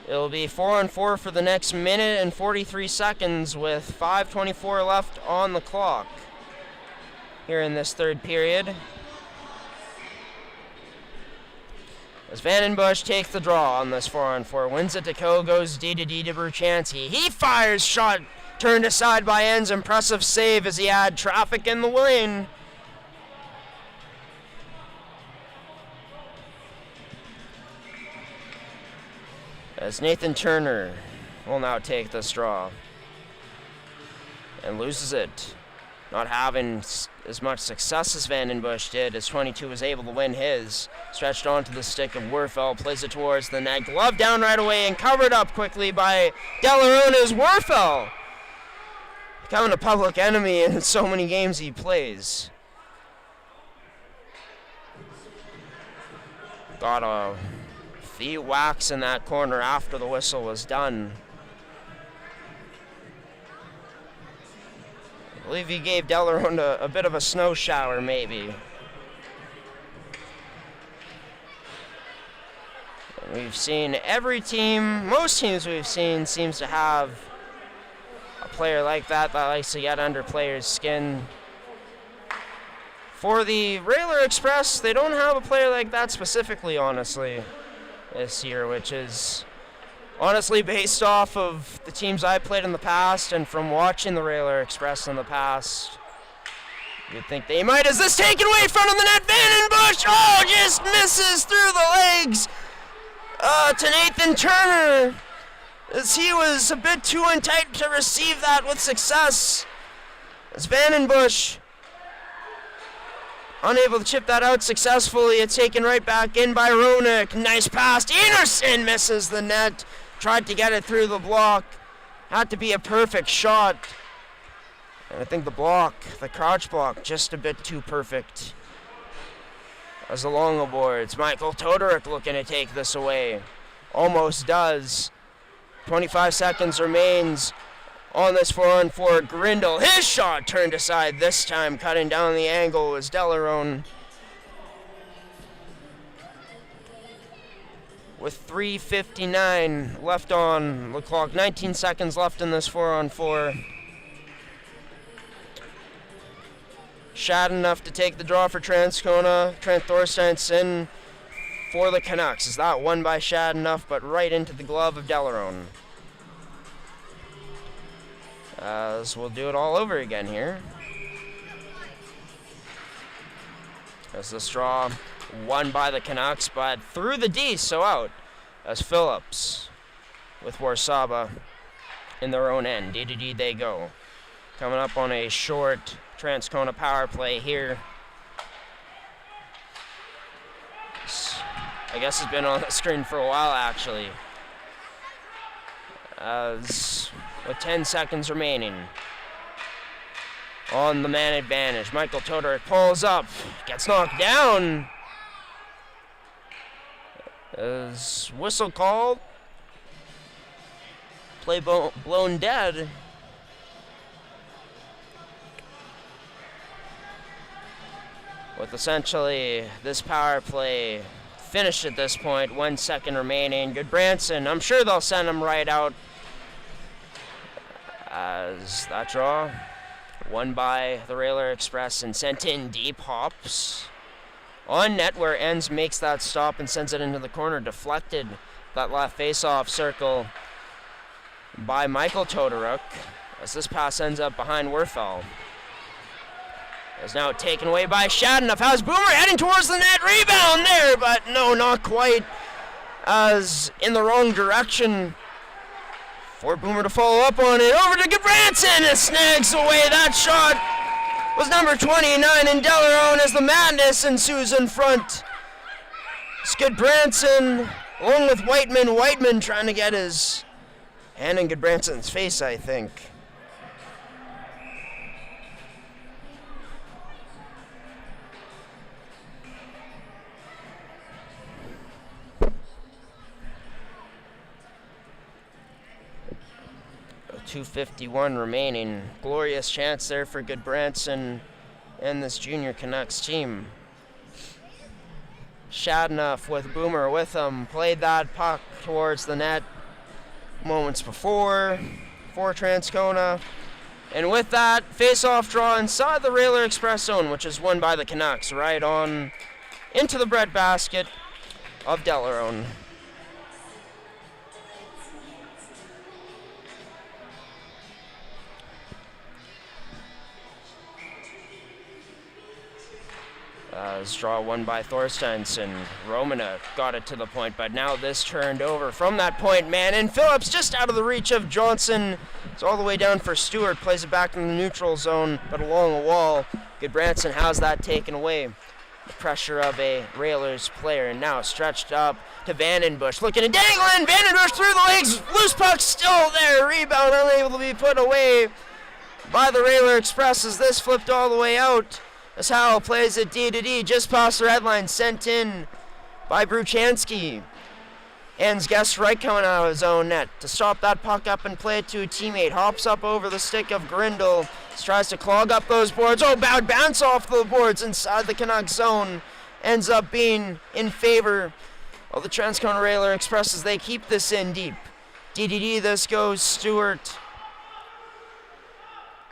It'll be 4-on-4 for the next minute and 43 seconds with 5:24 left on the clock here in this third period. As Vandenbush takes the draw on this 4-on-4, wins it to Coe, goes D to Bruchanski. He fires, shot turned aside by Ends. Impressive save as he had traffic in the lane. as Nathan Turner will now take this draw and loses it. Not having as much success as Vandenbush did, as 22 was able to win his. Stretched onto the stick of Werfel, plays it towards the net. Glove down right away and covered up quickly by Delarone as Werfel, becoming a public enemy in so many games he plays. Got a feet whacks in that corner after the whistle was done. I believe he gave Delarone a bit of a snow shower, maybe. And we've seen every team, most teams we've seen, seems to have a player like that likes to get under players' skin. For the Railer Express, they don't have a player like that specifically, honestly, this year, which is honestly based off of the teams I played in the past and from watching the Railer Express in the past. You'd think they might. As this taken away in front of the net, Vandenbush, oh, just misses through the legs to Nathan Turner, as he was a bit too tight to receive that with success. As Vandenbush, unable to chip that out successfully, it's taken right back in by Roenick. Nice pass. Anderson misses the net. Tried to get it through the block. Had to be a perfect shot. And I think the crouch block, just a bit too perfect. As along the boards, Michael Todoruk looking to take this away. Almost does. 25 seconds remains on this 4-on-4. Grindle, his shot turned aside this time, cutting down the angle was Delarone. With 3:59 left on the clock, 19 seconds left in this 4-on-4. Shad enough to take the draw for Transcona. Trent Thorsteinson for the Canucks. Is that won by Shad enough, but right into the glove of Delarone. So we'll do it all over again here. As this draw won by the Canucks, but through the D, so out. As Phillips with Warsaba in their own end. D-to-D they go. Coming up on a short Transcona power play here. I guess it's been on the screen for a while, actually. As with 10 seconds remaining on the man advantage, Michael Todoruk pulls up, gets knocked down. As whistle called, play blown dead. With essentially this power play finished at this point, 1 second remaining. Goodbranson, I'm sure they'll send him right out. As that draw won by the Railer Express and sent in deep hops on net, where Enns makes that stop and sends it into the corner, deflected that left face-off circle by Michael Todoruk, as this pass ends up behind Werfel. Is now taken away by Shadenough. How's Boomer heading towards the net? Rebound there, but no, not quite. As in the wrong direction for Boomer to follow up on it. Over to Goodbranson, and snags away that shot. Was number 29 in Delarone as the madness ensues in front. It's Goodbranson along with Whiteman. Whiteman trying to get his hand in Goodbranson's face, I think. .251 remaining. Glorious chance there for Goodbranson and this junior Canucks team. Shadenough with Boomer with him. Played that puck towards the net moments before for Transcona. And with that, face-off draw inside the Railer Express zone, which is won by the Canucks, right on into the breadbasket of Delarone. Draw won by Thorstensson. Romana got it to the point, but now this turned over from that point, man. And Phillips just out of the reach of Johnson. It's all the way down for Stewart. Plays it back in the neutral zone, but along a wall. Goodbranson has that taken away. The pressure of a Railers player, and now stretched up to Vandenbush. Looking to Danglin. Vandenbush through the legs. Loose puck still there. Rebound unable to be put away by the Railer Express as this flipped all the way out. As Howell plays it D-to-D, just past the red line, sent in by Bruchansky. Ends guess right coming out of his own net to stop that puck up and play it to a teammate. Hops up over the stick of Grindle, tries to clog up those boards. Oh, bad bounce off the boards inside the Canucks zone. Ends up being in favor of the Transcona Railer Express as they keep this in deep. D-to-D, this goes Stewart.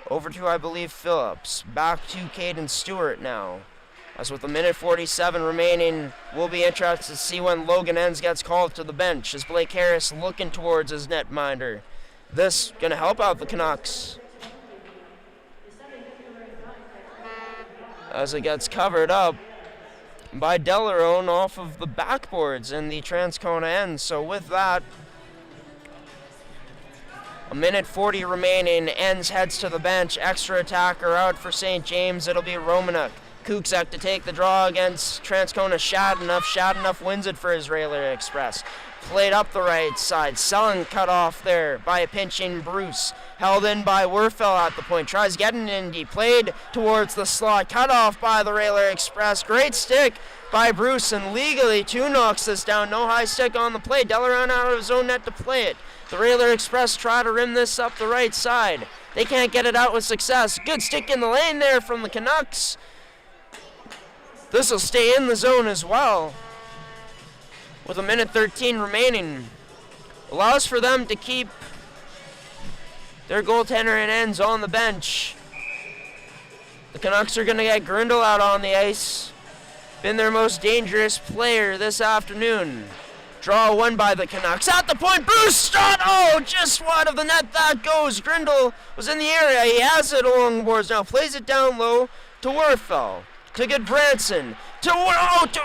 Over to, I believe, Phillips. Back to Caden Stewart now. As with a minute 47 remaining, we'll be interested to see when Logan Enns gets called to the bench as Blake Harris looking towards his netminder. This going to help out the Canucks as it gets covered up by Delarone off of the backboards in the Transcona end. So with that, a minute 40 remaining. Enns heads to the bench. Extra attacker out for St. James. It'll be Romanuk. Kuczek to take the draw against Transcona Shadenough. Shadenough wins it for his Railer Express. Played up the right side. Sullen cut off there by a pinching Bruce. Held in by Werfel at the point. Tries getting in deep. Played towards the slot. Cut off by the Railer Express. Great stick by Bruce, and legally two knocks this down. No high stick on the play. Delarone out of his own net to play it. The Railer Express try to rim this up the right side. They can't get it out with success. Good stick in the lane there from the Canucks. This will stay in the zone as well. With a minute 13 remaining. Allows for them to keep their goaltender and Enns on the bench. The Canucks are going to get Grindle out on the ice. Been their most dangerous player this afternoon. Draw won by the Canucks. At the point, Bruce shot! Oh, just wide of the net that goes. Grindle was in the area. He has it along the boards now. Plays it down low to Werfel. To Goodbranson. To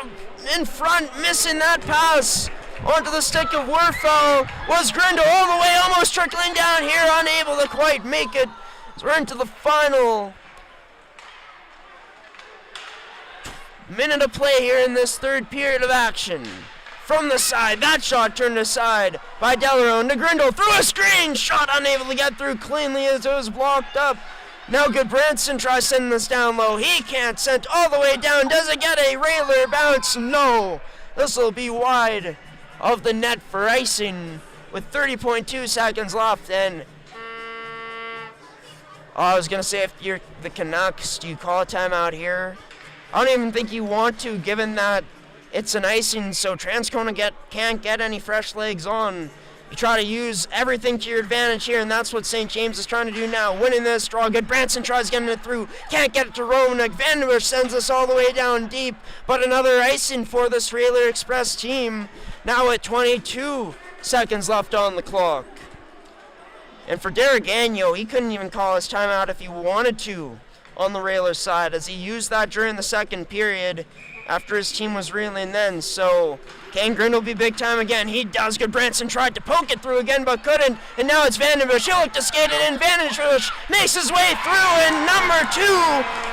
in front, missing that pass. Onto the stick of Werfel was Grindle all the way, almost trickling down here. Unable to quite make it. So we're into the final minute of play here in this third period of action. From the side, that shot turned aside by Delarone to Grindle through a screen. Shot unable to get through cleanly as it was blocked up. Now Goodbranson tries sending this down low. He can't. Sent all the way down. Does it get a Railer bounce? No. This will be wide of the net for icing with 30.2 seconds left. And I was going to say, if you're the Canucks, do you call a timeout here? I don't even think you want to, given that it's an icing, so Transcona can't get any fresh legs on. You try to use everything to your advantage here, and that's what St. James is trying to do now. Winning this draw. Goodbranson tries getting it through. Can't get it to Romanek. Vandenbush sends us all the way down deep. But another icing for this Railer Express team. Now at 22 seconds left on the clock. And for Derek Gagnon, he couldn't even call his timeout if he wanted to on the Railer side, as he used that during the second period after his team was reeling then. So can Grindle be big time again? He does. Goodbranson tried to poke it through again but couldn't, and now it's Vandenbush. He'll look to skate it in. Vandenbush makes his way through, and number 2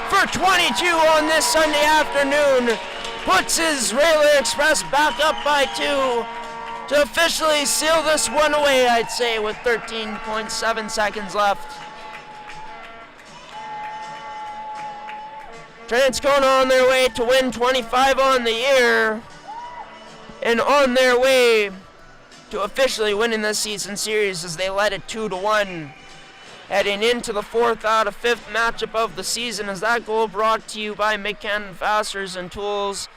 for 22 on this Sunday afternoon puts his Railer Express back up by 2 to officially seal this one away, I'd say, with 13.7 seconds left. Transcona on their way to win 25 on the year, and on their way to officially winning this season series as they led it 2-1, heading into the 4th out of 5th matchup of the season. As that goal brought to you by McCann Fasteners and Tools.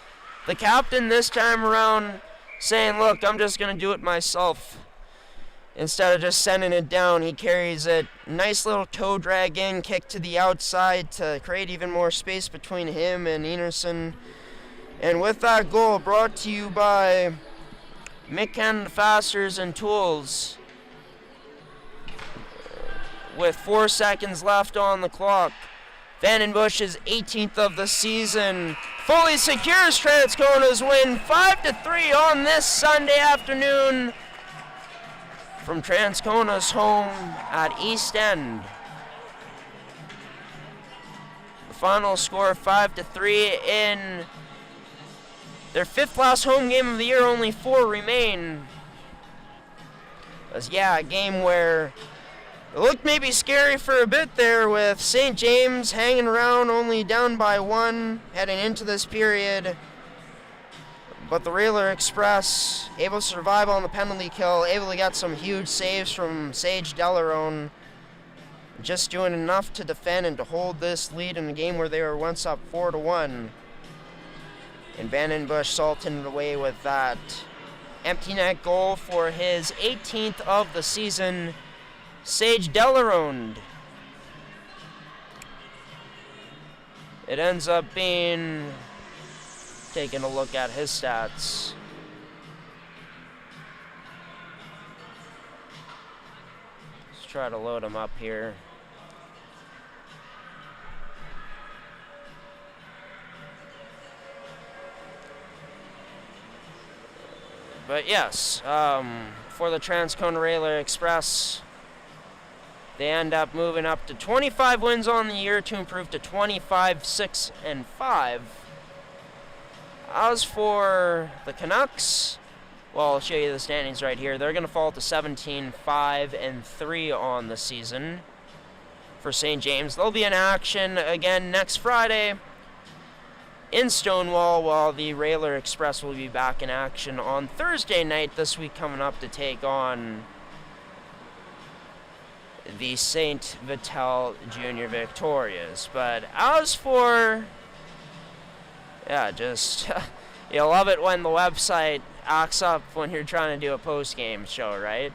The captain this time around saying, look, I'm just going to do it myself. Instead of just sending it down, he carries it. Nice little toe drag in, kick to the outside to create even more space between him and Enerson. And with that goal brought to you by McCann Fasteners and Tools, with 4 seconds left on the clock, Vandenbush's 18th of the season fully secures Transcona's win 5-3 on this Sunday afternoon from Transcona's home at East End. The final score 5-3 in their 5th last home game of the year. Only 4 remain. It was, a game where it looked maybe scary for a bit there with St. James hanging around, only down by 1 heading into this period. But the Railer Express able to survive on the penalty kill, able to get some huge saves from Sage Delarone, just doing enough to defend and to hold this lead in a game where they were once up 4-1. And Vandenbush salting it away with that empty net goal for his 18th of the season. Sage Delarone. It ends up being, taking a look at his stats. Let's try to load him up here. But yes, for the Transcona Railer Express, they end up moving up to 25 wins on the year to improve to 25-6-5. As for the Canucks, well, I'll show you the standings right here. They're going to fall to 17-5-3 on the season. For St. James, they'll be in action again next Friday in Stonewall, while the Railer Express will be back in action on Thursday night this week, coming up to take on the St. Vital Junior Victorias. But as for, just, you love it when the website acts up when you're trying to do a post-game show, right?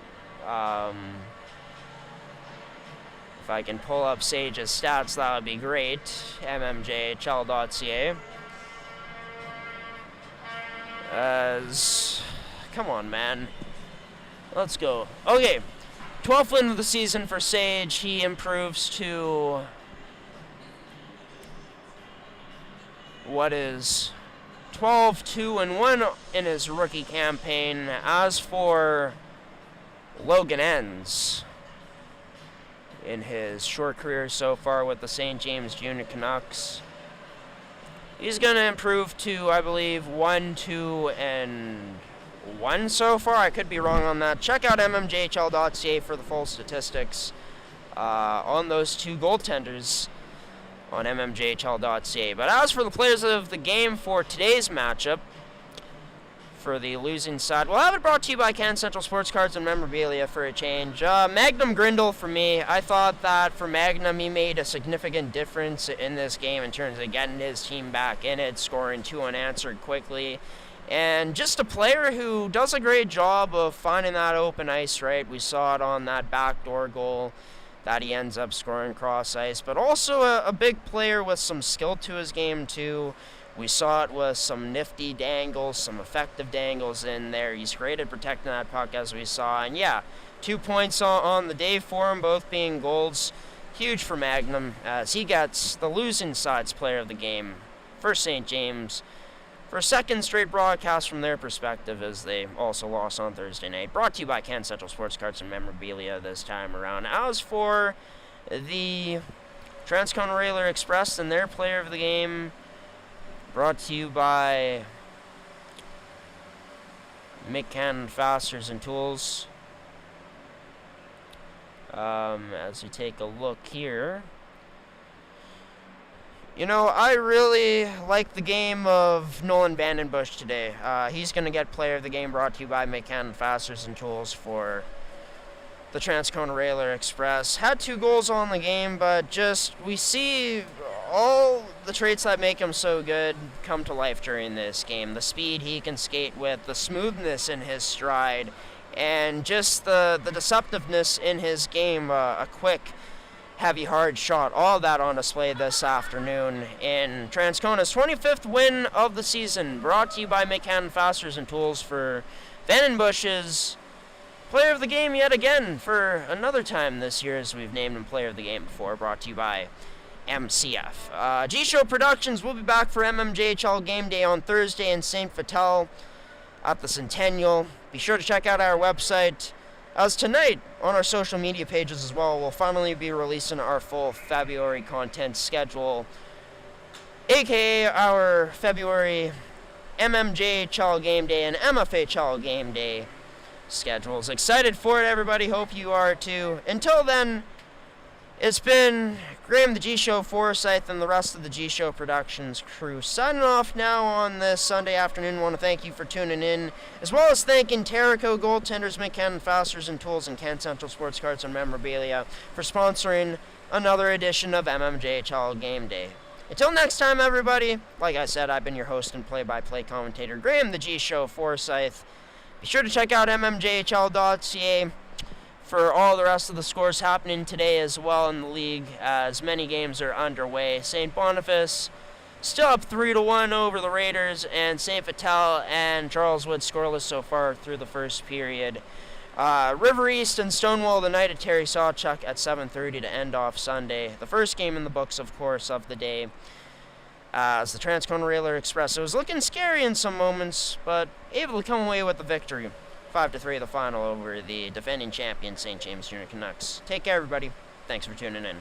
If I can pull up Sage's stats, that would be great. mmjhl.ca. Come on, man. Let's go. Okay. 12th win of the season for Sage. He improves to what is 12-2-1 in his rookie campaign. As for Logan Enns, in his short career so far with the St. James Junior Canucks, he's going to improve to, I believe, 1-2-1 so far. I could be wrong on that. Check out mmjhl.ca for the full statistics on those 2 goaltenders on mmjhl.ca. But as for the players of the game for today's matchup, for the losing side, we'll have it brought to you by Can Central Sports Cards and Memorabilia for a change. Magnum Grindle for me. I thought that for Magnum, he made a significant difference in this game in terms of getting his team back in it, scoring 2 unanswered quickly. And just a player who does a great job of finding that open ice, right? We saw it on that backdoor goal that he ends up scoring cross ice, but also a big player with some skill to his game too. We saw it with some nifty dangles, some effective dangles in there. He's great at protecting that puck, as we saw. And 2 points on the day for him, both being goals. Huge for Magnum, as he gets the losing side's player of the game for St. James for a second straight broadcast from their perspective, as they also lost on Thursday night. Brought to you by Can Central Sports Cards and Memorabilia this time around. As for the Transcona Railer Express and their player of the game, brought to you by Mick Fasteners and Tools. As we take a look here, I really like the game of Nolan Vandenbush today. He's going to get player of the game, brought to you by Mick Fasteners and Tools for the Transcona Railer Express. Had 2 goals on the game, but we see all the traits that make him so good come to life during this game. The speed he can skate with, the smoothness in his stride, and just the deceptiveness in his game. A quick, heavy, hard shot. All that on display this afternoon in Transcona's 25th win of the season. Brought to you by Mick Fasteners and Tools for Vandenbush's player of the game yet again for another time this year, as we've named him player of the game before. Brought to you by MCF. G-Show Productions will be back for mmjhl game day on Thursday in St. Vital at the Centennial. Be sure to check out our website, as tonight on our social media pages as well, we'll finally be releasing our full February content schedule, aka our February mmjhl game day and mfhl game day schedules. Excited for it, everybody. Hope you are too. Until then, it's been Graham the G-Show Forsyth and the rest of the G-Show Productions crew signing off now on this Sunday afternoon. I want to thank you for tuning in, as well as thanking Terrico Goaltenders, McCann Fasteners and Tools, and Kent Central Sports Cards and Memorabilia for sponsoring another edition of mmjhl Game Day. Until next time, everybody, like I said, I've been your host and play-by-play commentator, Graham the G-Show Forsyth. Be sure to check out mmjhl.ca for all the rest of the scores happening today as well in the league, as many games are underway. St. Boniface still up 3-1 over the Raiders, and St. Vital and Charleswood scoreless so far through the first period. River East and Stonewall the night at Terry Sawchuk at 7:30 to end off Sunday. The first game in the books, of course, of the day. As the Transcona Railer Express, it was looking scary in some moments, but able to come away with the victory. 5-3 the final over the defending champion St. James Junior Canucks. Take care, everybody. Thanks for tuning in.